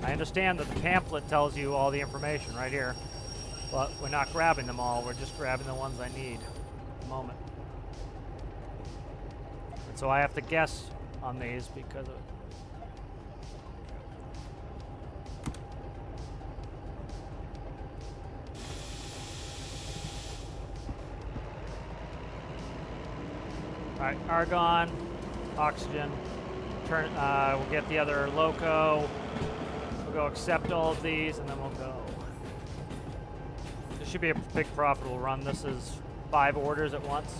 I understand that the pamphlet tells you all the information right here, but we're not grabbing them all. We're just grabbing the ones I need at the moment. And so I have to guess on these because of. Alright, argon, oxygen, we'll get the other loco, we'll go accept all of these, and then we'll go. This should be a big profitable run. This is 5 orders at once.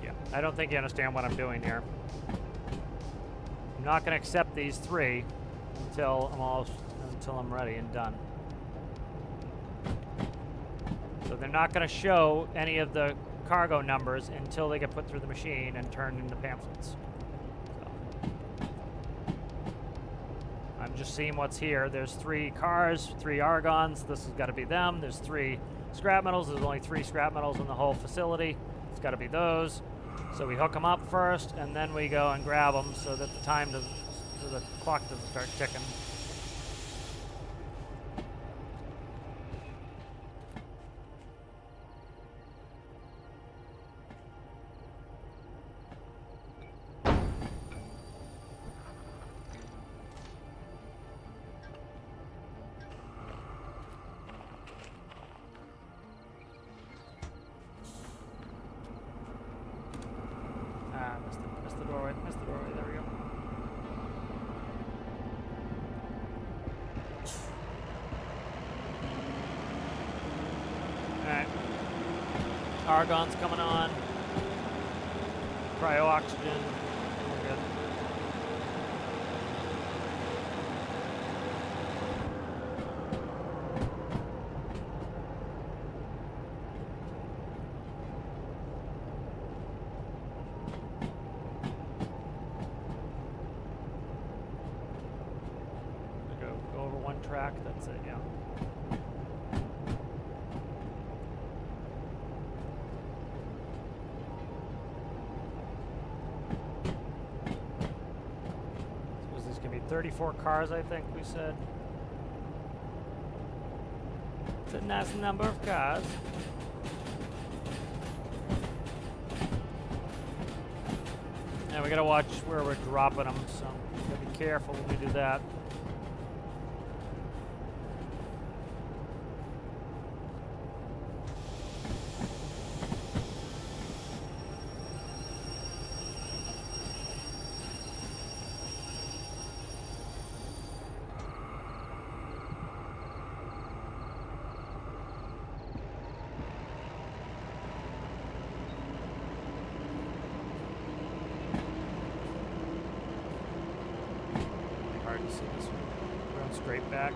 Yeah, I don't think you understand what I'm doing here. I'm not going to accept these 3 until I'm ready and done. So they're not going to show any of the cargo numbers until they get put through the machine and turned into pamphlets. So. I'm just seeing what's here. There's 3 cars, 3 argons. This has got to be them. There's 3 scrap metals. There's only 3 scrap metals in the whole facility. It's got to be those. So we hook them up first, and then we go and grab them so that the clock doesn't start ticking. Missed the doorway. There we go. Alright. Argon's coming on. Cryo oxygen. We're good. Go over one track, that's it, yeah. There's going to be 34 cars, I think we said. It's a nice number of cars. And we got to watch where we're dropping them, so we got to be careful when we do that. See this one. Run straight back.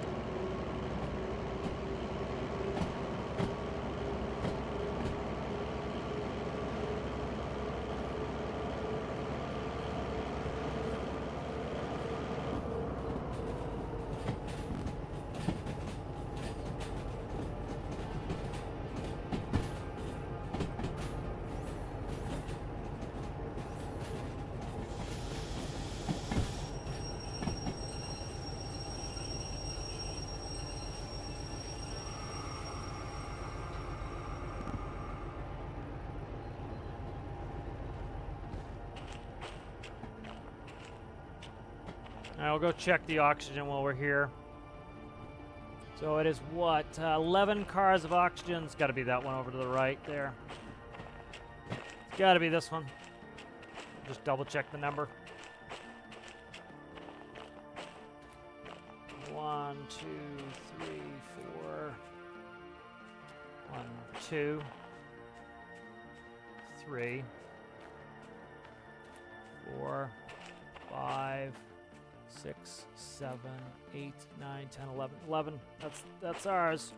I'll go check the oxygen while we're here. So it is what? 11 cars of oxygen. It's got to be that one over to the right there. It's got to be this one. Just double check the number. 1, 2, 3, 4. 1, 2, 3, 4, 5, 6, 7, 8, 9, 10, 11. 11. That's ours.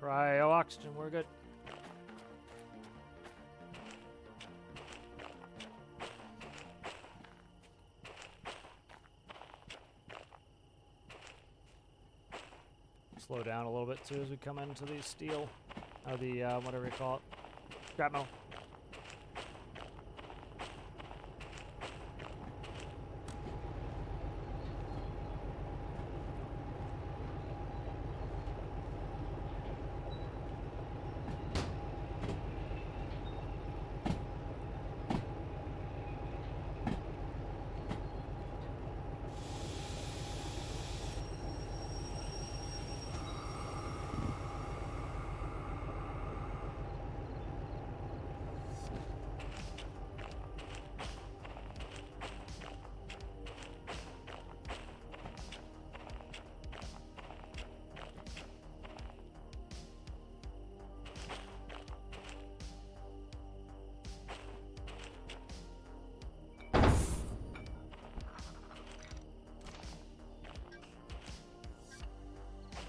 Cryo oxygen. We're good. Slow down a little bit too as we come into the steel, or the whatever you call it, scrap metal.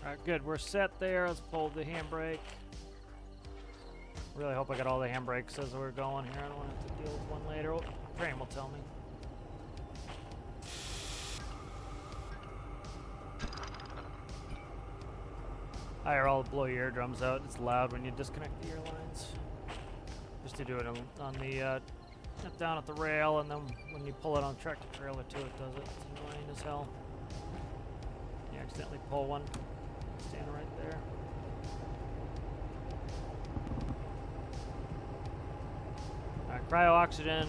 Alright, good. We're set there. Let's pull the handbrake. Really hope I got all the handbrakes as we're going here. I don't want to have to deal with one later. Oh, Frame will tell me. I hear all blow your eardrums out. It's loud when you disconnect the ear lines. Just to do it on the down at the rail, and then when you pull it on tractor trailer too, it does it. It's annoying as hell. You accidentally pull one. Stand right there. Alright, cryo oxygen,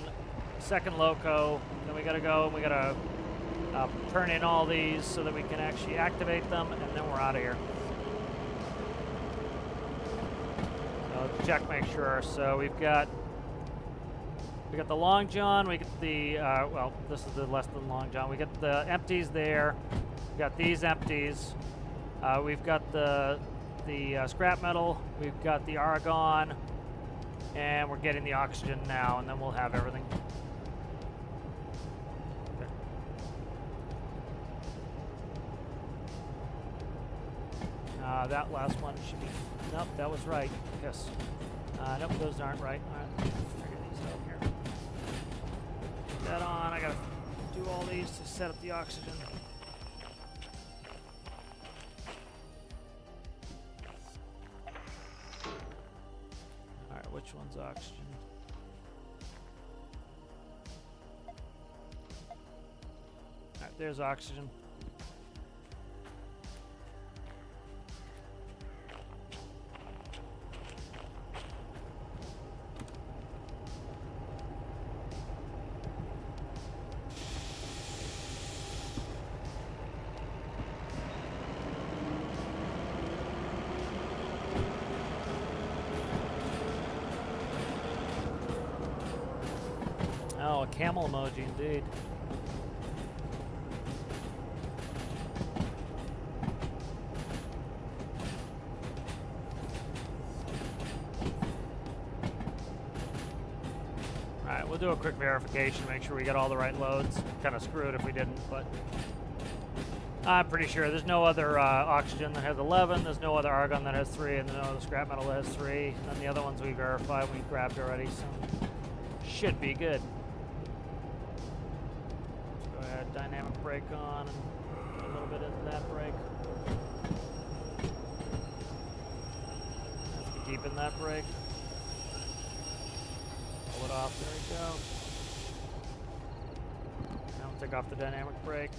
second loco. Then we gotta go and we gotta turn in all these so that we can actually activate them, and then we're out of here. So check, make sure. So we got the long john. We get the well, this is the less than long john. We get the empties there. We got these empties. We've got the scrap metal, we've got the argon, and we're getting the oxygen now, and then we'll have everything. Okay. That last one should be, nope, that was right. Yes. Nope, those aren't right. All right, figure these out here. Put that on. I gotta do all these to set up the oxygen. Which one's oxygen? Alright, there's oxygen. Oh, a camel emoji indeed. Alright, we'll do a quick verification, make sure we got all the right loads. Kind of screwed if we didn't, but I'm pretty sure there's no other oxygen that has 11, there's no other argon that has 3, and no other scrap metal that has 3. And then the other ones we verified, we grabbed already, so should be good. Dynamic brake on and put a little bit into that brake. Have to keep in that brake. Pull it off, there we go. Now we'll take off the dynamic brake.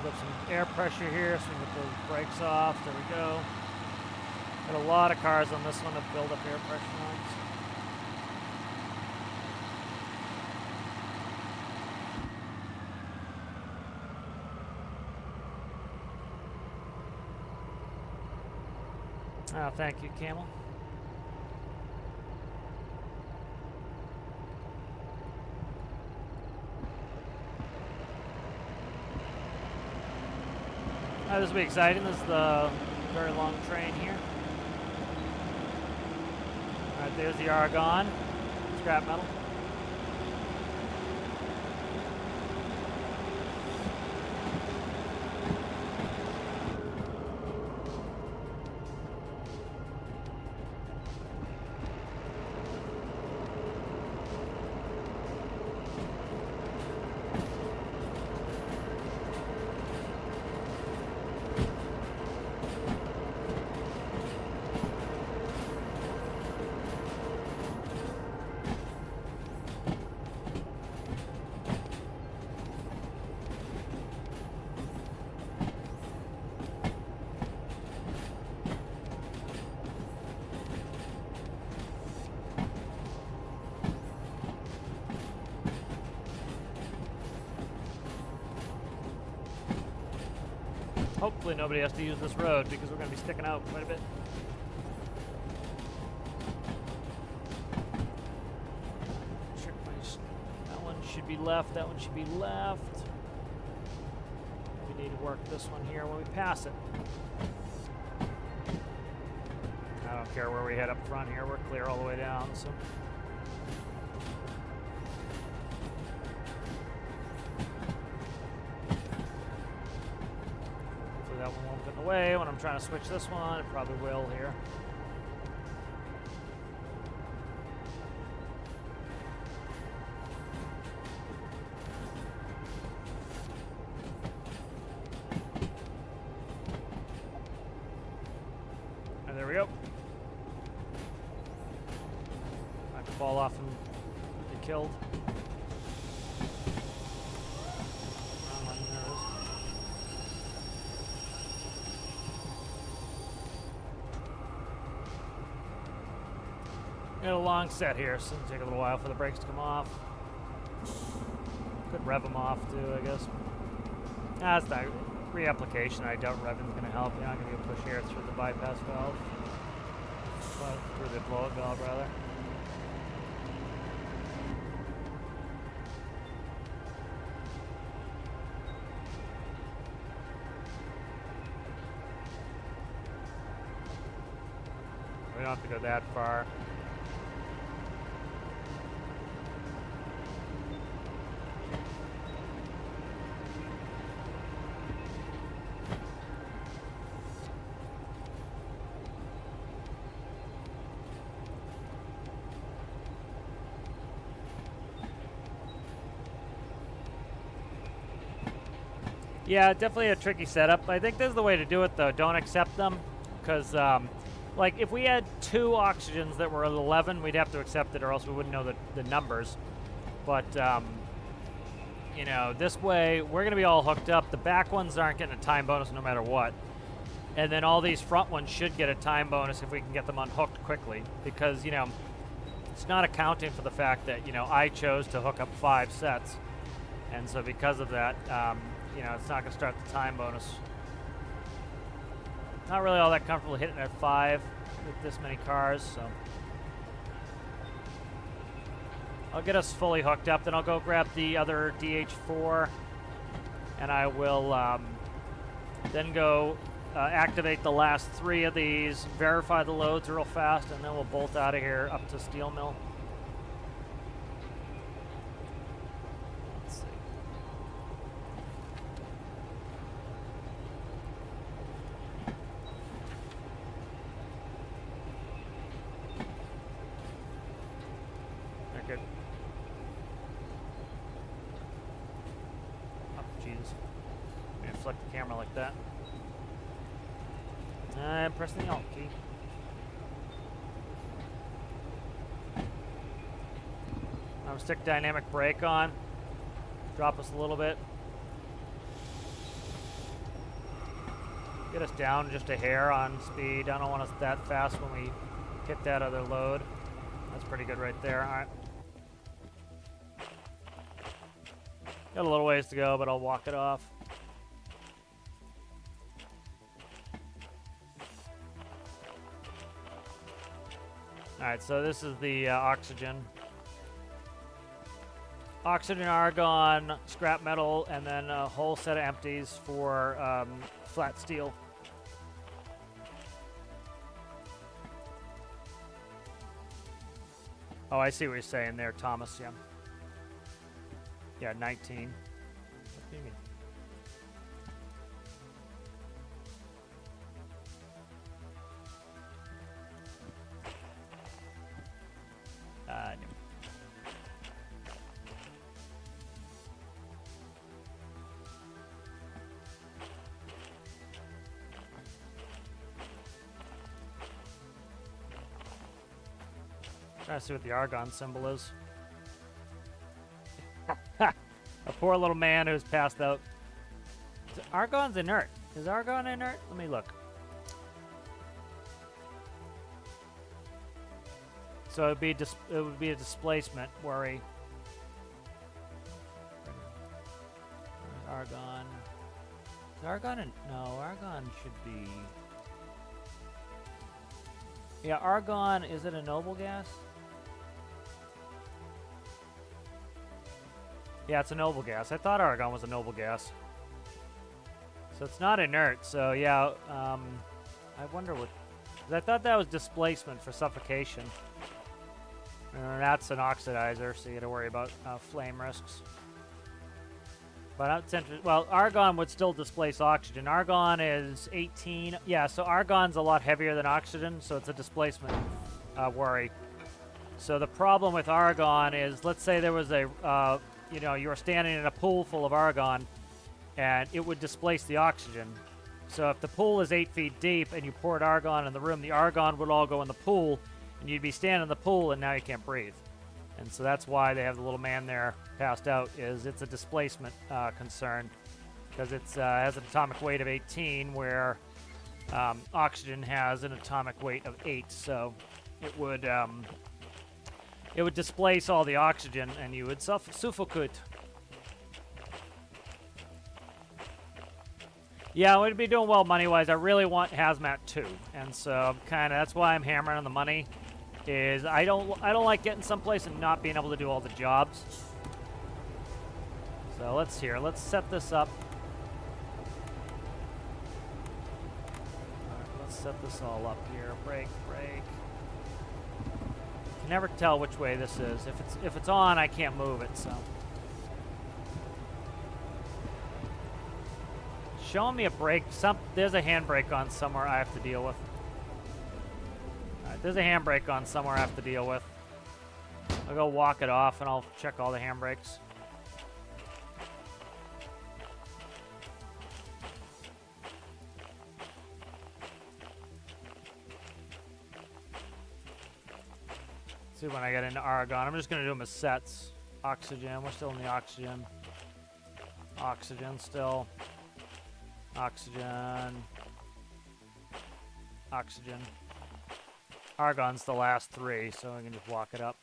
build up some air pressure here so we can get the brakes off. There we go. Got a lot of cars on this one to build up air pressure lines. Oh, thank you, Camel. This will be exciting. This is the very long train here. Alright, there's the argon. Scrap metal. Hopefully nobody has to use this road because we're going to be sticking out quite a bit. That one should be left, that one should be left. We need to work this one here when we pass it. I don't care where we head up front here, we're clear all the way down, so. That one won't get in the way when I'm trying to switch this one. It probably will here. And there we go. I can fall off and get killed. Got a long set here, so it'll take a little while for the brakes to come off. Could rev them off too, I guess. That's not reapplication. I doubt revving's going to help. You're not going to get a push air through the bypass valve, but through the blow-up valve rather. We don't have to go that far. Yeah, definitely a tricky setup. I think this is the way to do it, though. Don't accept them, because, like, if we had 2 oxygens that were at 11, we'd have to accept it, or else we wouldn't know the numbers. But, you know, this way, we're going to be all hooked up. The back ones aren't getting a time bonus no matter what. And then all these front ones should get a time bonus if we can get them unhooked quickly, because, you know, it's not accounting for the fact that, you know, I chose to hook up 5 sets. And so because of that, you know, it's not going to start the time bonus. Not really all that comfortable hitting at 5 with this many cars, so. I'll get us fully hooked up, then I'll go grab the other DH4, and I will then go activate the last 3 of these, verify the loads real fast, and then we'll bolt out of here up to Steel Mill. Select the camera like that. And press the Alt key. Now stick dynamic brake on. Drop us a little bit. Get us down just a hair on speed. I don't want us that fast when we hit that other load. That's pretty good right there. All right. Got a little ways to go, but I'll walk it off. All right, so this is the oxygen. Oxygen, argon, scrap metal, and then a whole set of empties for flat steel. Oh, I see what you're saying there, Thomas. Yeah. Yeah, 19. What do you mean? No. Trying to see what the argon symbol is. A poor little man who's passed out. Argon's inert. Is argon inert? Let me look. So it would be a displacement worry. Argon. Is argon no, argon should be. Yeah, argon, is it a noble gas? Yeah, it's a noble gas. I thought argon was a noble gas. So it's not inert, so yeah, I wonder what... 'cause I thought that was displacement for suffocation. And that's an oxidizer, so you gotta worry about flame risks. But it's interesting. Well, argon would still displace oxygen. Argon is 18. Yeah, so argon's a lot heavier than oxygen, so it's a displacement worry. So the problem with argon is, let's say there was a, you know, you were standing in a pool full of argon, and it would displace the oxygen. So if the pool is 8 feet deep and you poured argon in the room, the argon would all go in the pool, and you'd be standing in the pool, and now you can't breathe. And so that's why they have the little man there passed out, is it's a displacement concern, because it has an atomic weight of 18, where oxygen has an atomic weight of 8. So it would displace all the oxygen, and you would suffocate. Yeah, we'd be doing well money-wise. I really want Hazmat 2, and so that's why I'm hammering on the money. Is I don't like getting someplace and not being able to do all the jobs. So let's set this up. All right, let's set this all up here. Break. Can never tell which way this is. If it's on, I can't move it. So showing me a brake. There's a handbrake on somewhere I have to deal with. There's a handbrake on somewhere I have to deal with. I'll go walk it off and I'll check all the handbrakes. See when I get into argon. I'm just going to do them as sets. Oxygen. We're still in the oxygen. Oxygen still. Oxygen. Oxygen. Argon's the last 3, so I can just walk it up.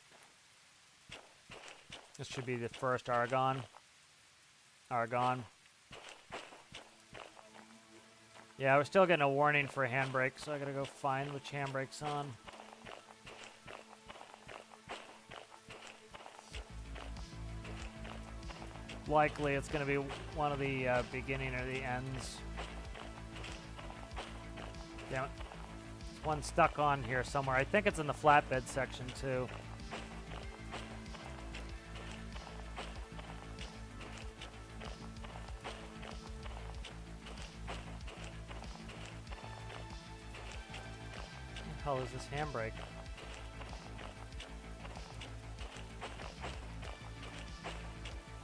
This should be the first argon. Argon. Yeah, we're still getting a warning for a handbrake, so I gotta go find which handbrake's on. Likely it's gonna be one of the beginning or the ends. Damn it. One stuck on here somewhere. I think it's in the flatbed section too. What the hell is this handbrake?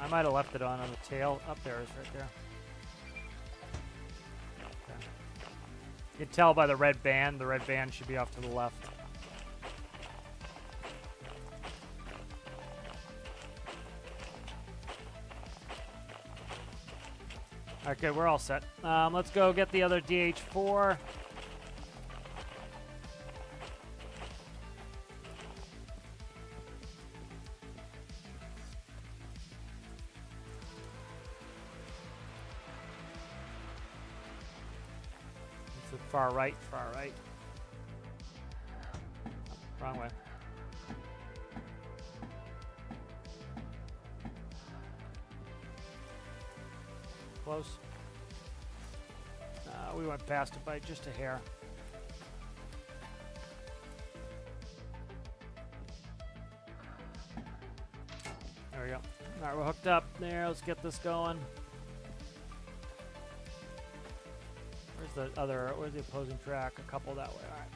I might have left it on the tail. Up there it is right there. You can tell by the red band. The red band should be off to the left. What Alright, good. We're all set. Let's go get the other DH4. It's the far right, far right. Wrong way. Close. We went past it by just a hair. There we go. All right, we're hooked up there. Let's get this going. Where's the opposing track? A couple that way. All right.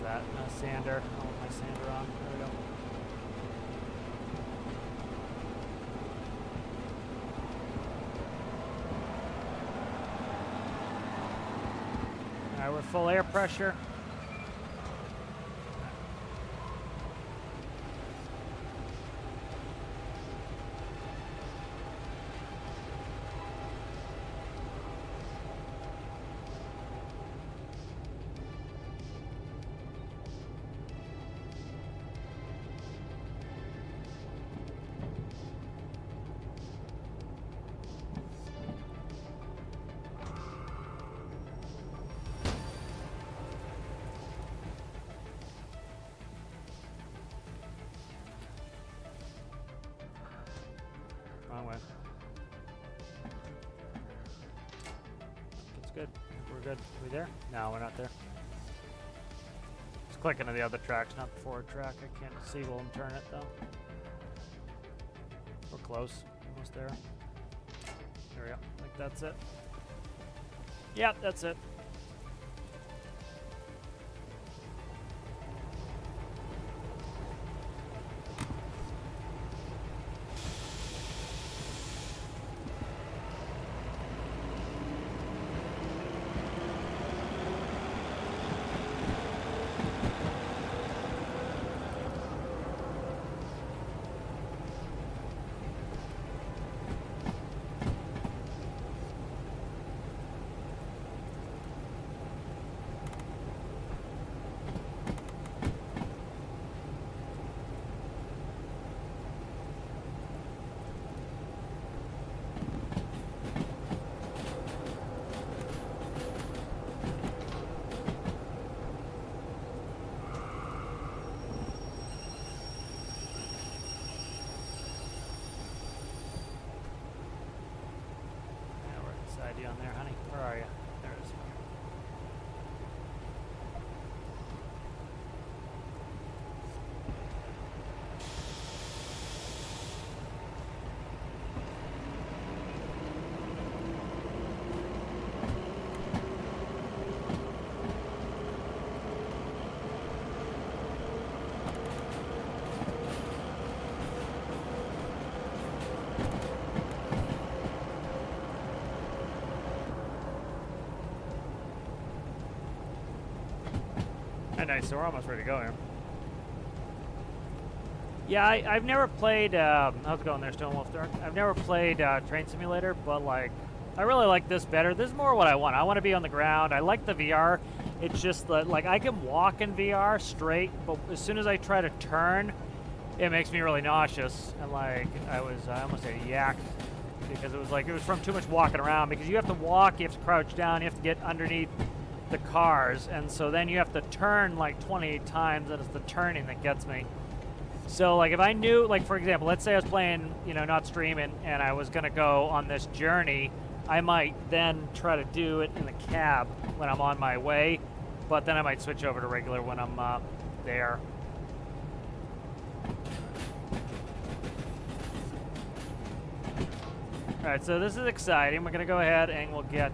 That sander. I'll put my sander on. There we go. All right, we're full air pressure. Wrong way. It's good. We're good. Are we there? No, we're not there. Just clicking to the other tracks, not the forward track. I can't see while I'm turning it though. We're close. Almost there. There we go. I think that's it. Yep, that's it. On there, honey. Where are you? There it is. Nice, so we're almost ready to go here. Yeah, I've never played, how's it going there, Stonewolf Dark? I've never played Train Simulator, but like, I really like this better. This is more what I want. I want to be on the ground. I like the VR. It's just that, like, I can walk in VR straight, but as soon as I try to turn, it makes me really nauseous. And like, I almost said yak, because it was from too much walking around, because you have to walk, you have to crouch down, you have to get underneath the cars, and so then you have to turn like 28 times, and it's the turning that gets me. So like if I knew, like for example, let's say I was playing, not streaming, and I was gonna go on this journey, I might then try to do it in the cab when I'm on my way, but then I might switch over to regular when I'm there. All right, so this is exciting. We're gonna go ahead and we'll get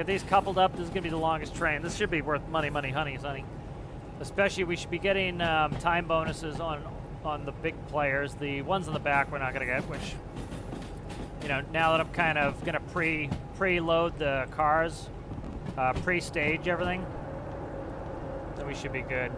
these coupled up. This is gonna be the longest train. This should be worth money, honey. Especially, we should be getting time bonuses on the big players. The ones in the back we're not going to get, which, you know, now that I'm kind of going to preload the cars, pre-stage everything, then we should be good.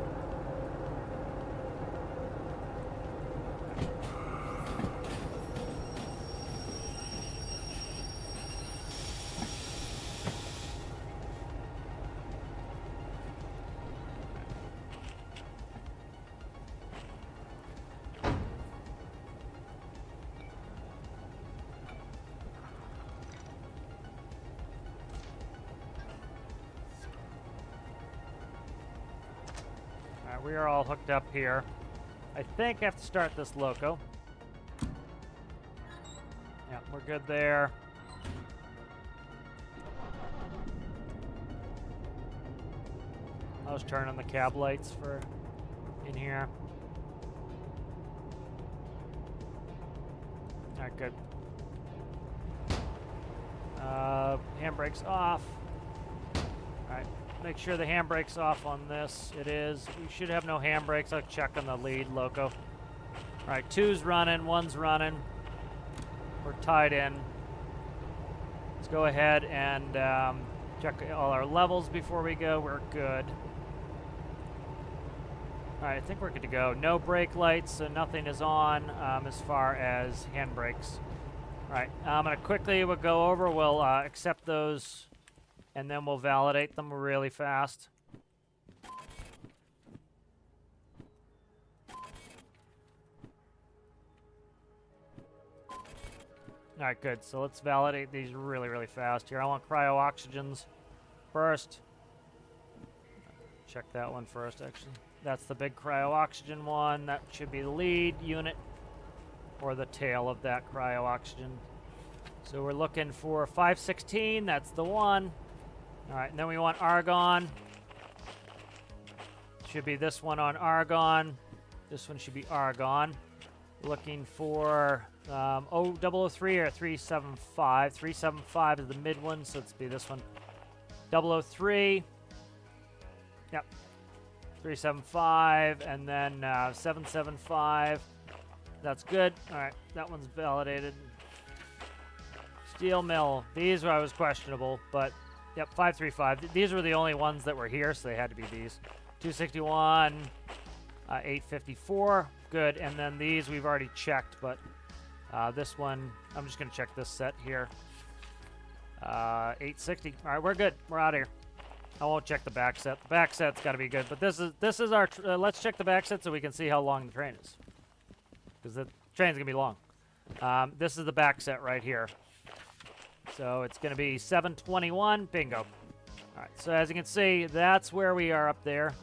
We are all hooked up here. I think I have to start this loco. Yeah, we're good there. I was turning the cab lights for in here. All right, good. Handbrakes off. All right. Make sure the handbrake's off on this. It is. We should have no handbrakes. I'll check on the lead loco. All right, 2's running, 1's running. We're tied in. Let's go ahead and check all our levels before we go. We're good. All right, I think we're good to go. No brake lights, so nothing is on as far as handbrakes. All right, I'm gonna quickly, we'll go over, we'll accept those, and then we'll validate them really fast. All right, good. So let's validate these really, really fast here. I want cryo oxygens first. Check that one first, actually. That's the big cryo oxygen one. That should be the lead unit or the tail of that cryo oxygen. So we're looking for 516. That's the one. All right, and then we want argon. Should be this one on argon. This one should be argon. Looking for 003 or 375. 375 is the mid one, so let's be this one. 003. Yep. 375, and then 775. That's good. All right, that one's validated. Steel mill. These I was questionable, but yep, 535. These were the only ones that were here, so they had to be these. 261, 854. Good, and then these we've already checked, but this one, I'm just going to check this set here. 860. All right, we're good. We're out of here. I won't check the back set. The back set's got to be good, but this is our. Let's check the back set so we can see how long the train is, because the train's gonna be long. This is the back set right here, so it's gonna be 721. Bingo. All right. So as you can see, that's where we are up there.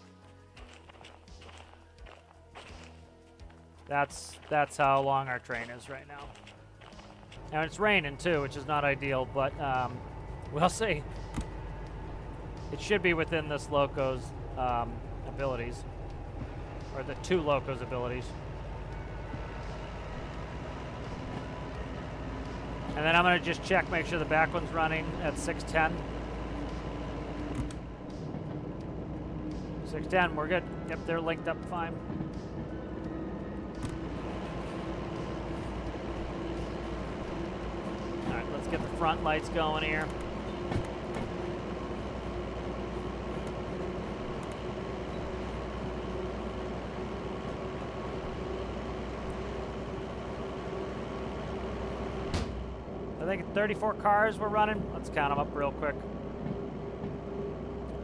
That's how long our train is right now. And it's raining too, which is not ideal, but we'll see. It should be within this loco's abilities, or the two locos' abilities. And then I'm going to just check, make sure the back one's running at 610. 610, we're good. Yep, they're linked up fine. All right, let's get the front lights going here. I think 34 cars we're running. Let's count them up real quick.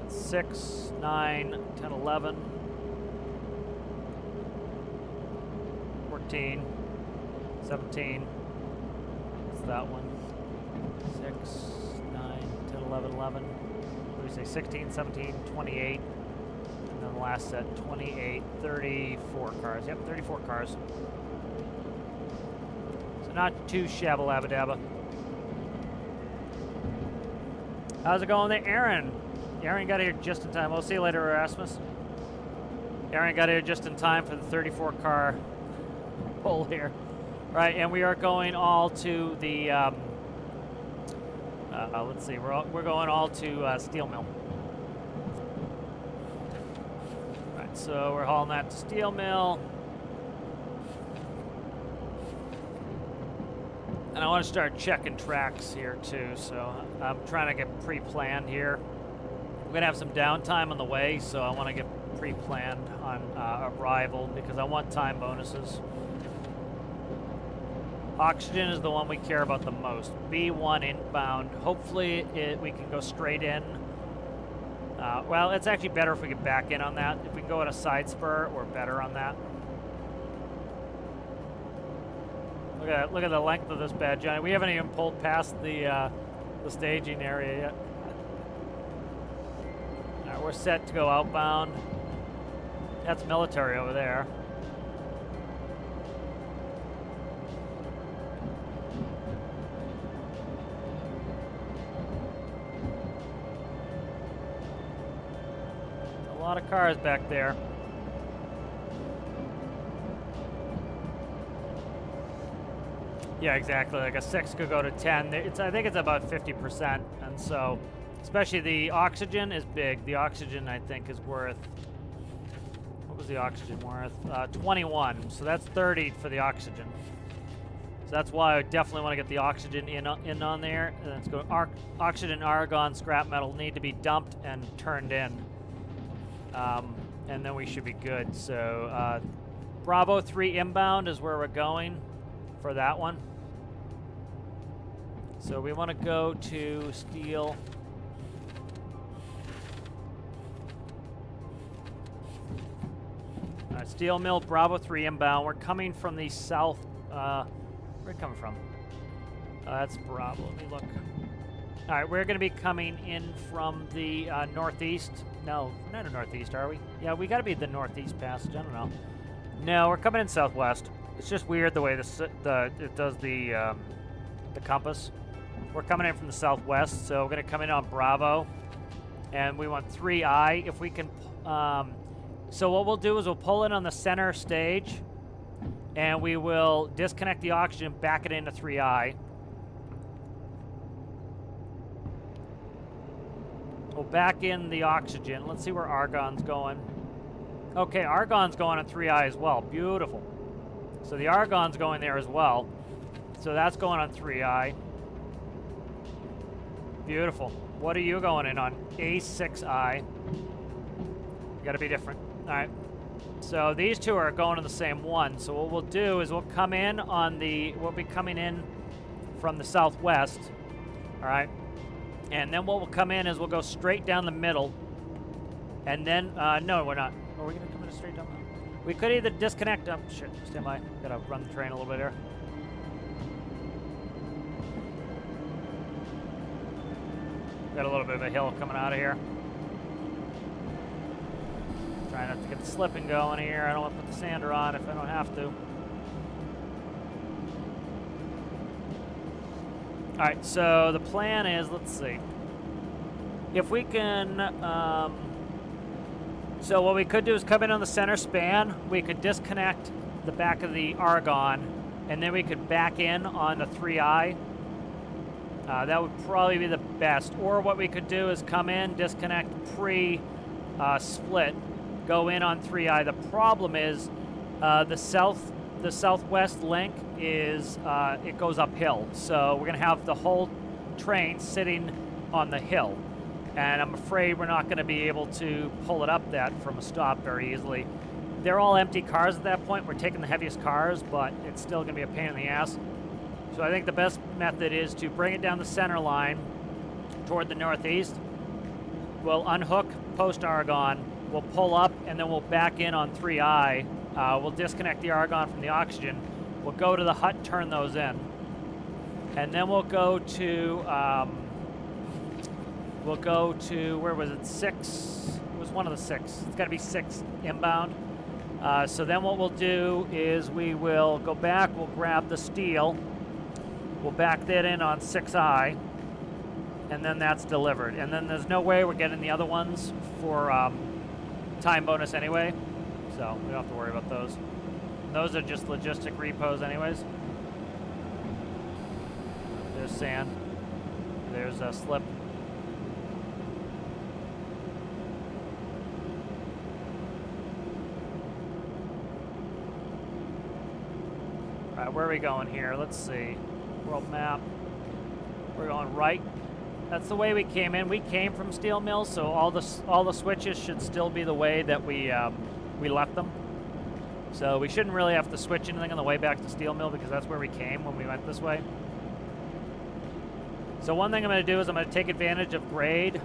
6, 9, 10, 11, 14, 17. What's that one? 6, 9, 10, 11, 11. What do we say? 16, 17, 28. And then the last set, 28, 34 cars. Yep, 34 cars. So not too shabba-labba-dabba. How's it going there, Aaron? Aaron got here just in time. We'll see you later, Erasmus. Aaron got here just in time for the 34 car pull here. Right, and we are going all to the, let's see, we're going all to steel mill. Right, so we're hauling that to steel mill. And I want to start checking tracks here too, so I'm trying to get pre-planned here. We're gonna have some downtime on the way, so I want to get pre-planned on arrival because I want time bonuses. Oxygen is the one we care about the most. B1 inbound. Hopefully we can go straight in. Well, it's actually better if we get back in on that. If we can go at a side spur, we're better on that. Look at the length of this bad Johnny. We haven't even pulled past the staging area yet. All right, we're set to go outbound. That's military over there. A lot of cars back there. Yeah, exactly. Like a 6 could go to 10. I think it's about 50%, and so, especially the oxygen is big. The oxygen, I think, is worth. What was the oxygen worth? 21. So that's 30 for the oxygen. So that's why I definitely want to get the oxygen in on there. And let's go. Oxygen, argon, scrap metal need to be dumped and turned in, and then we should be good. So Bravo 3 inbound is where we're going for that one. So we want to go to steel. Steel mill, Bravo 3 inbound. We're coming from the south. Where are we coming from? That's Bravo. Let me look. All right, we're going to be coming in from the northeast. No, we're not a northeast, are we? Yeah, we got to be the northeast passage. I don't know. No, we're coming in southwest. It's just weird the way it does the compass. We're coming in from the southwest, so we're going to come in on Bravo, and we want 3I. If we can, so what we'll do is we'll pull in on the center stage, and we will disconnect the oxygen, back it into 3I. We'll back in the oxygen. Let's see where argon's going. Okay, argon's going on 3I as well. Beautiful. So the argon's going there as well. So that's going on 3I. Beautiful. What are you going in on? A6I. Got to be different. All right. So these two are going to the same one. So what we'll do is we'll come in on we'll be coming in from the southwest. All right. And then what will come in is we'll go straight down the middle. And then, no, we're not. Are we going to come in straight down the middle? We could either disconnect. Oh, shit. Stand by. Got to run the train a little bit here. Got a little bit of a hill coming out of here. Trying not to get the slipping going here. I don't want to put the sander on if I don't have to. All right, so the plan is, let's see. If we can, so what we could do is come in on the center span. We could disconnect the back of the argon, and then we could back in on the 3I. That would probably be the best. Or what we could do is come in, disconnect pre-split, go in on 3I. The problem is the southwest link is it goes uphill. So we're going to have the whole train sitting on the hill. And I'm afraid we're not going to be able to pull it up that from a stop very easily. They're all empty cars at that point. We're taking the heaviest cars, but it's still going to be a pain in the ass. So I think the best method is to bring it down the center line toward the northeast. We'll unhook post-argon. We'll pull up, and then we'll back in on 3I. We'll disconnect the argon from the oxygen. We'll go to the hut, turn those in. And then we'll go to, where was it, 6? It was one of the 6. It's got to be 6 inbound. So then what we'll do is we will go back, we'll grab the steel. We'll back that in on 6I, and then that's delivered. And then there's no way we're getting the other ones for time bonus anyway, so we don't have to worry about those. Those are just logistic repos anyways. There's sand. There's a slip. Alright, where are we going here? Let's see. World map. We're going right. That's the way we came in. We came from steel mills, so all the switches should still be the way that we left them. So we shouldn't really have to switch anything on the way back to steel mill because that's where we came when we went this way. So one thing I'm going to do is I'm going to take advantage of grade.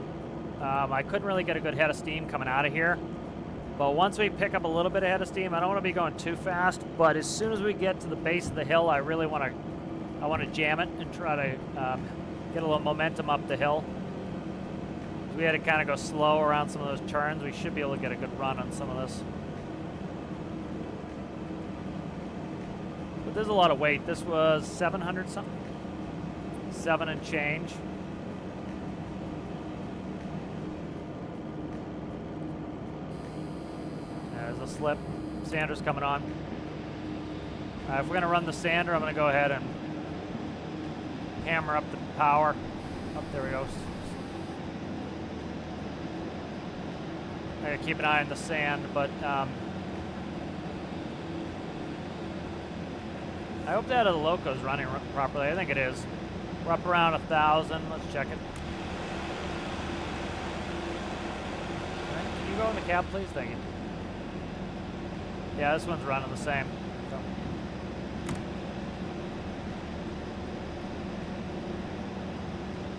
I couldn't really get a good head of steam coming out of here. But once we pick up a little bit of head of steam, I don't want to be going too fast. But as soon as we get to the base of the hill, I really want to jam it and try to get a little momentum up the hill. We had to kind of go slow around some of those turns. We should be able to get a good run on some of this. But there's a lot of weight. This was 700 something. 7 and change. There's a slip. Sander's coming on. If we're going to run the sander, I'm going to go ahead and hammer up the power. Oh, there we go. I gotta keep an eye on the sand, but I hope that the loco's running properly. I think it is. We're up around 1,000. Let's check it. Right, can you go in the cab, please? Thank you. Yeah, this one's running the same. So.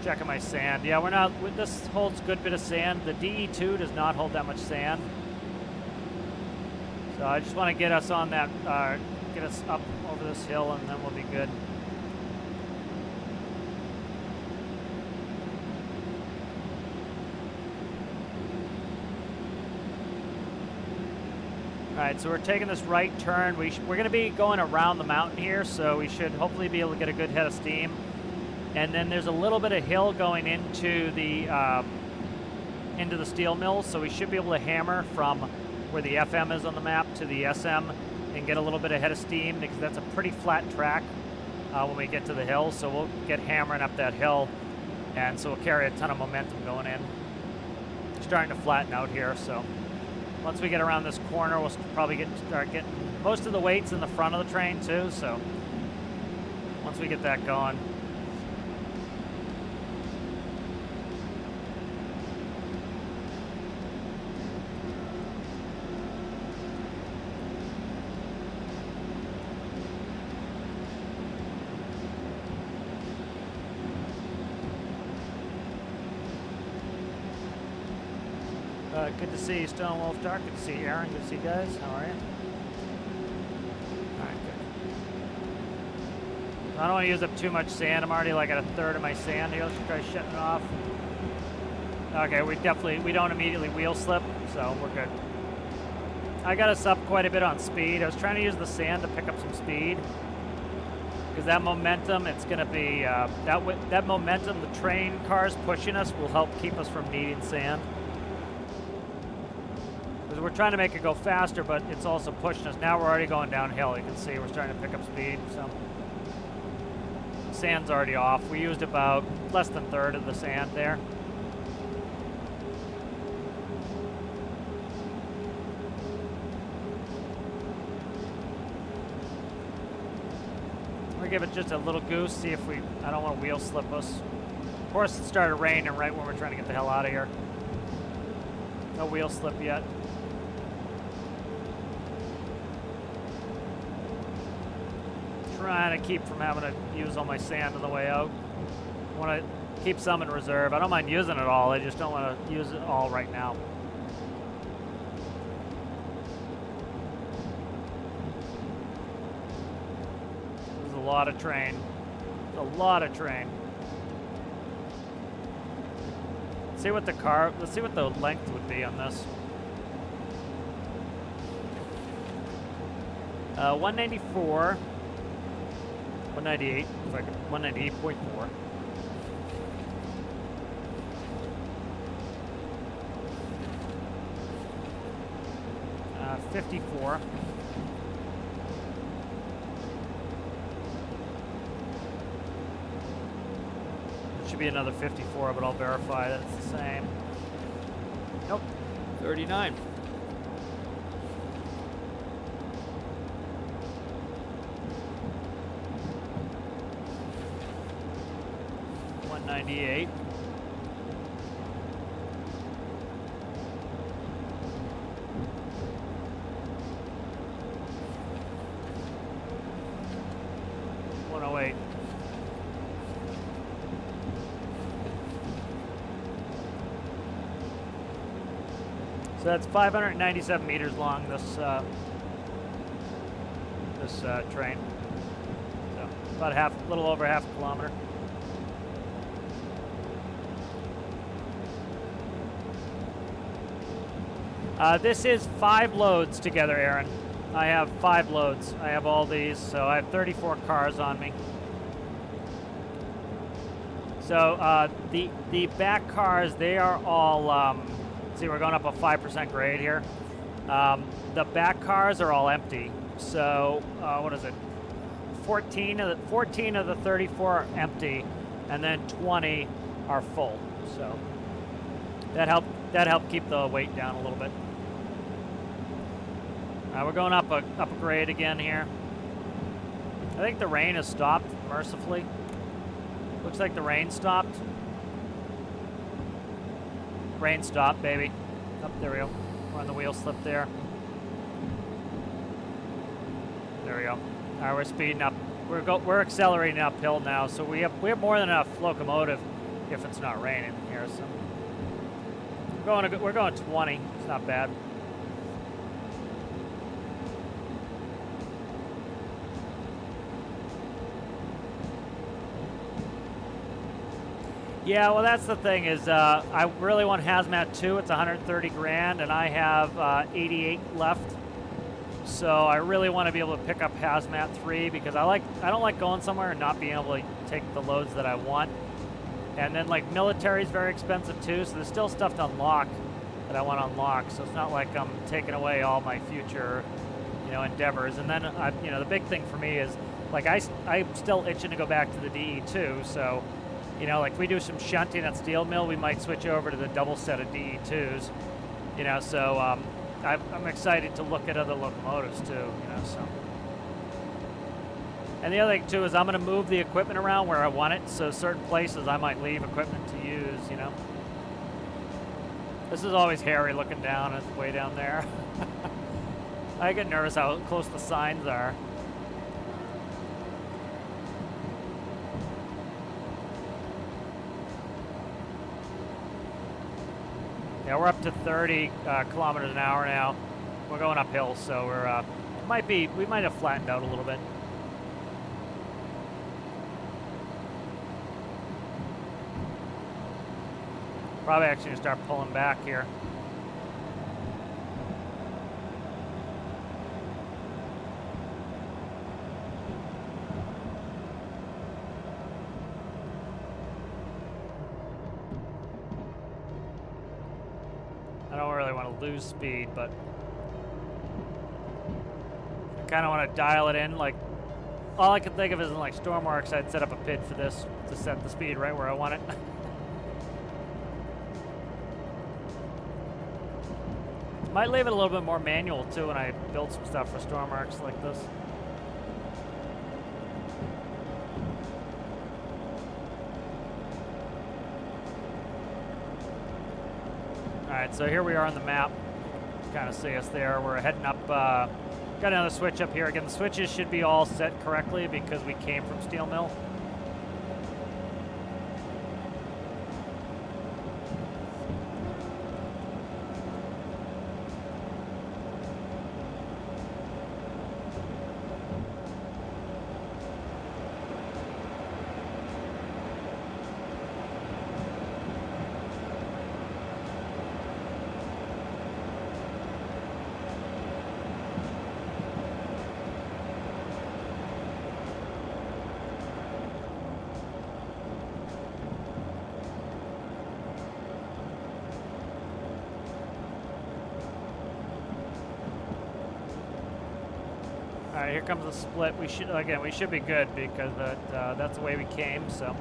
Checking my sand. Yeah, we're not. This holds a good bit of sand. The DE2 does not hold that much sand. So I just want to get us on that, get us up over this hill, and then we'll be good. Alright, so we're taking this right turn. We're going to be going around the mountain here, so we should hopefully be able to get a good head of steam. And then there's a little bit of hill going into the steel mills, so we should be able to hammer from where the FM is on the map to the SM and get a little bit of head of steam because that's a pretty flat track when we get to the hill. So we'll get hammering up that hill, and so we'll carry a ton of momentum going in. It's starting to flatten out here, so once we get around this corner, we'll probably start getting most of the weights in the front of the train too. So once we get that going. Good to see you, Stone Wolf Dark. Good to see you, Aaron. Good to see you guys. How are you? Alright, good. I don't want to use up too much sand. I'm already like at 1/3 of my sand here. Let's try shutting it off. Okay, we don't immediately wheel slip, so we're good. I got us up quite a bit on speed. I was trying to use the sand to pick up some speed. Because that momentum, it's going to be, that momentum, the train cars pushing us will help keep us from needing sand. We're trying to make it go faster, but it's also pushing us. Now we're already going downhill. You can see we're starting to pick up speed. So sand's already off. We used about less than 1/3 of the sand there. We'll give it just a little goose, see if I don't want to wheel slip us. Of course, it started raining right when we're trying to get the hell out of here. No wheel slip yet. Trying to keep from having to use all my sand on the way out. I want to keep some in reserve. I don't mind using it all. I just don't want to use it all right now. There's a lot of train. A lot of train. Let's see what the length would be on this. 194. 198, 198.4. 54. It should be another 54, but I'll verify that it's the same. Nope, 39. 98. So that's 597 meters long, this train. So about a little over half a kilometer. This is 5 loads together, Aaron. I have 5 loads. I have all these, so I have 34 cars on me. So the back cars, they are all, see, we're going up a 5% grade here. The back cars are all empty. So what is it? 14 of the 34 are empty, and then 20 are full. So that helped keep the weight down a little bit. We're going up a grade again here. I think the rain has stopped, mercifully. Looks like the rain stopped. Rain stopped, baby. Oh, there we go. We're on the wheel slip there. There we go. All right, we're speeding up. We're accelerating uphill now, so we have more than enough locomotive if it's not raining here. So we're going 20. It's not bad. Yeah, well, that's the thing is I really want Hazmat 2. It's 130 grand, and I have 88 left. So I really want to be able to pick up Hazmat 3 because I don't like going somewhere and not being able to take the loads that I want. And then like military is very expensive too, so there's still stuff to unlock that I want to unlock. So it's not like I'm taking away all my future, endeavors. And then the big thing for me is like I'm still itching to go back to the DE2. So like if we do some shunting at steel mill, we might switch over to the double set of DE2s. So I'm excited to look at other locomotives too. So. And the other thing too is I'm going to move the equipment around where I want it. So certain places I might leave equipment to use. This is always hairy looking down. It's way down there. I get nervous how close the signs are. Yeah, we're up to 30 kilometers an hour now. We're going uphill, so we might have flattened out a little bit. Probably actually gonna start pulling back here. I don't really want to lose speed, but I kind of want to dial it in. Like, all I can think of is in like Stormworks, I'd set up a pit for this to set the speed right where I want it. Might leave it a little bit more manual too when I build some stuff for Stormworks like this. Alright, so here we are on the map. Kind of see us there. We're heading up, got another switch up here. Again, the switches should be all set correctly because we came from steel mill. All right, here comes the split. We should be good because that's the way we came. So,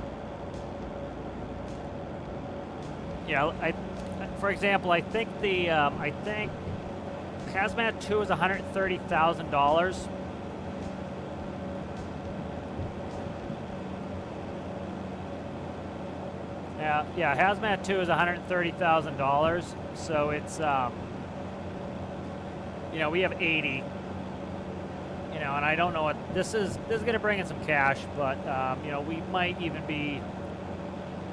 yeah, for example, I think Hazmat 2 is $130,000. Yeah, Hazmat 2 is $130,000, so it's, you know, we have 80, you know, and I don't know what, this is going to bring in some cash, but, you know, we might even be,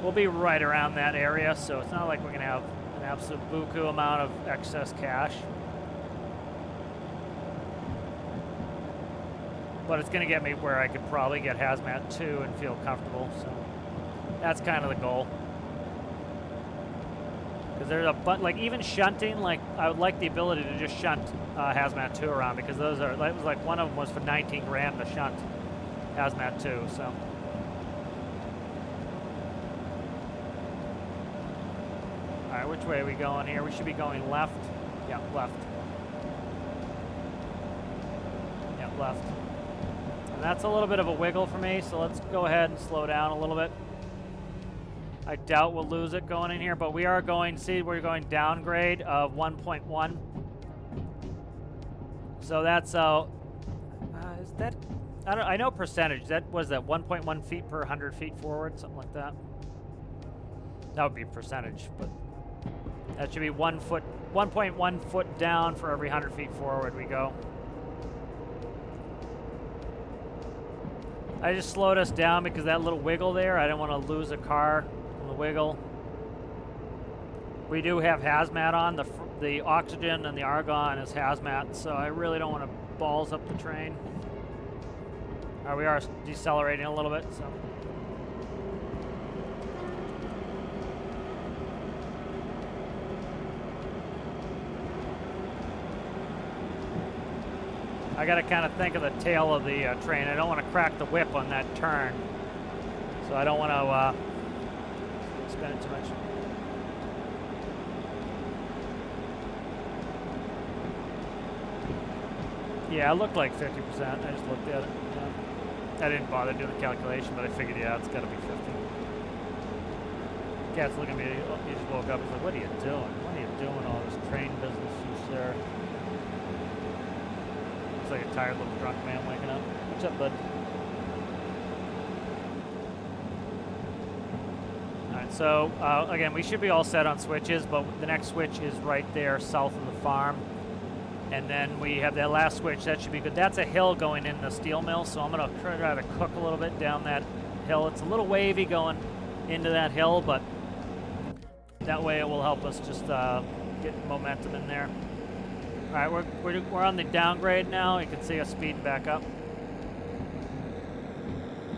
we'll be right around that area, so it's not like we're going to have an absolute buku amount of excess cash. But it's going to get me where I could probably get Hazmat 2 and feel comfortable, so that's kind of the goal. Because there's like even shunting, like I would like the ability to just shunt Hazmat 2 around, because those are, that was like one of them was for 19 grand to shunt Hazmat 2, so. All right, which way are we going here? We should be going left. Yeah, left. Yeah, left. And that's a little bit of a wiggle for me, so let's go ahead and slow down a little bit. I doubt we'll lose it going in here, but we are going, see, we're going downgrade of 1.1. So that's, is that, I know percentage, that was that 1.1 feet per 100 feet forward, something like that. That would be percentage, but that should be 1.1 foot down for every 100 feet forward we go. I just slowed us down because that little wiggle there, I didn't want to lose a car on the wiggle. We do have hazmat on, the oxygen and the argon is hazmat, so I really don't want to balls up the train. We are decelerating a little bit, so. I got to kind of think of the tail of the train. I don't want to crack the whip on that turn, so I don't want to spin it too much. Yeah, it looked like 50%. I just looked at it. Yeah. I didn't bother doing the calculation, but I figured, yeah, it's got to be 50. Cat's looking at me. He just woke up. He's like, "What are you doing? What are you doing? All this train business, you sir?" Looks like a tired little drunk man waking up. What's up, bud? Alright, so again, we should be all set on switches, but the next switch is right there south of the farm. And then we have that last switch, that should be good. That's a hill going in the steel mill, so I'm gonna try to cook a little bit down that hill. It's a little wavy going into that hill, but that way it will help us just get momentum in there. All right, we're on the downgrade now. You can see us speeding back up.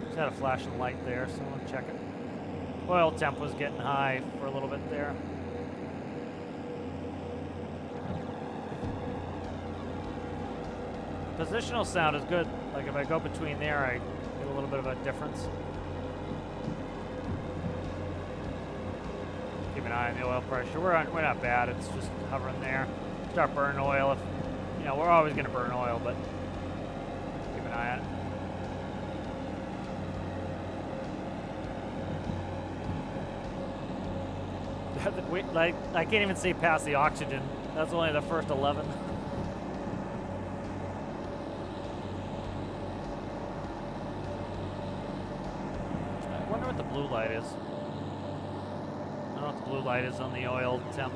Just had a flashing light there, so I'm gonna check it. Oil temp was getting high for a little bit there. Positional sound is good. Like if I go between there, I get a little bit of a difference. Keep an eye on the oil pressure. We're not bad. It's just hovering there. Start burning oil. If you know, we're always going to burn oil, but keep an eye on it. Like I can't even see past the oxygen. That's only the first 11. I wonder what the blue light is. I don't know what the blue light is on the oil temp.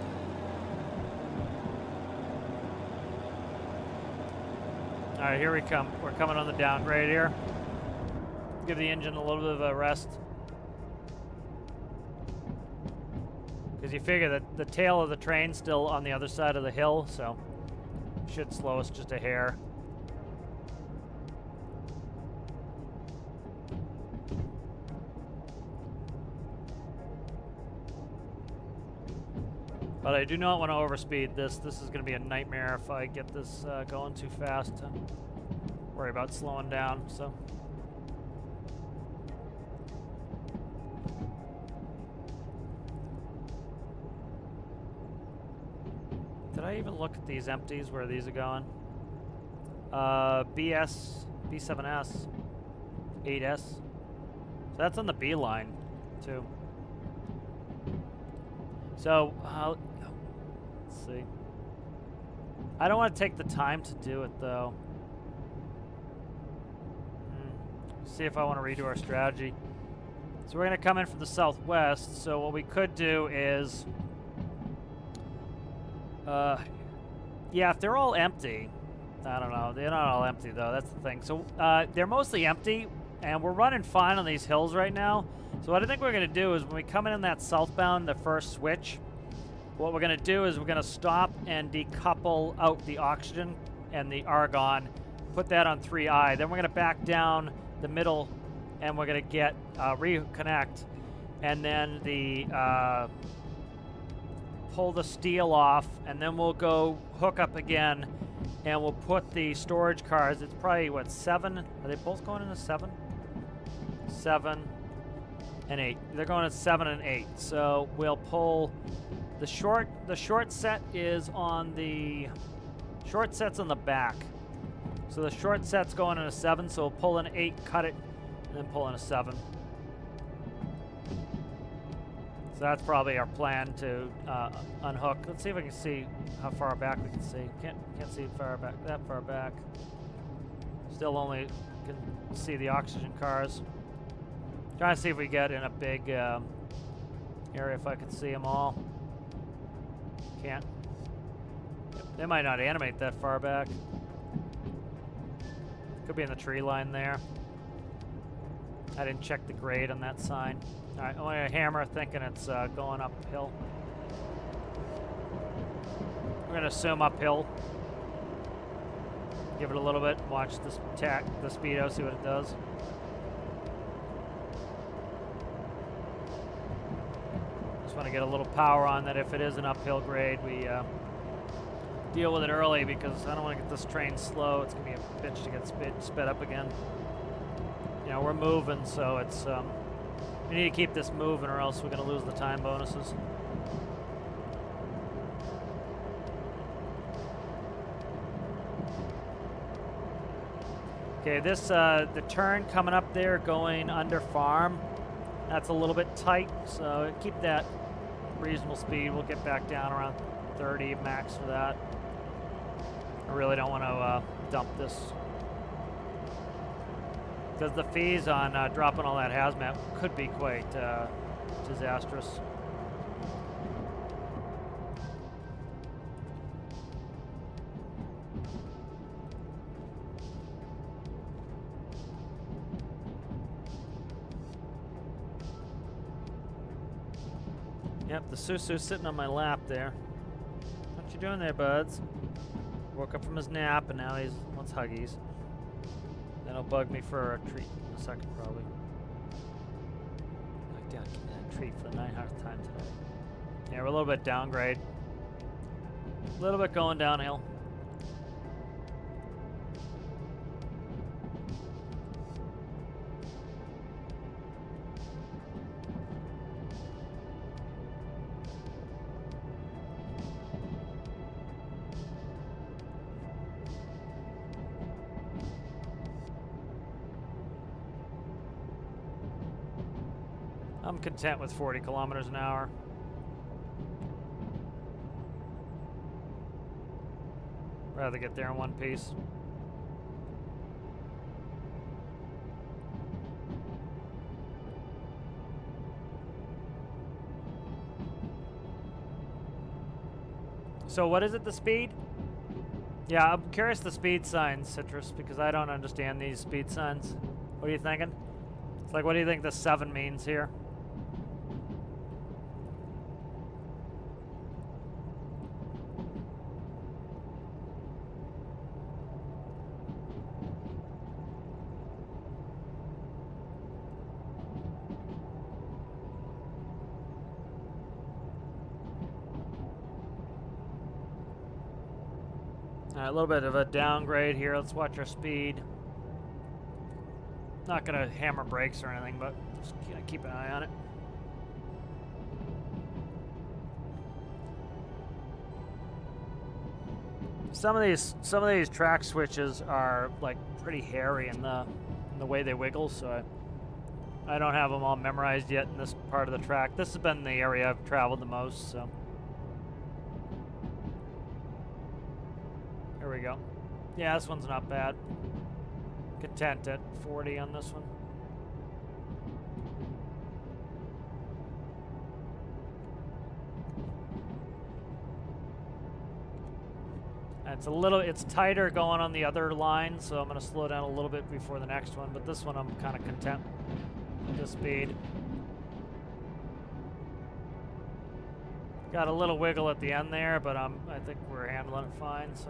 All right, here we come. We're coming on the downgrade here. Give the engine a little bit of a rest. Because you figure that the tail of the train's still on the other side of the hill, so should slow us just a hair. But I do not want to overspeed this. This is going to be a nightmare if I get this going too fast to worry about slowing down. So. Did I even look at these empties where these are going? BS, B7S, 8S. So that's on the B line too. So, let's see. I don't want to take the time to do it, though. See if I want to redo our strategy. So we're going to come in from the southwest. So what we could do is... yeah, if they're all empty... I don't know. They're not all empty, though. That's the thing. So they're mostly empty, and we're running fine on these hills right now. So what I think we're going to do is when we come in that southbound, the first switch, what we're going to do is we're going to stop and decouple out the oxygen and the argon, put that on 3I. Then we're going to back down the middle, and we're going to get reconnect, and then the pull the steel off, and then we'll go hook up again, and we'll put the storage cars. It's probably what, 7? Are they both going into 7? 7 and 8. They're going at 7 and 8. So we'll pull the short set is on the short set's on the back. So the short set's going in a 7, so we'll pull an 8, cut it, and then pull in a 7. So that's probably our plan to unhook. Let's see if we can see how far back we can see. Can't see that far back. Still only can see the oxygen cars. Trying to see if we get in a big area if I can see them all. Can't. They might not animate that far back. Could be in the tree line there. I didn't check the grade on that sign. All right, I'm going to hammer thinking it's going uphill. We're going to assume uphill. Give it a little bit. Watch this the speedo, see what it does. Just want to get a little power on that. If it is an uphill grade, we deal with it early because I don't want to get this train slow. It's going to be a bitch to get sped up again. You know, we're moving, so it's... we need to keep this moving or else we're going to lose the time bonuses. Okay, this, the turn coming up there going under farm, that's a little bit tight, so keep that reasonable speed. We'll get back down around 30 max for that. I really don't want to dump this, because the fees on dropping all that hazmat could be quite disastrous. Yep, the Susu's sitting on my lap there. What you doing there, buds? Woke up from his nap and now he wants huggies. Then he'll bug me for a treat in a second, probably. Like, Dad, give me that treat for the 900th time today. Yeah, we're a little bit downgrade. A little bit going downhill. I'm content with 40 kilometers an hour. Rather get there in one piece. So what is it, the speed? Yeah, I'm curious the speed signs, Citrus, because I don't understand these speed signs. What are you thinking? It's like, what do you think the 7 means here? A little bit of a downgrade here. Let's watch our speed. Not gonna hammer brakes or anything, but just keep an eye on it. Some of these track switches are like pretty hairy in the way they wiggle, so I don't have them all memorized yet in this part of the track. This has been the area I've traveled the most, so. Here we go. Yeah, this one's not bad. Content at 40 on this one. It's tighter going on the other line, so I'm gonna slow down a little bit before the next one, but this one I'm kind of content with the speed. Got a little wiggle at the end there, but I think we're handling it fine, so.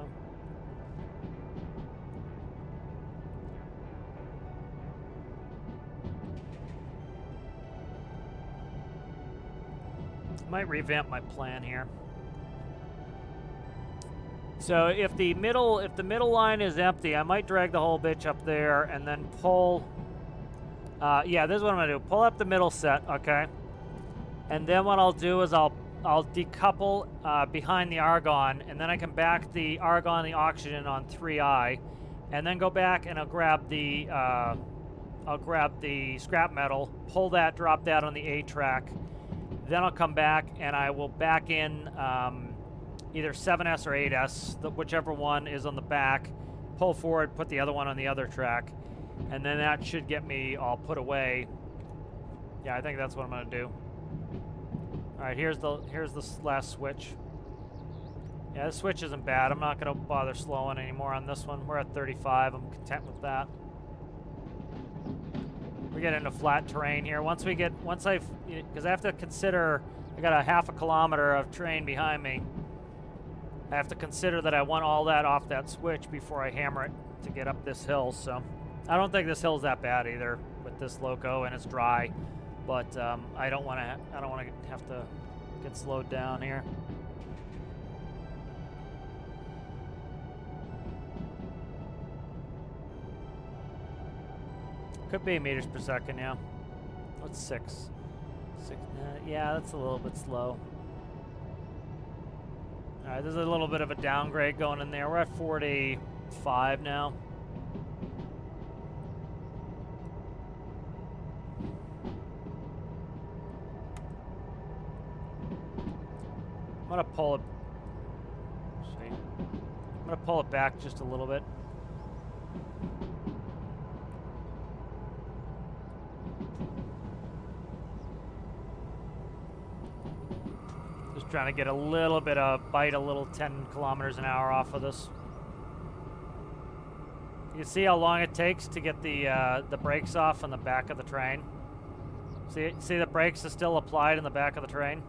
Might revamp my plan here. So if the middle line is empty, I might drag the whole bitch up there and then pull. Yeah, this is what I'm gonna do. Pull up the middle set, okay? And then what I'll do is I'll decouple behind the argon, and then I can back the argon and the oxygen on 3i, and then go back and I'll grab the scrap metal, pull that, drop that on the A track. Then I'll come back and I will back in either 7S or 8S, whichever one is on the back, pull forward, put the other one on the other track, and then that should get me all put away. Yeah, I think that's what I'm gonna do. All right, here's the last switch. Yeah, this switch isn't bad. I'm not gonna bother slowing anymore on this one. We're at 35. I'm content with that. We get into flat terrain here. Because I have to consider, I got a half a kilometer of terrain behind me. I have to consider that I want all that off that switch before I hammer it to get up this hill. So I don't think this hill's that bad either with this loco, and it's dry. But I don't want to have to get slowed down here. Could be meters per second, yeah. What's 6? Yeah, that's a little bit slow. All right, there's a little bit of a downgrade going in there. We're at 45 now. I'm gonna pull it. See, I'm gonna pull it back just a little bit. Trying to get a little bit of bite, a little 10 kilometers an hour off of this. You can see how long it takes to get the brakes off on the back of the train. See the brakes are still applied in the back of the train.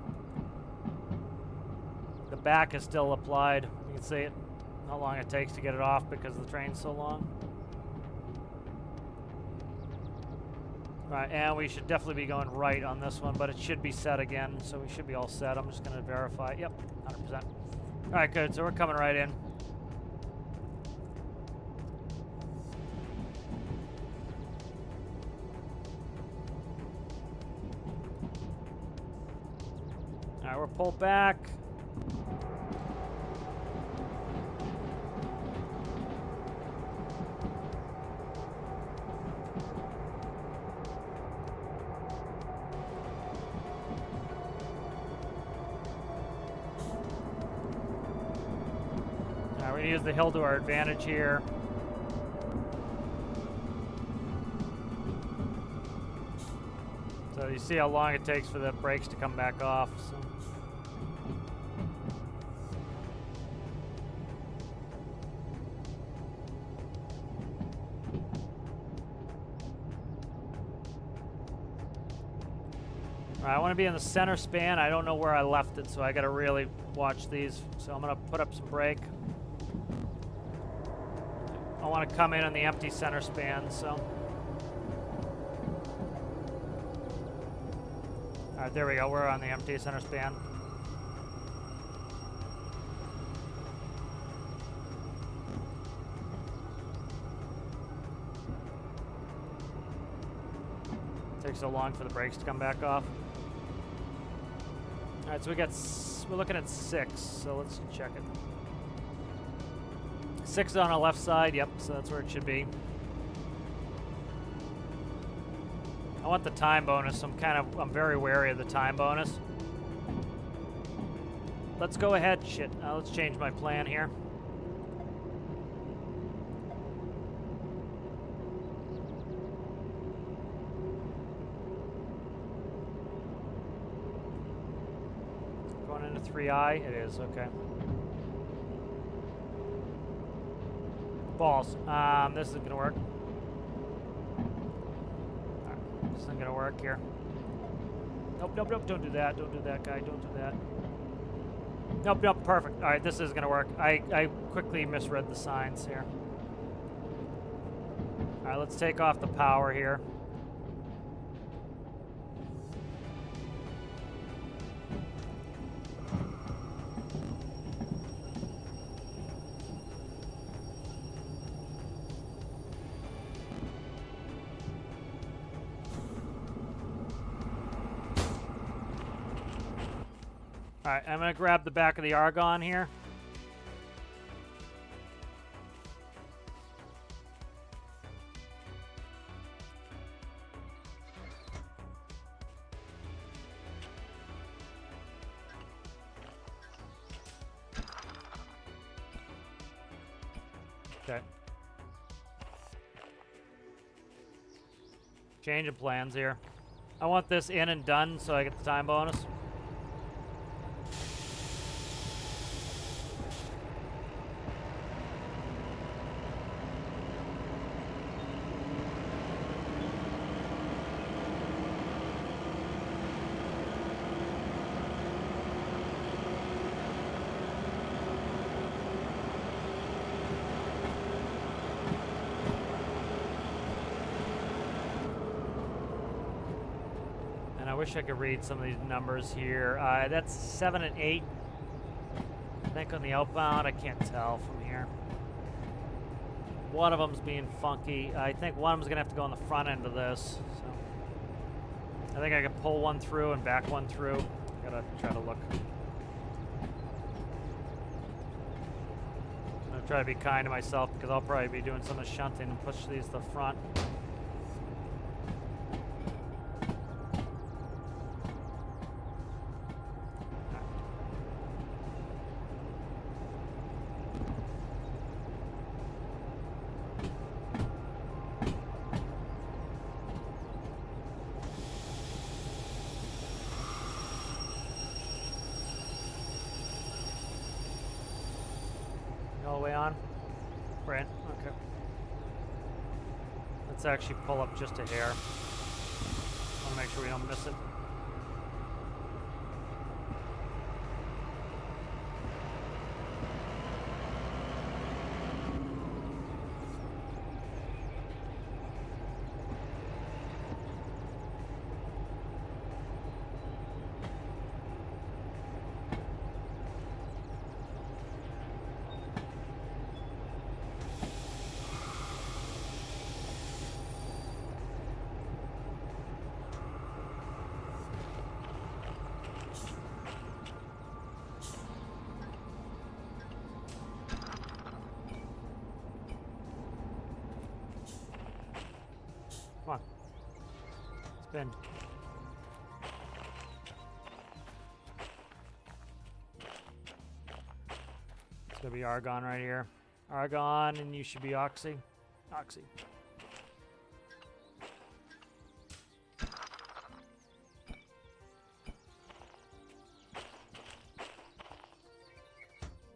The back is still applied. You can see it, how long it takes to get it off because the train's so long. Right, and we should definitely be going right on this one, but it should be set again, so we should be all set. I'm just going to verify. Yep, 100%. All right, good. So we're coming right in. All right, we're pulled back. Use the hill to our advantage here. So you see how long it takes for the brakes to come back off. So. All right, I want to be in the center span. I don't know where I left it, so I got to really watch these. So I'm going to put up some brake. I want to come in on the empty center span, so. All right, there we go. We're on the empty center span. Takes so long for the brakes to come back off. All right, so we're looking at 6, so let's check it. 6 on the left side, yep, so that's where it should be. I want the time bonus. I'm very wary of the time bonus. Let's go ahead. Shit, let's change my plan here. Going into 3i, it is, okay. Balls. This isn't gonna work. Alright, this isn't gonna work here. Nope, nope, nope, don't do that. Don't do that, guy. Don't do that. Nope, nope, perfect. Alright, this is gonna work. I quickly misread the signs here. Alright, let's take off the power here. Alright, I'm gonna grab the back of the Argon here. Okay. Change of plans here. I want this in and done so I get the time bonus. I wish I could read some of these numbers here. That's 7 and 8. I think on the outbound, I can't tell from here. One of them's being funky. I think one of them's gonna have to go on the front end of this. So I think I can pull one through and back one through. Gotta try to look. I'm gonna try to be kind to myself because I'll probably be doing some of the shunting and push these to the front. All the way on? Right, okay. Let's actually pull up just a hair. I want to make sure we don't miss it. Come on. Spin. It's gonna be Argon right here. Argon, and you should be Oxy. Oxy.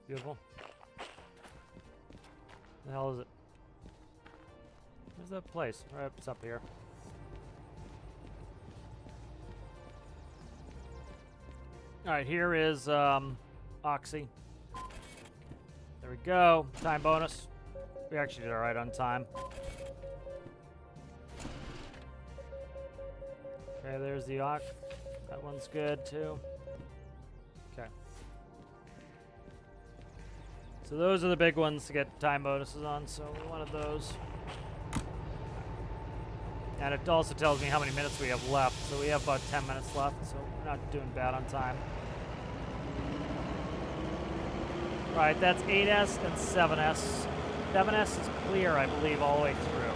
Beautiful. The hell is it? Where's that place? Right, it's up here. Alright, here is Oxy. There we go. Time bonus. We actually did alright on time. Okay, there's the Ox. That one's good too. Okay. So those are the big ones to get time bonuses on, so one of those. And it also tells me how many minutes we have left. So we have about 10 minutes left, so we're not doing bad on time. Right, that's 8S and 7S. 7S is clear, I believe, all the way through.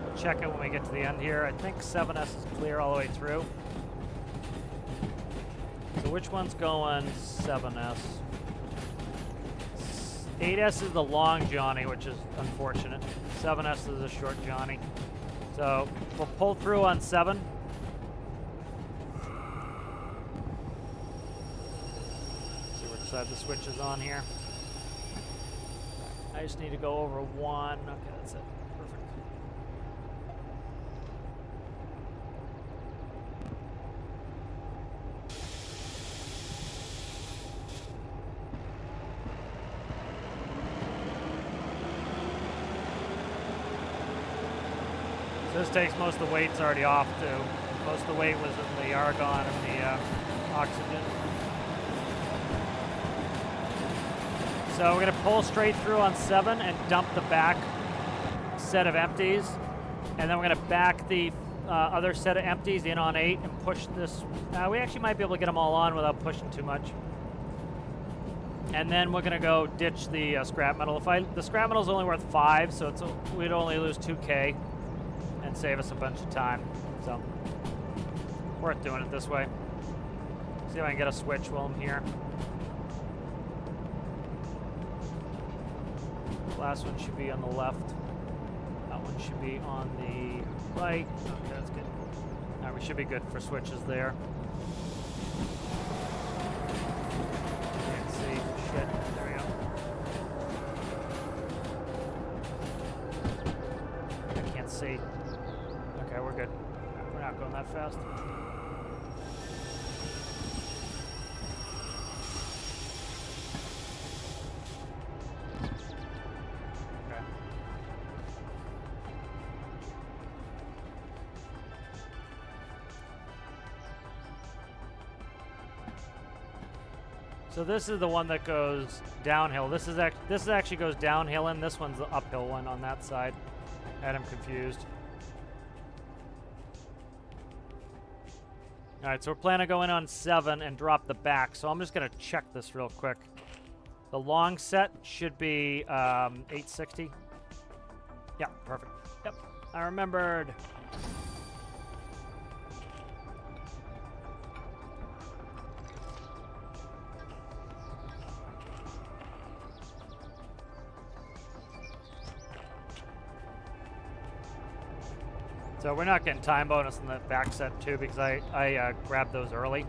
We'll check it when we get to the end here. I think 7S is clear all the way through. So which one's going 7S? 8S is the long Johnny, which is unfortunate. 7S is a short Johnny. So we'll pull through on 7. See which side the switch is on here. I just need to go over 1. Okay, that's it. Perfect. So this takes most of the weight's already off too. Most of the weight was in the argon and the oxygen. So we're gonna pull straight through on 7 and dump the back set of empties. And then we're gonna back the other set of empties in on 8 and push this. We actually might be able to get them all on without pushing too much. And then we're gonna go ditch the scrap metal. The scrap metal is only worth 5, so we'd only lose 2K and save us a bunch of time. So worth doing it this way. See if I can get a switch while I'm here. Last one should be on the left. That one should be on the right. Okay, that's good. All right, we should be good for switches there. Can't see. Shit. There we go. I can't see. Okay, we're good. We're not going that fast. So this is the one that goes downhill. This actually goes downhill, and this one's the uphill one on that side. Had him confused. All right, so we're planning to go in on 7 and drop the back. So I'm just gonna check this real quick. The long set should be 860. Yeah, perfect. Yep, I remembered. So we're not getting time bonus in the back set too because I grabbed those early.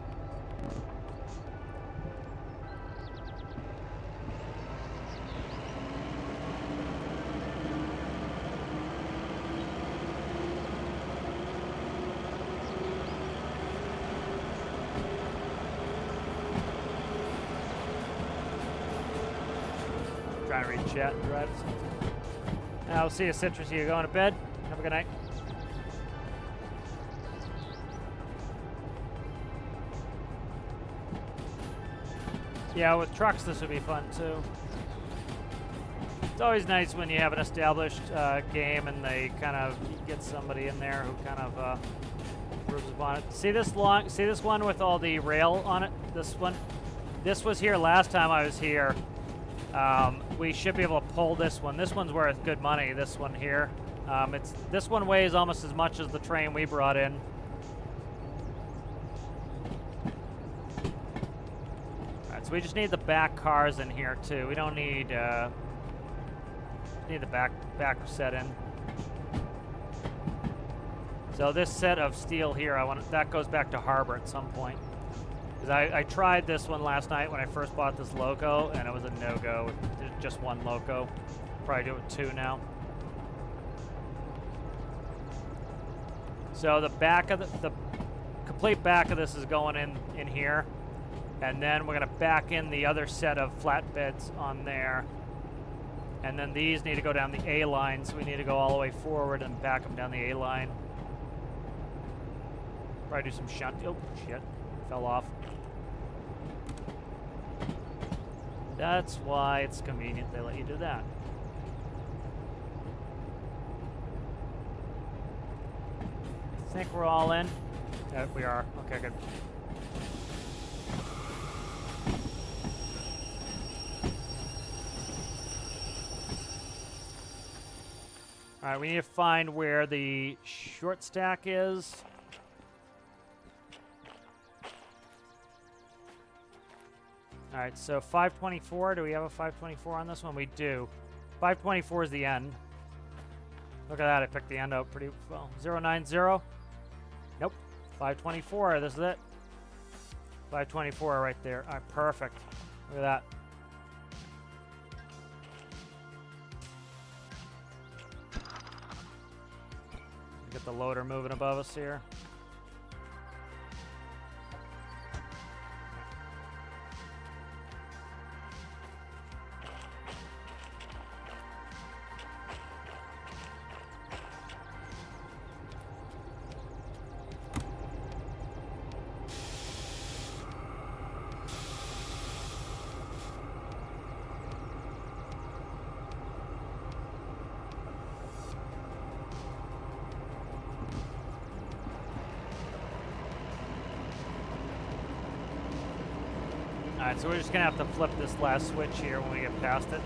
Trying to read chat and drive. I'll see you, Citrus. You going to bed? Have a good night. Yeah, with trucks this would be fun too. It's always nice when you have an established game and they kind of get somebody in there who kind of improves upon it. See this one with all the rail on it? This one? This was here last time I was here. We should be able to pull this one. This one's worth good money, this one here. This one weighs almost as much as the train we brought in. So we just need the back cars in here too. We don't need the back set in. So this set of steel here, that goes back to harbor at some point. Because I tried this one last night when I first bought this loco, and it was a no-go. There's just one loco. Probably do it with 2 now. So the back of the complete back of this is going in here. And then we're going to back in the other set of flatbeds on there. And then these need to go down the A line, so we need to go all the way forward and back them down the A line. Probably do some shunt. Oh, shit. Fell off. That's why it's convenient they let you do that. I think we're all in. We are. Okay, good. All right, we need to find where the short stack is. All right, so 524. Do we have a 524 on this one? We do. 524 is the end. Look at that. I picked the end out pretty well. 090. Nope. 524. This is it. 524 right there. All right, perfect. Look at that. Get the loader moving above us here. Alright, so we're just gonna have to flip this last switch here when we get past it.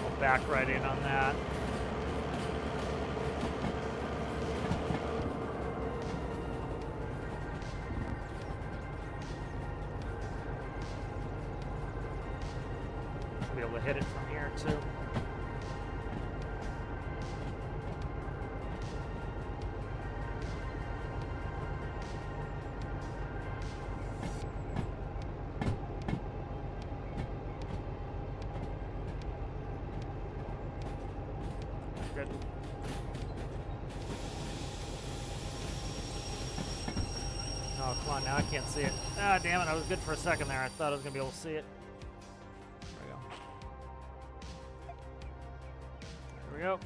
We'll back right in on that. Be able to hit it from here too. Good. Oh, come on, now I can't see it. Ah, damn it, I was good for a second there. I thought I was gonna be able to see it. Here we go.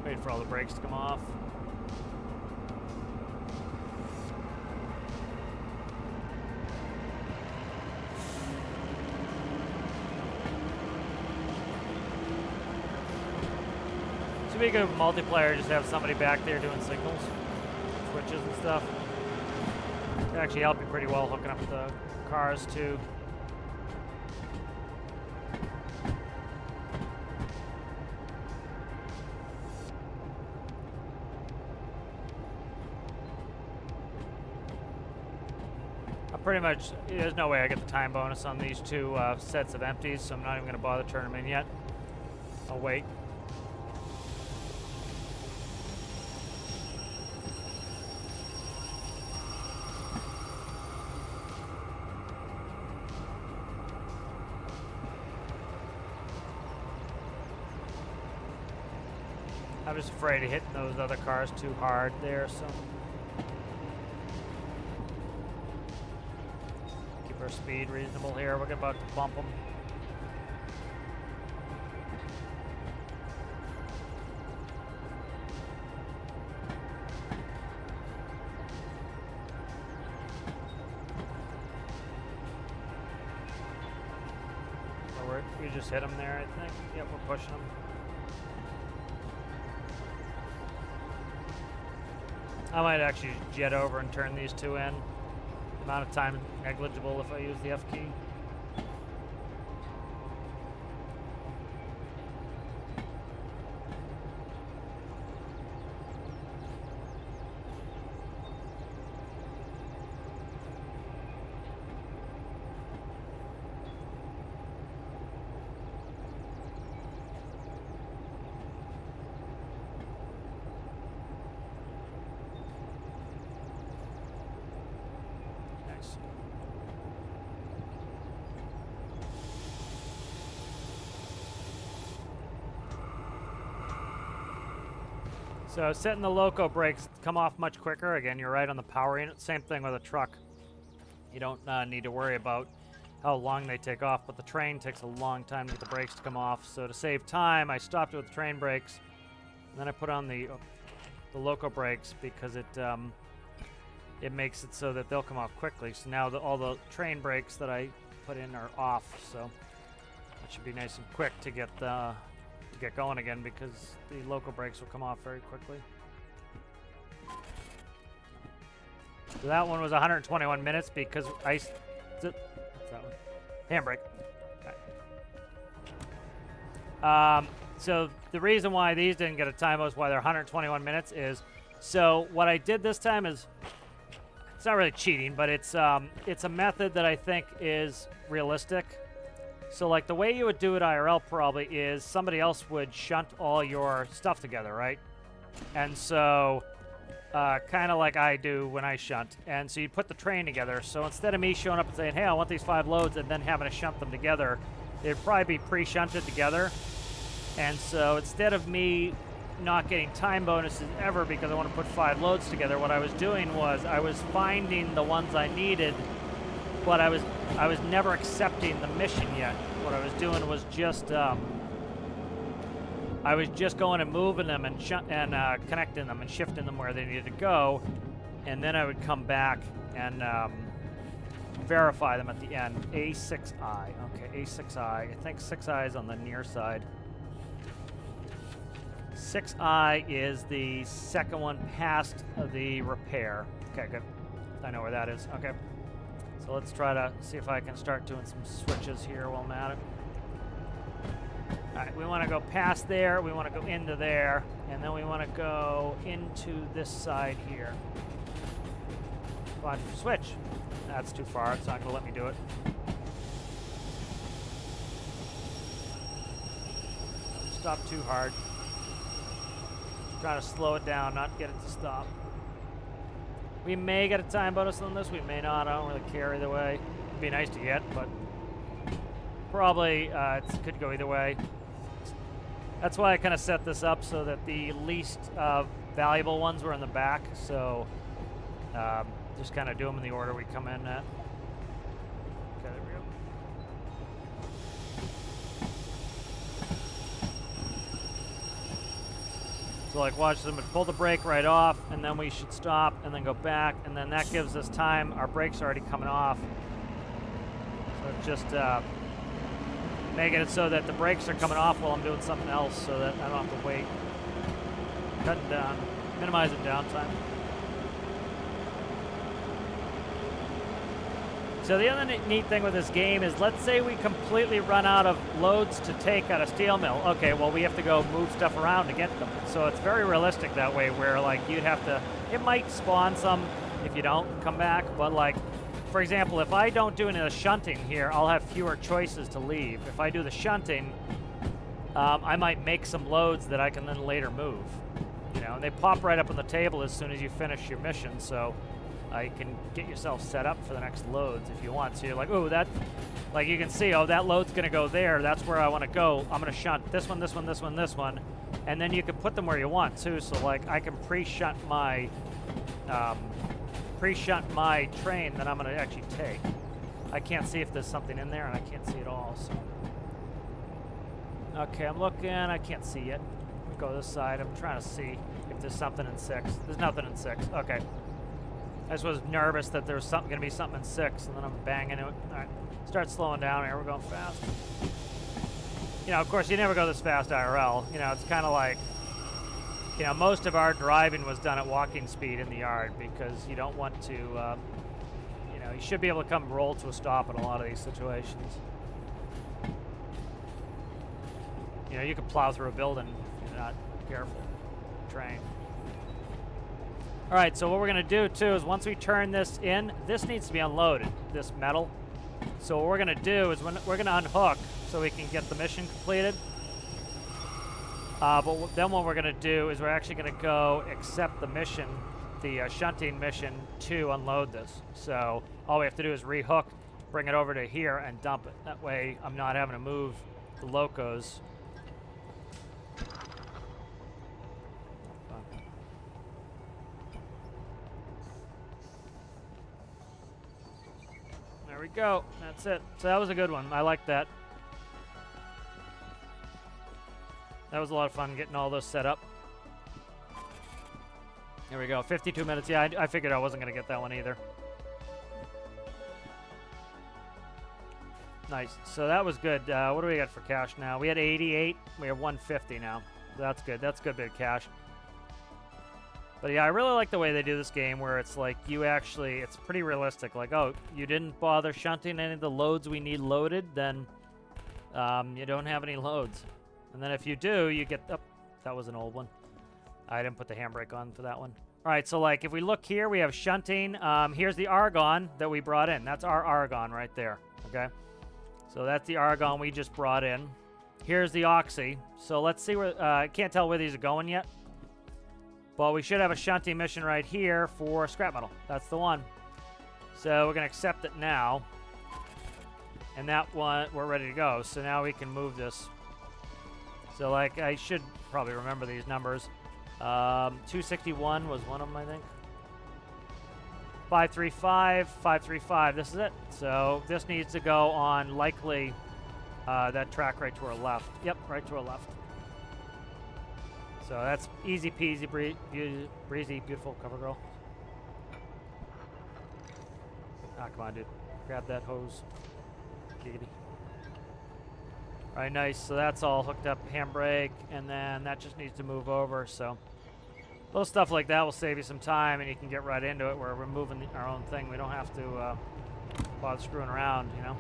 Wait for all the brakes to come off. Should be good with multiplayer, just have somebody back there doing signals. Switches and stuff. It actually helped me pretty well hooking up the cars too. I pretty much, there's no way I get the time bonus on these two sets of empties, so I'm not even going to bother turning them in yet. I'll wait. I'm just afraid of hitting those other cars too hard there, so keep our speed reasonable here. We're about to bump them. Oh, we just hit them there, I think. Yep, we're pushing them. I might actually jet over and turn these two in. Amount of time negligible if I use the F key. So setting the loco brakes come off much quicker. Again, you're right on the power unit. Same thing with a truck. You don't need to worry about how long they take off, but the train takes a long time to get the brakes to come off. So to save time, I stopped it with the train brakes, and then I put on the loco brakes because it makes it so that they'll come off quickly. So now all the train brakes that I put in are off. So it should be nice and quick to get going again because the loco brakes will come off very quickly. So that one was 121 minutes because what's that one? Handbrake. Okay. So the reason why these didn't get a time bonus, why they're 121 minutes is, so what I did this time is, I it's not really cheating, but it's a method that I think is realistic. So like the way you would do it IRL probably is somebody else would shunt all your stuff together, right? And so kind of like I do when I shunt. And so you put the train together. So instead of me showing up and saying, hey, I want these 5 loads, and then having to shunt them together, they'd probably be pre-shunted together. And so instead of me not getting time bonuses ever because I want to put 5 loads together, what I was doing was I was finding the ones I needed, but I was never accepting the mission yet. What I was doing was just I was just going and moving them and connecting them and shifting them where they needed to go, and then I would come back and verify them at the end. A6I. Okay, A6I. I think 6I is on the near side. 6I is the second one past the repair. Okay, good. I know where that is. Okay. So let's try to see if I can start doing some switches here while I'm at it. All right, we want to go past there, we want to go into there, and then we want to go into this side here. Come on, switch. That's too far, it's not going to let me do it. Stop too hard. Trying to slow it down, not get it to stop. We may get a time bonus on this, we may not. I don't really care either way. It'd be nice to get, but probably it could go either way. That's why I kind of set this up so that the least valuable ones were in the back. So just kind of do them in the order we come in at. Okay, there we go. So like watch them pull the brake right off, and then we should stop and then go back, and then that gives us time. Our brake's already coming off. So it's just making it so that the brakes are coming off while I'm doing something else so that I don't have to wait. Cutting down, minimizing downtime. So the other neat thing with this game is, let's say we completely run out of loads to take at a steel mill. Okay, well we have to go move stuff around to get them. So it's very realistic that way, where like you'd have to, it might spawn some if you don't come back, but like, for example, if I don't do any of the shunting here, I'll have fewer choices to leave. If I do the shunting, I might make some loads that I can then later move. You know, and they pop right up on the table as soon as you finish your mission, so you can get yourself set up for the next loads if you want. So you're like, oh, that, like you can see, oh, that load's gonna go there. That's where I want to go. I'm gonna shunt this one, this one, this one, this one, and then you can put them where you want too. So like I can pre-shunt my train that I'm gonna actually take. I can't see if there's something in there, and I can't see it all. So okay, I'm looking. I can't see yet. Let me go this side. I'm trying to see if there's something in 6. There's nothing in 6. Okay. I just was nervous that there was going to be something in 6, and then I'm banging into it. All right, start slowing down here. We're going fast. You know, of course, you never go this fast IRL. You know, it's kind of like, you know, most of our driving was done at walking speed in the yard because you don't want to, you know, you should be able to come roll to a stop in a lot of these situations. You know, you could plow through a building if you're not careful. Train. All right, so what we're gonna do too is once we turn this in, this needs to be unloaded, this metal. So what we're gonna do is we're gonna unhook so we can get the mission completed. But then what we're gonna do is we're actually gonna go accept the mission, the shunting mission, to unload this. So all we have to do is rehook, bring it over to here, and dump it. That way I'm not having to move the locos. There we go. That's it. So that was a good one. I like that. That was a lot of fun getting all those set up. Here we go. 52 minutes. Yeah, I figured I wasn't going to get that one either. Nice. So that was good. What do we got for cash now? We had 88. We have 150 now. So that's good. That's a good bit of cash. But yeah, I really like the way they do this game where it's like you actually, it's pretty realistic. Like, oh, you didn't bother shunting any of the loads we need loaded, then you don't have any loads. And then if you do, you get, oh, that was an old one. I didn't put the handbrake on for that one. All right, so like if we look here, we have shunting. Here's the argon that we brought in. That's our argon right there, okay? So that's the argon we just brought in. Here's the oxy. So let's see where, I can't tell where these are going yet. But we should have a shunting mission right here for scrap metal. That's the one. So we're gonna accept it now. And that one, we're ready to go. So now we can move this. So like, I should probably remember these numbers. 261 was one of them, I think. 535, 535, this is it. So this needs to go on likely that track right to our left. Yep, right to our left. So that's easy peasy, breezy, beautiful cover girl. Ah, come on, dude. Grab that hose. Giggity. All right, nice. So that's all hooked up, handbrake, and then that just needs to move over. So little stuff like that will save you some time, and you can get right into it where we're moving our own thing. We don't have to bother screwing around, you know.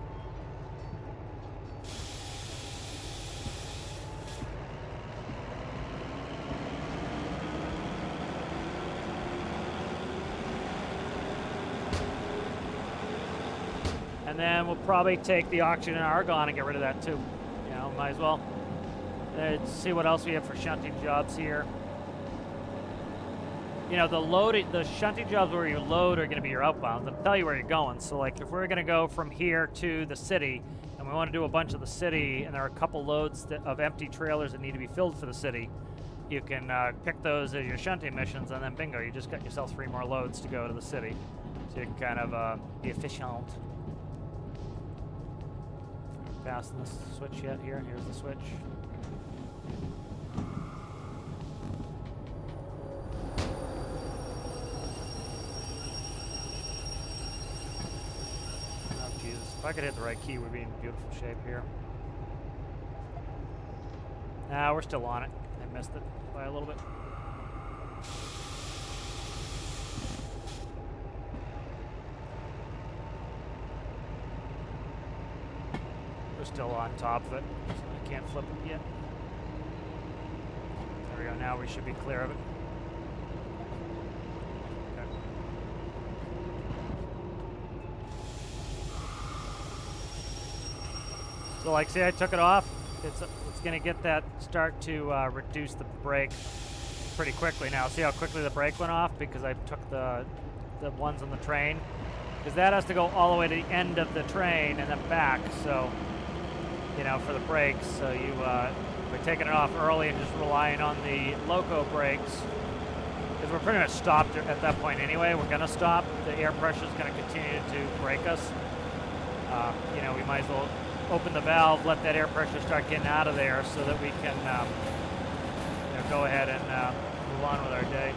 And then we'll probably take the oxygen and argon and get rid of that too. You know, might as well. Let's see what else we have for shunting jobs here. You know, the shunting jobs where you load are going to be your outbound. They'll tell you where you're going. So, like, if we're going to go from here to the city, and we want to do a bunch of the city, and there are a couple loads of empty trailers that need to be filled for the city, you can pick those as your shunting missions, and then bingo, you just got yourself 3 more loads to go to the city. So you can kind of be efficient. Passing this switch yet here? Here's the switch. If I could hit the right key, we'd be in beautiful shape here. Nah, we're still on it. I missed it by a little bit. We're still on top of it, so I can't flip it yet. There we go, now we should be clear of it. So like, say I took it off, it's going to get that start to reduce the brake pretty quickly now. See how quickly the brake went off? Because I took the ones on the train. Because that has to go all the way to the end of the train and then back, so, you know, for the brakes. So we're taking it off early and just relying on the loco brakes. Because we're pretty much stopped at that point anyway. We're going to stop. The air pressure is going to continue to brake us. You know, we might as well open the valve, let that air pressure start getting out of there so that we can you know, go ahead and move on with our day.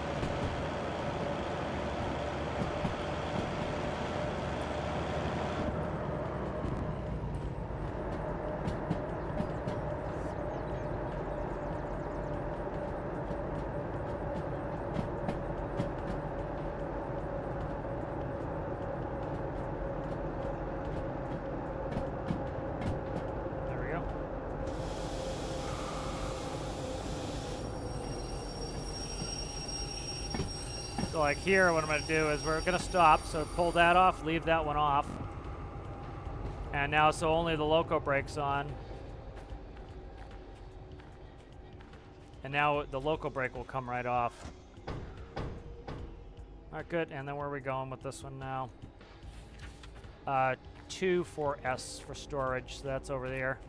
So like here, what I'm going to do is we're going to stop. So pull that off, leave that one off. And now, so only the loco brake's on. And now the loco brake will come right off. All right, good. And then where are we going with this one now? 2 for S for storage. So that's over there.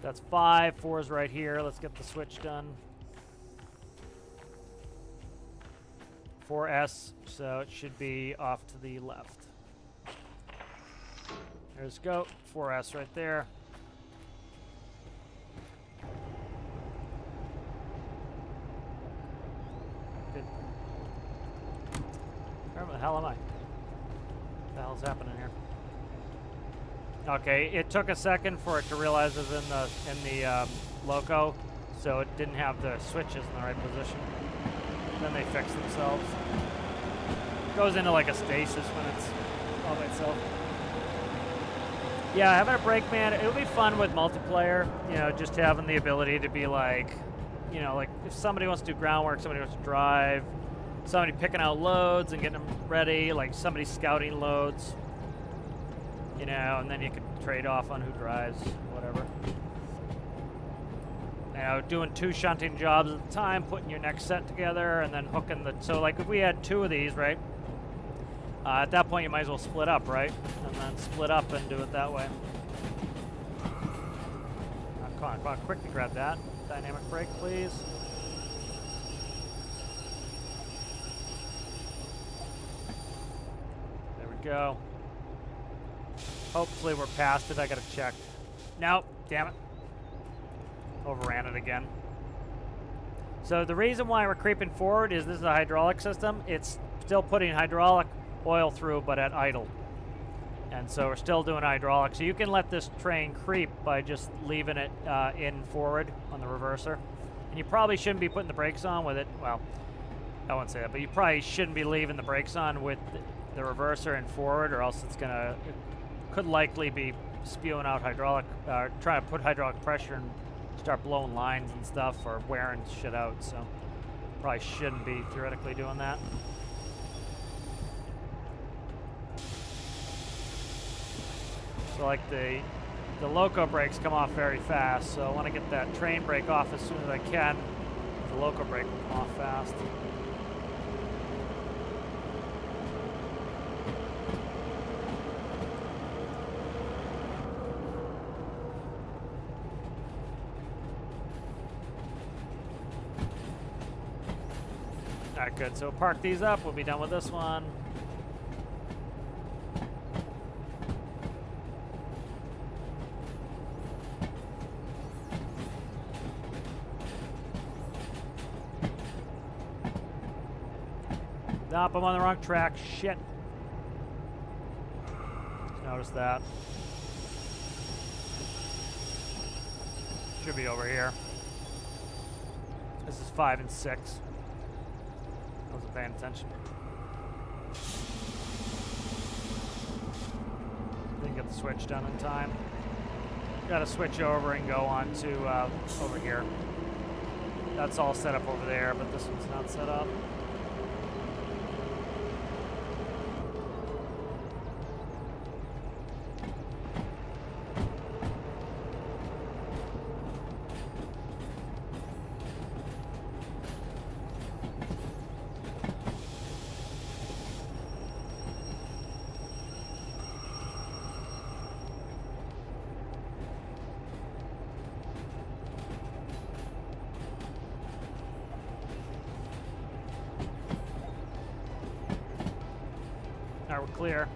That's 5. 4 is right here. Let's get the switch done. 4S, so it should be off to the left. There's go, 4S right there. Good. Where the hell am I? What the hell's happening here? Okay, it took a second for it to realize it was in the loco, so it didn't have the switches in the right position. Then they fix themselves. It goes into like a stasis when it's all by itself. Yeah, having a brake man, it'll be fun with multiplayer, you know, just having the ability to be like, you know, like if somebody wants to do groundwork, somebody wants to drive, somebody picking out loads and getting them ready, like somebody scouting loads, you know, and then you can trade off on who drives, whatever. You know, doing 2 shunting jobs at a time, putting your next set together, and then hooking the, so like if we had 2 of these, right? At that point you might as well split up, right? And then split up and do it that way. Come on, quickly grab that. Dynamic brake, please. There we go. Hopefully we're past it. I gotta check. Nope, damn it. Overran it again. So the reason why we're creeping forward is this is a hydraulic system. It's still putting hydraulic oil through, but at idle. And so we're still doing hydraulic. So you can let this train creep by just leaving it in forward on the reverser. And you probably shouldn't be putting the brakes on with it. Well, I won't say that, but you probably shouldn't be leaving the brakes on with the reverser in forward, or else it's gonna, it could likely be spewing out hydraulic, trying to put hydraulic pressure and start blowing lines and stuff, or wearing shit out. So probably shouldn't be theoretically doing that. So like the loco brakes come off very fast, so I want to get that train brake off as soon as I can. The loco brake will come off fast. Alright, good. So we'll park these up. We'll be done with this one. Nope, I'm on the wrong track. Shit. Just noticed that. Should be over here. This is 5 and 6. Wasn't paying attention. Didn't get the switch done in time. Gotta switch over and go on to over here. That's all set up over there, but this one's not set up. Alright, we're clear.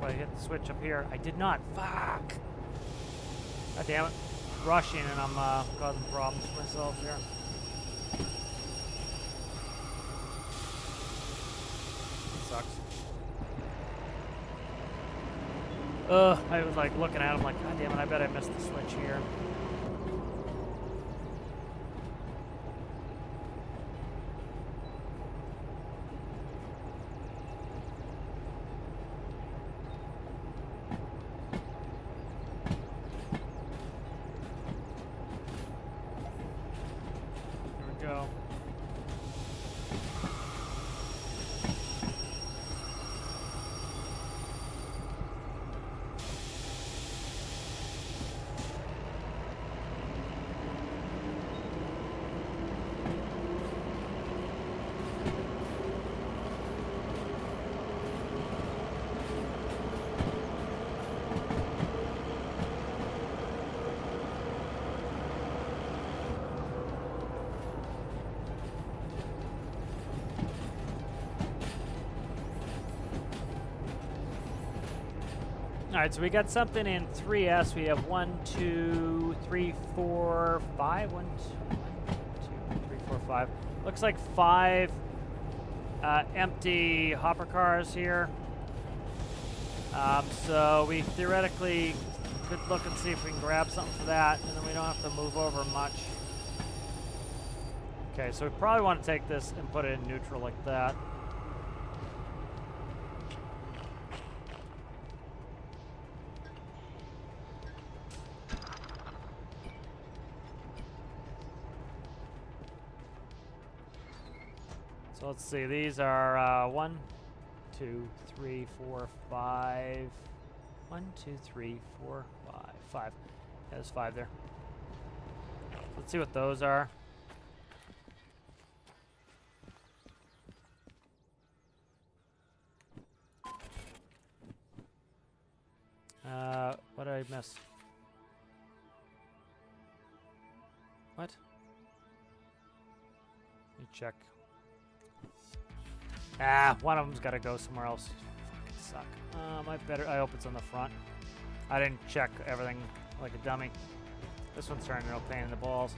I hit the switch up here. I did not. Fuck. God damn it. Rushing and I'm causing problems for myself here. Sucks. I was like looking at him like, God damn it, I bet I missed the switch here. Go. All right, so we got something in 3S. We have 1, 2, 3, 4, 5. 1, 2, 3, 4, 5. Looks like 5 empty hopper cars here. So we theoretically could look and see if we can grab something for that, and then we don't have to move over much. Okay, so we probably want to take this and put it in neutral like that. So let's see, these are 1, 2, 3, 4, 5. 1, 2, 3, 4, 5. 5. Yeah, there's 5 there. Let's see what those are. What did I miss? What? Let me check. Ah, one of them's got to go somewhere else. Fucking suck. I hope it's on the front. I didn't check everything like a dummy. This one's turning a pain in the balls.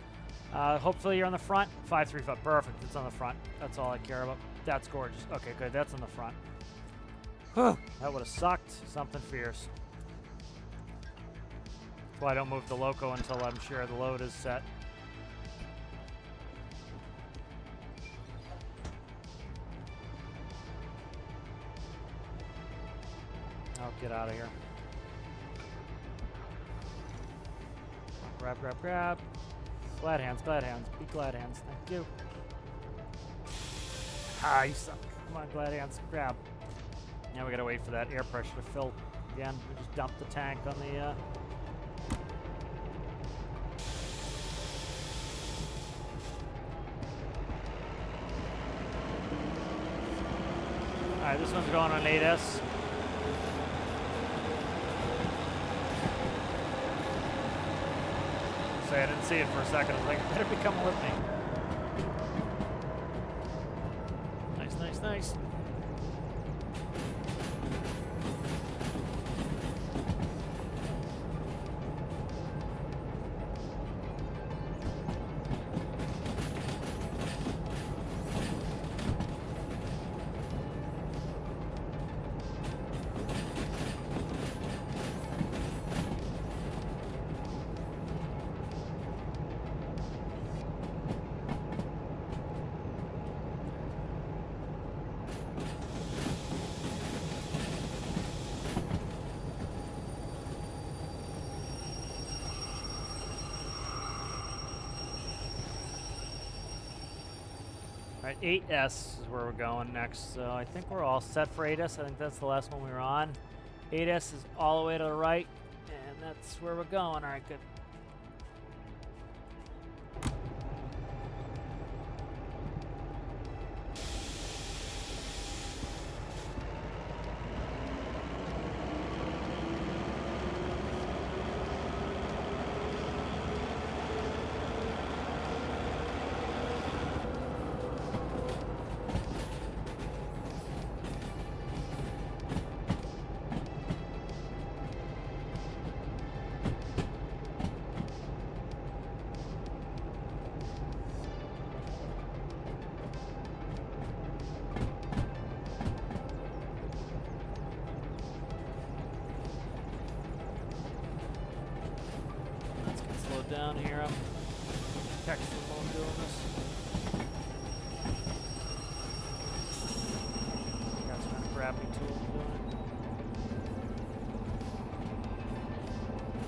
Hopefully you're on the front. 5, 3, 5. Perfect. It's on the front. That's all I care about. That's gorgeous. Okay, good. That's on the front. Whew. That would have sucked. Something fierce. That's why I don't move the loco until I'm sure the load is set. Oh, get out of here. Grab, grab, grab. Glad hands, glad hands. Be glad hands. Thank you. Ah, you suck. Come on, glad hands. Grab. Now we gotta wait for that air pressure to fill again. We just dumped the tank on the, Alright, this one's going on 8S. I didn't see it for a second. I was like, it better be coming with me. Nice, nice, nice. Alright, 8S is where we're going next, so I think we're all set for 8S. I think that's the last one we were on. 8S is all the way to the right, and that's where we're going. Alright, good. Down here, I'm texting while I'm doing this. Got some kind of gravity tool doing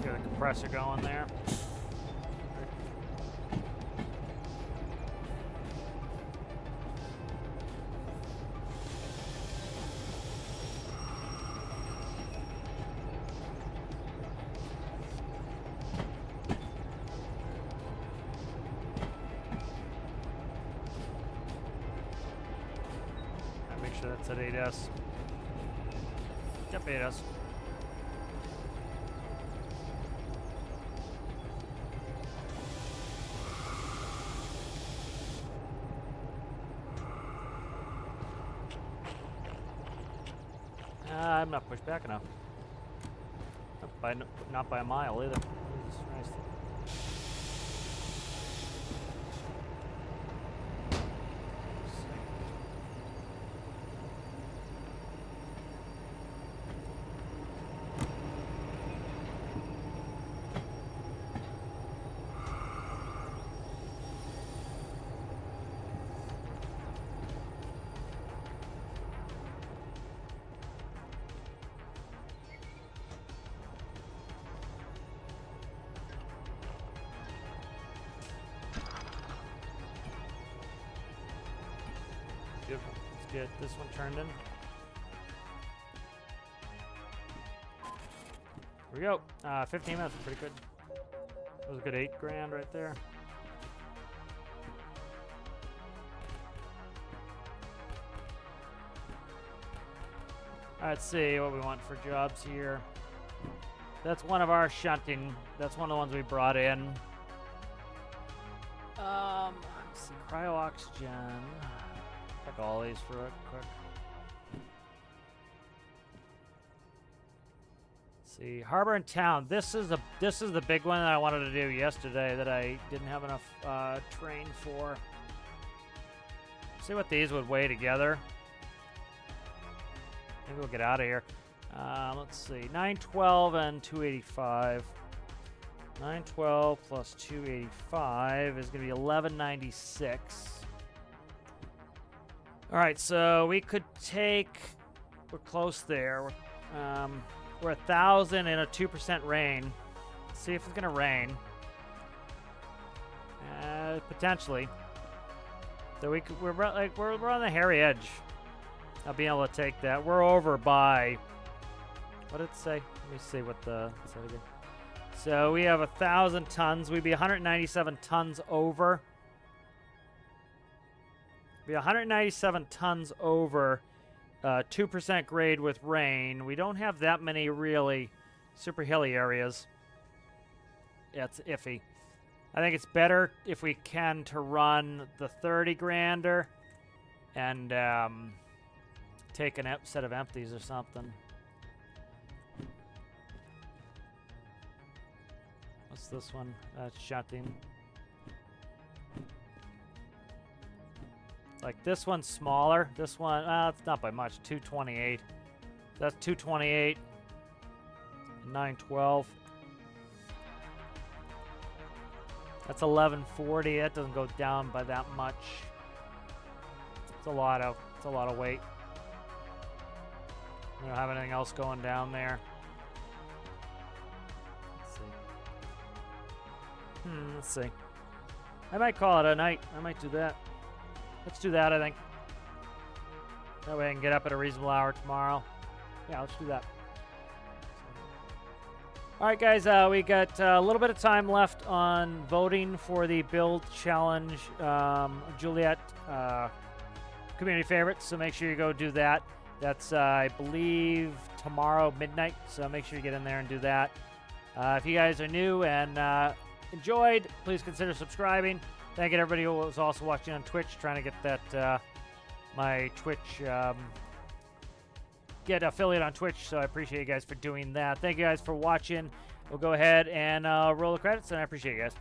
it. Got a compressor going there. That's at 8S. Yep, 8S. I'm not pushed back enough. not by a mile either. Jesus Christ. Beautiful. Let's get this one turned in. Here we go. 15 minutes, pretty good. That was a good 8 grand right there. Let's see what we want for jobs here. That's one of our shunting. That's one of the ones we brought in. Let's see, cryo oxygen. Check all these for it quick. Let's see, harbor and town. This is the big one that I wanted to do yesterday that I didn't have enough train for. See what these would weigh together. Maybe we'll get out of here. Let's see, 912 and 285. 912 plus 285 is going to be 1196. All right, so we could take. We're close there. We're 1,000 in a 2% rain. Let's see if it's going to rain. Potentially. So we're on the hairy edge of being able to take that. We're over by. What did it say? Let me see what the. Say it again. So we have 1,000 tons. We'd be 197 tons over. Be 197 tons over. 2% grade with rain. We don't have that many really super hilly areas. Yeah, it's iffy. I think it's better if we can to run the 30 grander and take a set of empties or something. What's this one? That's shunting. Like this one's smaller. This one, it's not by much. 228. That's 228. 912. That's 1140. That doesn't go down by that much. It's a lot of weight. We don't have anything else going down there. Let's see. I might call it a night. I might do that. Let's do that, I think. That way I can get up at a reasonable hour tomorrow. Yeah, let's do that. All right, guys, we got a little bit of time left on voting for the Build Challenge Juliet community favorites, so make sure you go do that. That's, I believe, tomorrow midnight, so make sure you get in there and do that. If you guys are new and enjoyed, please consider subscribing. Thank you to everybody who was also watching on Twitch, trying to get that my Twitch get affiliate on Twitch, so I appreciate you guys for doing that. Thank you guys for watching. We'll go ahead and roll the credits, and I appreciate you guys.